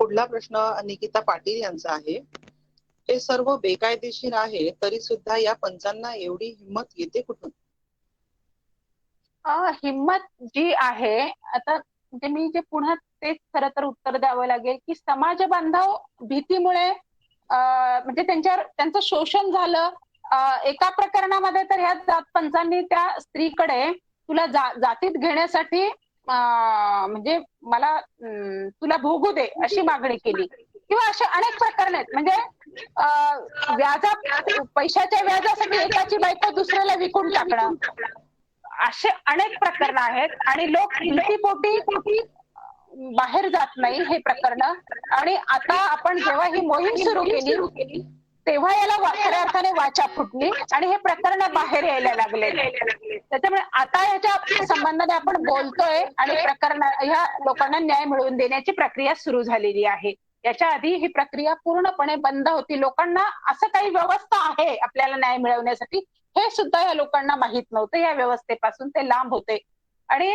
Speaker 10: पुढला प्रश्न निकिता पाटील यांचा आहे. हे सर्व बेकायदेशीर आहे तरी सुद्धा या पंचांना एवढी हिंमत येते कुठून?
Speaker 7: हिंमत जी आहे आता म्हणजे मी जे पुन्हा तेच खरं तर उत्तर द्यावं लागेल की समाज बांधव भीतीमुळे म्हणजे त्यांचं शोषण झालं. एका प्रकरणामध्ये तर ह्या जात पंचांनी त्या स्त्रीकडे तुला जातीत घेण्यासाठी म्हणजे मला तुला भोगू दे अशी मागणी केली, किंवा असे अनेक प्रकरण आहेत. म्हणजे पैशाच्या व्याजासाठी एकाची बायको दुसऱ्याला विकून टाकणं, असे अनेक प्रकरण आहेत. आणि लोक भीतीपोटी बाहेर जात नाही हे प्रकरण. आणि आता आपण जेव्हा ही मोहीम सुरू केली तेव्हा याला खऱ्या अर्थाने वाचा फुटली आणि हे प्रकरण बाहेर यायला लागले. त्याच्यामुळे आता याच्या संबंधाने आपण बोलतोय आणि प्रकरण ह्या लोकांना न्याय मिळवून देण्याची प्रक्रिया सुरू झालेली आहे. याच्या आधी ही प्रक्रिया पूर्णपणे बंद होती. लोकांना असं काही व्यवस्था आहे आपल्याला न्याय मिळवण्यासाठी हे सुद्धा या लोकांना माहित नव्हतं. या व्यवस्थेपासून ते लांब होते. आणि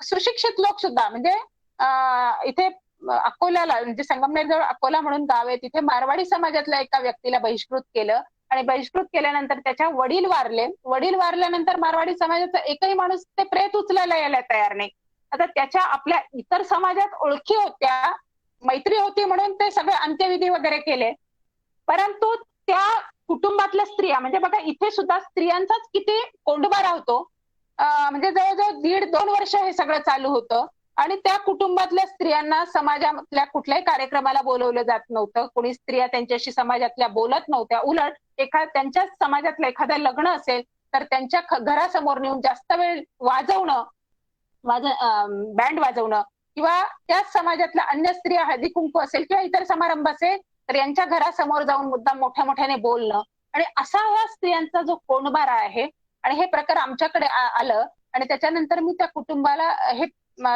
Speaker 7: सुशिक्षित लोक सुद्धा म्हणजे इथे अकोल्याला म्हणजे संगमनेरजवळ अकोला म्हणून गाव आहे, तिथे मारवाडी समाजातल्या एका व्यक्तीला बहिष्कृत केलं आणि बहिष्कृत केल्यानंतर त्याच्या वडील वारले. वडील वारल्यानंतर मारवाडी समाजाचा एकही माणूस ते प्रेत उचलायला यायला तयार नाही. आता त्याच्या आपल्या इतर समाजात ओळखी होत्या, मैत्री होती म्हणून ते सगळे अंत्यविधी वगैरे केले. परंतु त्या कुटुंबातल्या स्त्रिया म्हणजे बघा इथे सुद्धा स्त्रियांचाच किती कोंडबारा होतो. म्हणजे जवळजवळ 1.5-2 वर्ष हे सगळं चालू होतं आणि त्या कुटुंबातल्या स्त्रियांना समाजातल्या कुठल्याही कार्यक्रमाला बोलवलं जात नव्हतं. कोणी स्त्रिया त्यांच्याशी समाजातल्या बोलत नव्हत्या. उलट त्यांच्याच समाजातलं एखादं लग्न असेल तर त्यांच्या घरासमोर नेऊन जास्त वेळ बँड वाजवणं किंवा त्याच समाजातल्या अन्य स्त्रिया हळदी कुंकू असेल किंवा इतर समारंभ असेल तर यांच्या घरासमोर जाऊन मुद्दाम मोठ्या मोठ्याने बोलणं आणि असा ह्या स्त्रियांचा जो कोंडबारा आहे. आणि हे प्रकार आमच्याकडे आलं आणि त्याच्यानंतर मी त्या कुटुंबाला हे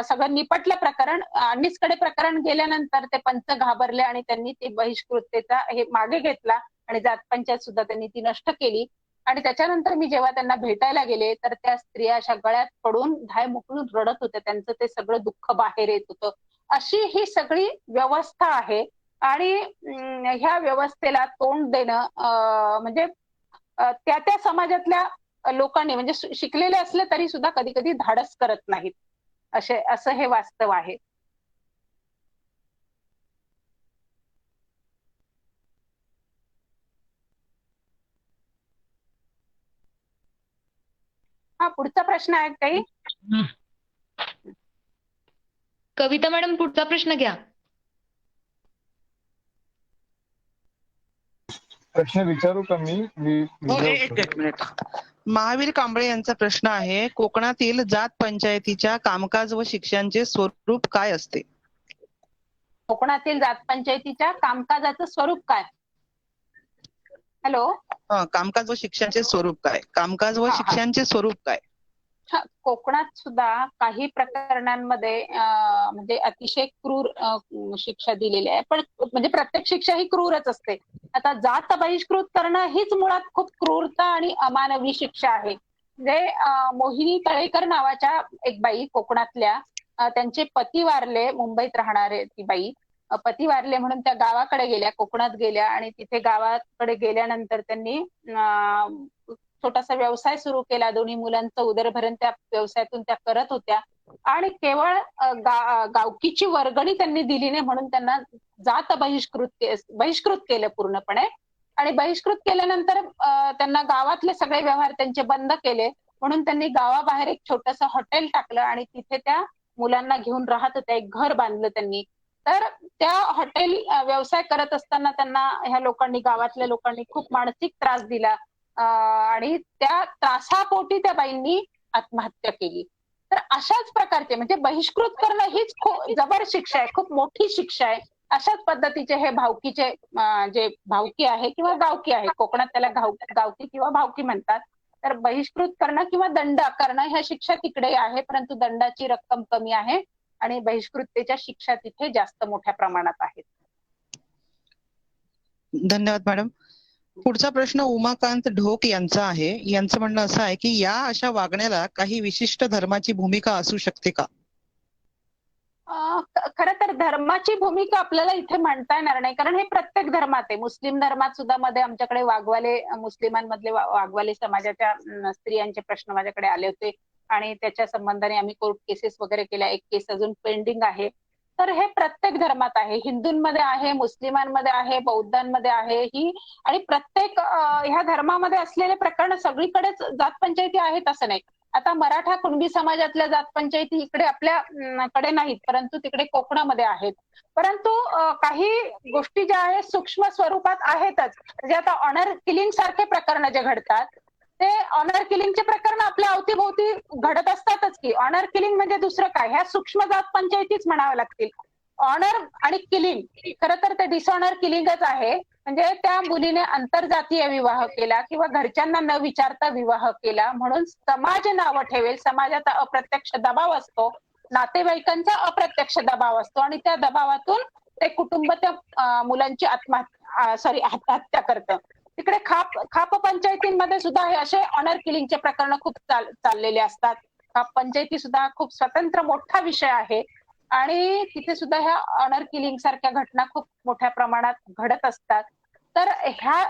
Speaker 7: सगळं निपटलं प्रकरण. अनिसकडे प्रकरण गेल्यानंतर ते पंच घाबरले आणि त्यांनी ते बहिष्कृततेचा हे मागे घेतला आणि जात पंचायत सुद्धा त्यांनी ती नष्ट केली. आणि त्याच्यानंतर मी जेव्हा त्यांना भेटायला गेले तर त्या स्त्रिया अशा गळ्यात पडून धाय मोकळून रडत होत्या. त्यांचं ते सगळं दुःख बाहेर येत होतं. अशी ही सगळी व्यवस्था आहे. आणि ह्या व्यवस्थेला तोंड देणं म्हणजे त्या समाजातल्या लोकांनी म्हणजे शिकलेले असले तरी सुद्धा कधी कधी धाडस करत नाहीत. असं हे वास्तव आहे. हा पुढचा प्रश्न आहे काही?
Speaker 3: कविता मॅडम पुढचा प्रश्न घ्या.
Speaker 1: प्रश्न विचारू का मी?
Speaker 10: एक मिनिट. महावीर कांबळे यांचा प्रश्न आहे, कोकणातील जात पंचायतीच्या कामकाज व शिक्षणाचे स्वरूप काय असते?
Speaker 7: कोकणातील जात पंचायतीच्या कामकाजाचं स्वरूप काय? हॅलो.
Speaker 10: कामकाज व शिक्षणाचे स्वरूप काय? कामकाज व शिक्षणाचे स्वरूप काय?
Speaker 7: कोकणात सुद्धा काही प्रकरणांमध्ये म्हणजे अतिशय क्रूर शिक्षा दिलेली आहे. पण म्हणजे प्रत्येक शिक्षा ही क्रूरच असते. आता जात बहिष्कृत करणं हीच मुळात खूप क्रूरता आणि अमानवी शिक्षा आहे. म्हणजे मोहिनी तळेकर नावाच्या एक बाई कोकणातल्या, त्यांचे पती वारले, मुंबईत राहणारे ती बाई पती वारले म्हणून त्या गावाकडे गेल्या, कोकणात गेल्या आणि तिथे गावाकडे गेल्यानंतर त्यांनी छोटासा व्यवसाय सुरू केला. 2 मुलांचं उदरभरण त्या व्यवसायातून त्या करत होत्या आणि केवळ गावकीची वर्गणी त्यांनी दिली नाही म्हणून त्यांना जात बहिष्कृत केलं पूर्णपणे. आणि बहिष्कृत केल्यानंतर त्यांना गावातले सगळे व्यवहार त्यांचे बंद केले म्हणून त्यांनी गावाबाहेर एक छोटंसं हॉटेल टाकलं आणि तिथे त्या मुलांना घेऊन राहत होत्या. एक घर बांधलं त्यांनी. तर त्या हॉटेल व्यवसाय करत असताना त्यांना ह्या लोकांनी, गावातल्या लोकांनी खूप मानसिक त्रास दिला आणि त्या त्रासापोटी त्या बाईंनी आत्महत्या केली. तर अशाच प्रकारचे म्हणजे बहिष्कृत करणं हीच खूप जबर शिक्षा आहे, खूप मोठी शिक्षा आहे. अशाच पद्धतीचे हे भावकीचे जे भावकी आहे किंवा गावकी आहे, कोकणात त्याला गावकी किंवा भावकी म्हणतात. तर बहिष्कृत करणं किंवा दंड करणं ह्या शिक्षा तिकडे आहे, परंतु दंडाची रक्कम कमी आहे आणि बहिष्कृततेच्या शिक्षा तिथे जास्त मोठ्या प्रमाणात आहेत.
Speaker 10: धन्यवाद मॅडम. पुढचा प्रश्न उमाकांत ढोक यांचा आहे. यांचं म्हणणं असं आहे की या अशा वागण्याला काही विशिष्ट धर्माची भूमिका असू शकते का?
Speaker 7: खरं तर धर्माची भूमिका आपल्याला इथे म्हणता येणार नाही, कारण हे प्रत्येक धर्मात आहे. मुस्लिम धर्मात सुद्धा मध्ये आमच्याकडे मुस्लिमांमधले वाघवाले समाजाच्या स्त्रियांचे प्रश्न माझ्याकडे आले होते आणि त्याच्या संबंधाने आम्ही कोर्ट केसेस वगैरे केल्या. एक केस अजून पेंडिंग आहे. तर हे प्रत्येक धर्मात आहे, हिंदूंमध्ये आहे, मुस्लिमांमध्ये आहे, बौद्धांमध्ये आहे ही. आणि प्रत्येक ह्या धर्मामध्ये असलेले प्रकरण सगळीकडेच जात पंचायती आहेत असं नाही. आता मराठा कुणबी समाजातल्या जात पंचायती इकडे आपल्याकडे नाहीत, परंतु तिकडे कोकणामध्ये आहेत. परंतु काही गोष्टी ज्या आहेत सूक्ष्म स्वरूपात आहेतच. म्हणजे आता ऑनर किलिंग सारखे प्रकरण जे घडतात ते ऑनर किलिंगचे प्रकरण आपल्या अवतीभोवती घडत असतातच की. ऑनर किलिंग म्हणजे दुसरं काय, ह्या सूक्ष्म जात पंचायतीच म्हणाव्या लागतील. ऑनर आणि किलिंग खरं तर ते डिसऑनर किलिंगच आहे. म्हणजे त्या मुलीने आंतरजातीय विवाह केला किंवा घरच्यांना न विचारता विवाह केला म्हणून समाज नावं ठेवेल, समाजाचा अप्रत्यक्ष दबाव असतो, नातेवाईकांचा अप्रत्यक्ष दबाव असतो आणि त्या दबावातून ते कुटुंब त्या मुलांची आत्महत्या करतं. तिकडे खाप पंचायतींमध्ये सुद्धा हे असे ऑनर किलिंगचे प्रकरण खूप चाललेले असतात. खाप पंचायती सुद्धा खूप स्वतंत्र मोठा विषय आहे आणि तिथे सुद्धा ह्या ऑनर किलिंग सारख्या घटना खूप मोठ्या प्रमाणात घडत असतात. तर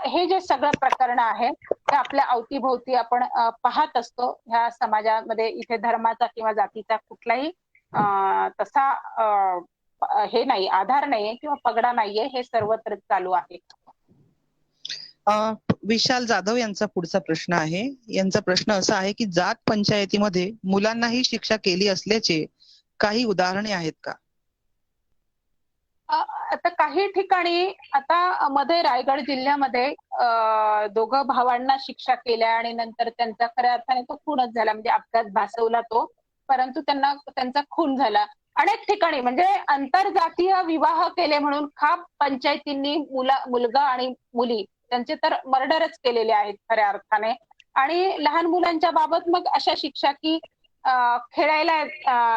Speaker 7: हे जे सगळं प्रकरण आहे ते आपल्या अवतीभोवती आपण पाहत असतो. ह्या समाजामध्ये इथे धर्माचा किंवा जातीचा कुठलाही तसा हे नाही, आधार नाहीये किंवा पगडा नाहीये, हे सर्वत्र चालू आहे.
Speaker 10: विशाल जाधव यांचा पुढचा प्रश्न आहे. यांचा प्रश्न असा आहे की जात पंचायतीमध्ये मुलांनाही शिक्षा केली असल्याचे काही उदाहरणे आहेत का?
Speaker 7: आता काही ठिकाणी, आता मध्ये रायगड जिल्ह्यामध्ये दोघं भावांना शिक्षा केल्या आणि नंतर त्यांचा खऱ्या अर्थाने तो खूनच झाला. म्हणजे अपघात भासवला तो, परंतु त्यांचा खून झाला. अनेक ठिकाणी म्हणजे आंतरजातीय विवाह केले म्हणून खाप पंचायतींनी मुलगा आणि मुली त्यांचे तर मर्डरच केलेले आहेत खऱ्या अर्थाने. आणि लहान मुलांच्या बाबत मग अशा शिक्षा की खेळायला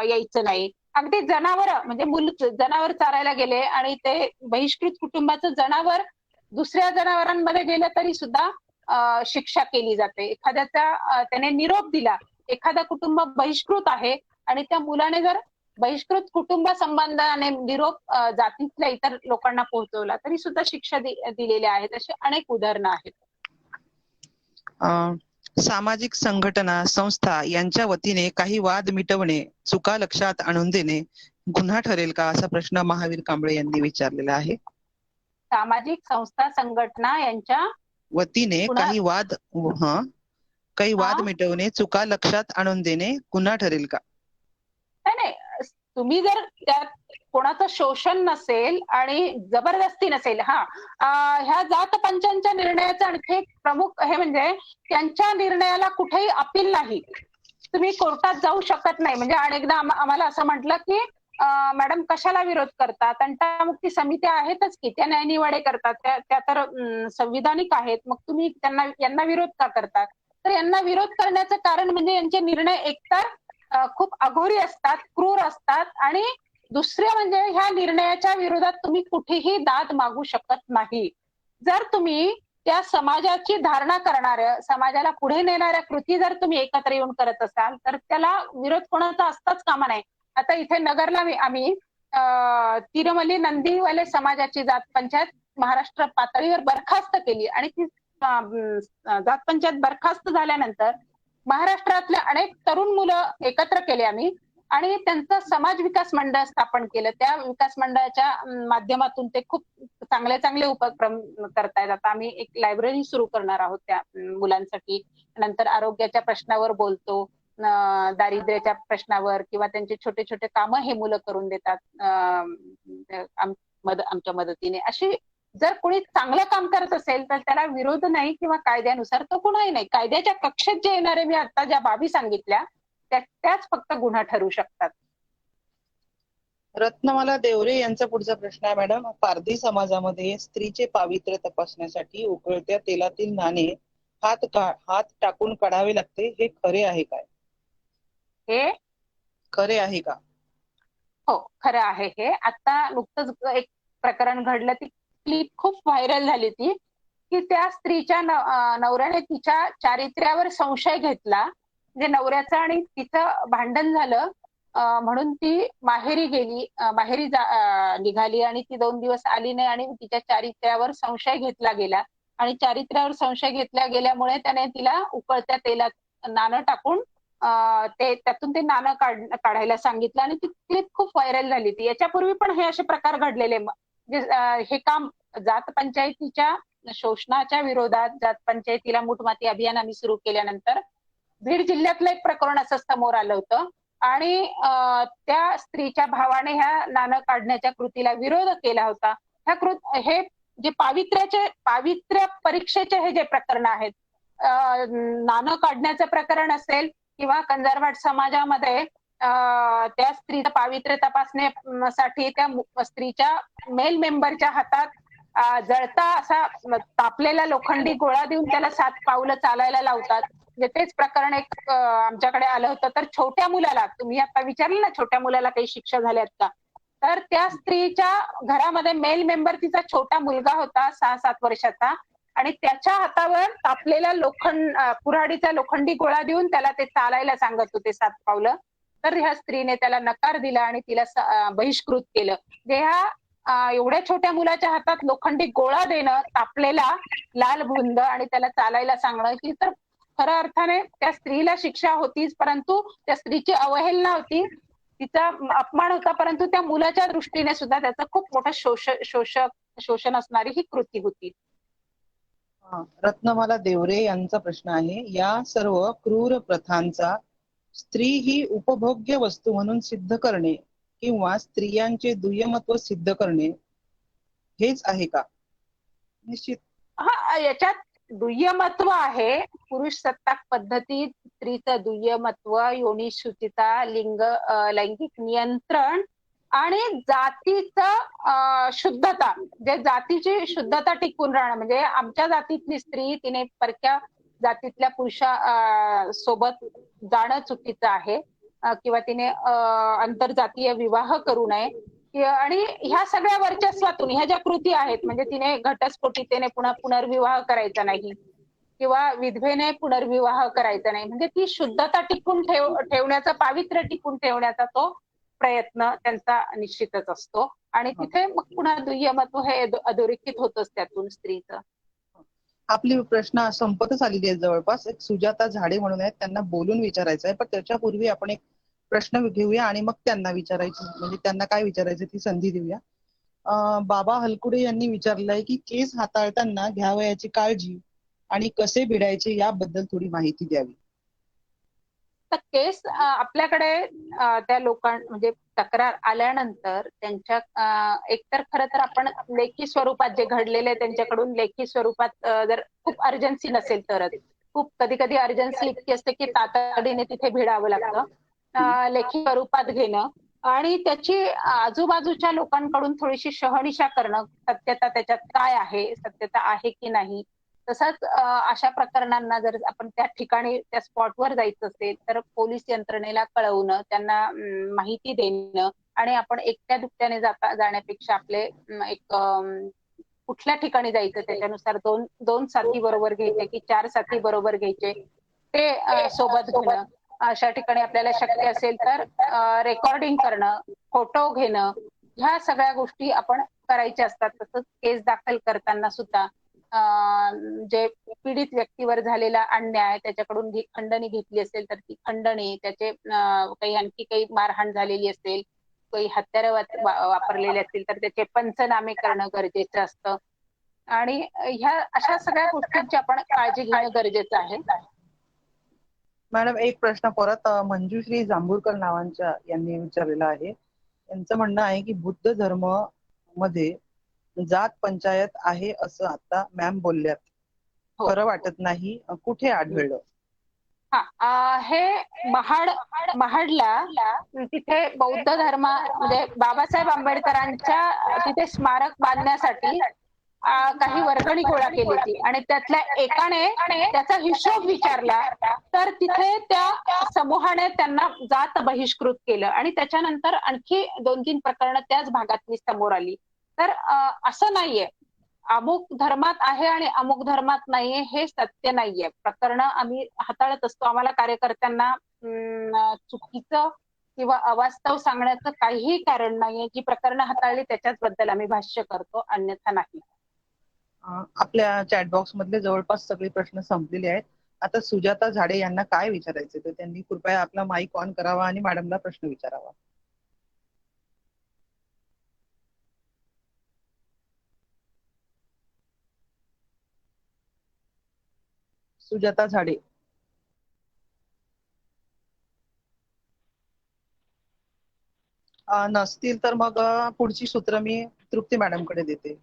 Speaker 7: यायचं नाही. अगदी जनावर म्हणजे जनावर चारायला गेले आणि ते बहिष्कृत कुटुंबाचं जनावर दुसऱ्या जनावरांमध्ये गेलं तरी सुद्धा शिक्षा केली जाते. एखाद्याचा त्याने निरोप दिला, एखादा कुटुंब बहिष्कृत आहे आणि त्या मुलाने जर बहिष्कृत कुटुंब संबंधाने निरोप जातीतल्या इतर लोकांना पोहोचवला तरी सुद्धा शिक्षा दिलेल्या आहेत. अशी अनेक उदाहरणं आहेत.
Speaker 10: सामाजिक संघटना, संस्था यांच्या वतीने काही वाद मिटवणे, चुका लक्षात आणून देणे गुन्हा ठरेल का, असा प्रश्न महावीर कांबळे यांनी विचारलेला आहे.
Speaker 7: सामाजिक संस्था, संघटना यांच्या
Speaker 10: वतीने काही वाद मिटवणे, चुका लक्षात आणून देणे गुन्हा ठरेल का?
Speaker 7: नाही, तुम्ही जर त्यात कोणाचं शोषण नसेल आणि जबरदस्ती नसेल, ह्या जात पंचांच्या निर्णयाचं आणखी एक प्रमुख हे म्हणजे त्यांच्या निर्णयाला कुठेही अपील नाही. तुम्ही कोर्टात जाऊ शकत नाही. म्हणजे अनेकदा आम्हाला असं म्हटलं की मॅडम कशाला विरोध करतात, तंटामुक्ती समित्या आहेतच की, त्या न्यायनिवाडे करतात, त्या तर संविधानिक आहेत, मग तुम्ही यांना विरोध का करतात? तर यांना विरोध करण्याचं कारण म्हणजे यांचे निर्णय एकतर खूप अघोरी असतात, क्रूर असतात आणि दुसरे म्हणजे ह्या निर्णयाच्या विरोधात तुम्ही कुठेही दाद मागू शकत नाही. जर तुम्ही त्या समाजाची धारणा करणाऱ्या, समाजाला पुढे नेणाऱ्या कृती जर तुम्ही एकत्र येऊन करत असाल तर त्याला विरोध कोणाचा असताच कामा नये. आता इथे नगरला आम्ही तिरुमली नंदीवाले समाजाची जात पंचायत महाराष्ट्र पातळीवर बरखास्त केली आणि ती जात पंचायत बरखास्त झाल्यानंतर महाराष्ट्रातल्या अनेक तरुण मुलं एकत्र केले आम्ही आणि त्यांचं समाज विकास मंडळ स्थापन केलं. त्या विकास मंडळाच्या माध्यमातून ते खूप चांगले उपक्रम करतायत. आता आम्ही एक लायब्ररी सुरू करणार आहोत त्या मुलांसाठी. नंतर आरोग्याच्या प्रश्नावर बोलतो, दारिद्र्याच्या प्रश्नावर किंवा त्यांचे छोटे छोटे कामं हे मुलं करून देतात आमच्या मदतीने. अशी जर कोणी चांगलं काम करत असेल तर त्याला विरोध नाही किंवा कायद्यानुसार तो गुन्हाही नाही. कायद्याच्या कक्षेत जे येणारे मी आता ज्या बाबी सांगितल्या त्याच फक्त गुन्हा ठरू शकतात.
Speaker 10: रत्नमाला देवरे यांचा पुढचा प्रश्न आहे. मॅडम, पारधी समाजामध्ये स्त्रीचे पावित्र्य तपासण्यासाठी उकळत्या तेलातील नाणे हात टाकून काढावे लागते, हे खरे आहे काय?
Speaker 7: हे
Speaker 10: खरे आहे का?
Speaker 7: हो, खरं आहे. हे आता नुकतंच एक प्रकरण घडलं, ती क्लिप खूप व्हायरल झाली ती की त्या स्त्रीच्या नवऱ्याने तिच्या चारित्र्यावर संशय घेतला. म्हणजे नवऱ्याचं आणि तिचं भांडण झालं म्हणून ती माहेरी निघाली आणि ती 2 दिवस आली नाही आणि तिच्या चारित्र्यावर संशय घेतला गेला आणि चारित्र्यावर संशय घेतल्या गेल्यामुळे त्याने तिला उकळत्या तेलात नाणं टाकून त्यातून ते नाणं काढायला सांगितलं आणि ती क्लिप खूप व्हायरल झाली. ती याच्यापूर्वी पण हे असे प्रकार घडलेले. हे काम जात पंचायतीच्या शोषणाच्या विरोधात जात पंचायतीला मूठमाती अभियान आम्ही सुरू केल्यानंतर बीड जिल्ह्यातलं एक प्रकरण असं समोर आलं होतं आणि त्या स्त्रीच्या भावाने ह्या नाणं काढण्याच्या कृतीला विरोध केला होता. हे जे पावित्र्य परीक्षेचे हे जे प्रकरण आहेत नाणं काढण्याचं प्रकरण असेल किंवा कंजरवाट समाजामध्ये त्या स्त्रीचं पावित्र्य तपासण्यासाठी त्या स्त्रीच्या मेल मेंबरच्या हातात जळता असा तापलेला लोखंडी गोळा देऊन त्याला 7 पावलं चालायला लावतात. म्हणजे तेच प्रकरण एक आमच्याकडे आलं होतं. तर छोट्या मुलाला, तुम्ही आता विचारलं ना छोट्या मुलाला काही शिक्षा झाल्यात का, तर त्या स्त्रीच्या घरामध्ये मेल मेंबर तिचा छोटा मुलगा होता 6-7 वर्षाचा आणि त्याच्या हातावर तापलेला कुऱ्हाडीचा लोखंडी गोळा देऊन त्याला ते चालायला सांगत होते 7 पावलं. तर ह्या स्त्रीने त्याला नकार दिला आणि तिला बहिष्कृत केलं. म्हणजे ह्या एवढ्या छोट्या मुलाच्या हातात लोखंडी गोळा देणं, तापलेला लाल भुंद आणि त्याला चालायला सांगणं, की तर खऱ्या अर्थाने त्या स्त्रीला शिक्षा होतीच, परंतु त्या स्त्रीची अवहेलना होती, तिचा अपमान होता, परंतु त्या मुलाच्या दृष्टीने सुद्धा त्याचं खूप मोठं शोषण असणारी ही कृती होती.
Speaker 10: रत्नमाला देवरे यांचा प्रश्न आहे, या सर्व क्रूर प्रथांचा स्त्री ही उपभोग्य वस्तू म्हणून सिद्ध करणे किंवा स्त्रियांचे दुय्यमत्व सिद्ध करणे हेच आहे का? निश्चित
Speaker 7: याच्यात दुय्यमत्व आहे. पुरुष सत्ताक पद्धतीत स्त्रीचं दुय्यमत्व, योनिशुचिता, लैंगिक नियंत्रण आणि जातीचं शुद्धता, जे जातीची शुद्धता टिकून राहणं. म्हणजे आमच्या जातीतली स्त्री तिने परक्या जातीतल्या पुरुषा सोबत जाणं चुकीचं आहे किंवा तिने आंतरजातीय विवाह करू नये आणि ह्या सगळ्या वर्चस्वातून ह्या ज्या कृती आहेत, म्हणजे तिने घटस्फोटितेने पुन्हा पुनर्विवाह करायचा नाही किंवा विधवेने पुनर्विवाह करायचा नाही, म्हणजे ती शुद्धता टिकून ठेवण्याचा, पावित्र्य टिकून ठेवण्याचा तो प्रयत्न त्यांचा निश्चितच असतो आणि तिथे मग पुन्हा दुय्यमत्व हे अधोरेखित होतच त्यातून स्त्रीचं.
Speaker 10: आपली प्रश्न संपतच आलेली आहे जवळपास. एक सुजाता झाडे म्हणून आहेत, त्यांना बोलून विचारायचं आहे, पण त्याच्यापूर्वी आपण एक प्रश्न घेऊया आणि मग त्यांना विचारायची, म्हणजे त्यांना काय विचारायचं ती संधी देऊया. बाबा हलकुडे यांनी विचारलंय की केस हाताळताना घ्यावयाची काळजी आणि कसे भिडायचे याबद्दल थोडी माहिती द्यावी.
Speaker 7: तर केस आपल्याकडे त्या म्हणजे तक्रार आल्यानंतर त्यांच्या एकतर खरं तर आपण लेखी स्वरूपात जे घडलेले त्यांच्याकडून लेखी स्वरूपात जर खूप अर्जन्सी नसेल तरच, खूप कधी कधी अर्जन्सी इतकी असते की तातडीने तिथे भिडावं लागतं, लेखी स्वरूपात घेणं आणि त्याची आजूबाजूच्या लोकांकडून थोडीशी शहानिशा करणं, सत्यता त्याच्यात काय आहे, सत्यता आहे की नाही. तसंच अशा प्रकरणांना जर आपण त्या ठिकाणी त्या स्पॉटवर जायचं असेल तर पोलीस यंत्रणेला कळवणं, त्यांना माहिती देणं आणि आपण एकट्या दुकट्याने जाण्यापेक्षा आपले एक कुठल्या ठिकाणी जायचं त्याच्यानुसार दोन साथी बरोबर घ्यायचे की 4 साथी बरोबर घ्यायचे ते सोबत घेणं. अशा ठिकाणी आपल्याला शक्य असेल तर रेकॉर्डिंग करणं, फोटो घेणं, ह्या सगळ्या गोष्टी आपण करायच्या असतात. तसंच केस दाखल करताना सुद्धा जे पीडित व्यक्तीवर झालेला अन्याय त्याच्याकडून खंडणी घेतली असेल तर ती खंडणी, त्याचे काही आणखी काही मारहाण झालेली असेल, काही हत्यारं वापरलेले असतील तर त्याचे पंचनामे करणं गरजेचं असतं आणि ह्या अशा सगळ्या गोष्टींची आपण काळजी घेणं गरजेचं आहे.
Speaker 10: मॅडम एक प्रश्न परत मंजुश्री जांभूरकर नावांच्या यांनी विचारलेला आहे. यांचं म्हणणं आहे की बुद्ध धर्म मध्ये जात पंचायत आहे असं आता मॅम बोलल्यात, खरं वाटत नाही, कुठे आढळलं?
Speaker 7: हे महाडला तिथे बौद्ध धर्म म्हणजे बाबासाहेब आंबेडकरांच्या तिथे स्मारक बांधण्यासाठी काही वर्गणी गोळा केली होती आणि त्यातल्या एकाने त्याचा हिशोब विचारला तर तिथे त्या समूहाने त्यांना जात बहिष्कृत केलं आणि त्याच्यानंतर आणखी 2-3 प्रकरणं त्याच भागातली समोर आली. तर असं नाहीये अमुक धर्मात आहे आणि अमुक धर्मात नाहीये, हे सत्य नाहीये. प्रकरणं आम्ही हाताळत असतो, आम्हाला कार्यकर्त्यांना चुकीचं किंवा अवास्तव सांगण्याचं काहीही कारण नाहीये. जी प्रकरणं हाताळली त्याच्याबद्दल आम्ही भाष्य करतो, अन्यथा नाही.
Speaker 10: आपल्या चॅटबॉक्स मधले जवळपास सगळे प्रश्न संपलेले आहेत. आता सुजाता झाडे यांना काय विचारायचे तर त्यांनी कृपया आपला माईक ऑन करावा आणि मॅडमला प्रश्न विचारावा. सुजाता झाडे. नसतील तर मग पुढची सूत्र मी तृप्ती मॅडम कडे देते.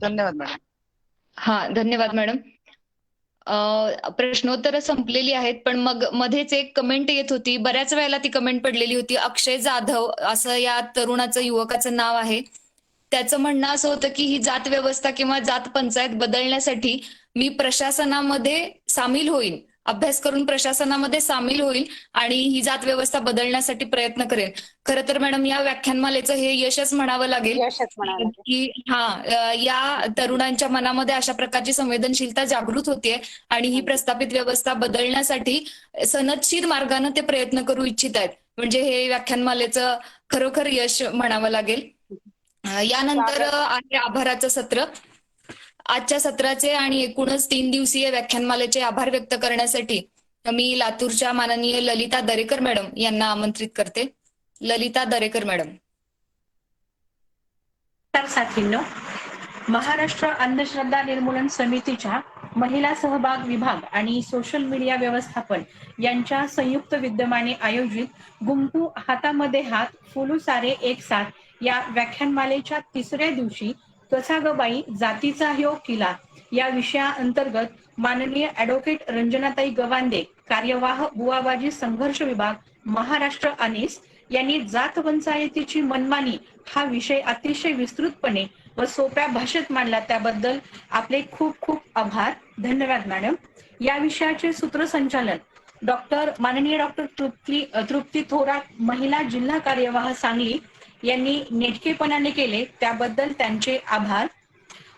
Speaker 10: धन्यवाद मॅडम.
Speaker 3: धन्यवाद मॅडम. प्रश्नोत्तर संपलेली आहेत, पण मग मध्येच एक कमेंट येत होती, बऱ्याच वेळेला ती कमेंट पडलेली होती. अक्षय जाधव असं या तरुणाचं, युवकाचं नाव आहे. त्याचं म्हणणं असं होतं की ही जात व्यवस्था किंवा जात पंचायत बदलण्यासाठी मी प्रशासनामध्ये सामील होईल, अभ्यास करून प्रशासनामध्ये सामील होईल आणि ही जात व्यवस्था बदलण्यासाठी प्रयत्न करेन. खरं तर मॅडम या व्याख्यानमालेचं हे यशच म्हणावं लागेल की या तरुणांच्या मनामध्ये अशा प्रकारची संवेदनशीलता जागृत होतीये आणि ही प्रस्थापित व्यवस्था बदलण्यासाठी सनदशीर मार्गाने ते प्रयत्न करू इच्छित आहेत. म्हणजे हे व्याख्यानमालेचं खरोखर यश म्हणावं लागेल. यानंतर आहे आभाराचं सत्र. आजच्या सत्राचे आणि एकूणच 3 दिवसीय व्याख्यानमालेचे आभार व्यक्त करण्यासाठी मी लातूरच्या माननीय ललिता दरेकर मॅडम यांना आमंत्रित करते. ललिता दरेकर मॅडम.
Speaker 11: साथींनो, महाराष्ट्र अंधश्रद्धा निर्मूलन समितीच्या महिला सहभाग विभाग आणि सोशल मीडिया व्यवस्थापन यांच्या संयुक्त विद्यमाने आयोजित गुंपू हातामध्ये हात फुलू सारे एक साथ या व्याख्यानमालेच्या 3ऱ्या दिवशी कसा ग बाई जातीचा ह्यो किल्ला या विषयाअंतर्गत माननीय ॲडव्होकेट रंजनाताई गवांदे, कार्यवाह बुवाबाजी संघर्ष विभाग महाराष्ट्र अनिस यांनी जात पंचायतीची मनमानी हा विषय अतिशय विस्तृतपणे व सोप्या भाषेत मांडला, त्याबद्दल आपले खूप खूप आभार. धन्यवाद मॅडम. या विषयाचे सूत्रसंचालन माननीय डॉक्टर तृप्ती थोरात, महिला जिल्हा कार्यवाह सांगली यांनी नेटकेपणाने केले, त्याबद्दल त्यांचे आभार.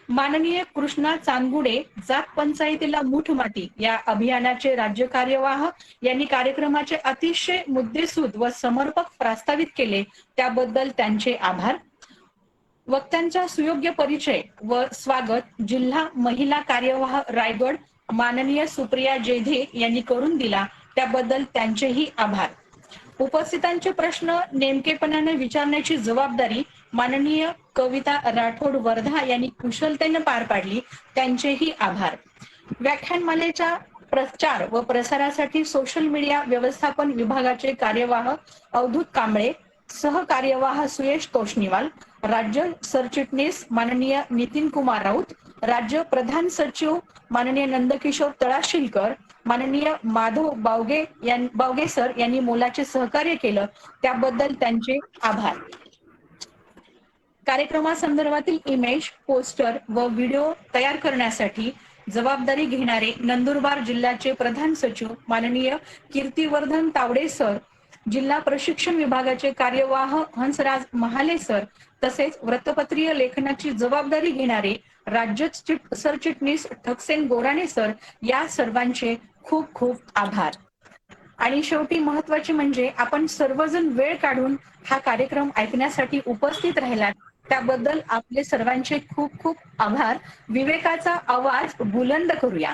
Speaker 11: माननीय कृष्णा चांदगुडे, जात पंचायतीला मूठ माती या अभियानाचे राज्य कार्यवाह यांनी कार्यक्रमाचे अतिशय मुद्देसूद व समर्पक प्रस्तावित केले, त्याबद्दल त्यांचे आभार. वक्त्यांचा सुयोग्य परिचय व स्वागत जिल्हा महिला कार्यवाह रायगड माननीय सुप्रिया जेधे यांनी करून दिला, त्याबद्दल त्यांचेही आभार. उपस्थितांचे प्रश्न नेमकेपणाने विचारण्याची जबाबदारी माननीय कविता राठोड वर्धा यांनी कुशलतेने पार पाडली, त्यांचेही आभार. व्याख्यानमालेच्या प्रचार व प्रसारासाठी सोशल मीडिया व्यवस्थापन विभागाचे कार्यवाह अवधूत कांबळे, सहकार्यवाह सुयश तोष्णीवाल, राज्य सरचिटणीस माननीय नितीन कुमार राऊत, राज्य प्रधान सचिव माननीय नंदकिशोर तळाशिलकर, माननीय माधव बावगे सर यांनी मोलाचे सहकार्य केलं, त्याबद्दल त्यांचे आभार. कार्यक्रमासंदर्भातील इमेज, पोस्टर व व्हिडिओ तयार करण्यासाठी जबाबदारी घेणारे नंदुरबार जिल्ह्याचे प्रधान सचिव माननीय कीर्तिवर्धन तावडे सर, जिल्हा प्रशिक्षण विभागाचे कार्यवाह हंसराज महाले सर, तसेच वृत्तपत्रीय लेखनाची जबाबदारी घेणारे राज्य सरचिटणीस ठकसेन गोराणे सर, या सर्वांचे खूप खूप आभार. आणि शेवटी महत्वाचे म्हणजे आपण सर्वजण वेळ काढून हा कार्यक्रम ऐकण्यासाठी उपस्थित राहिलात, त्याबद्दल आपले सर्वांचे खूप खूप आभार. विवेकाचा आवाज बुलंद करूया.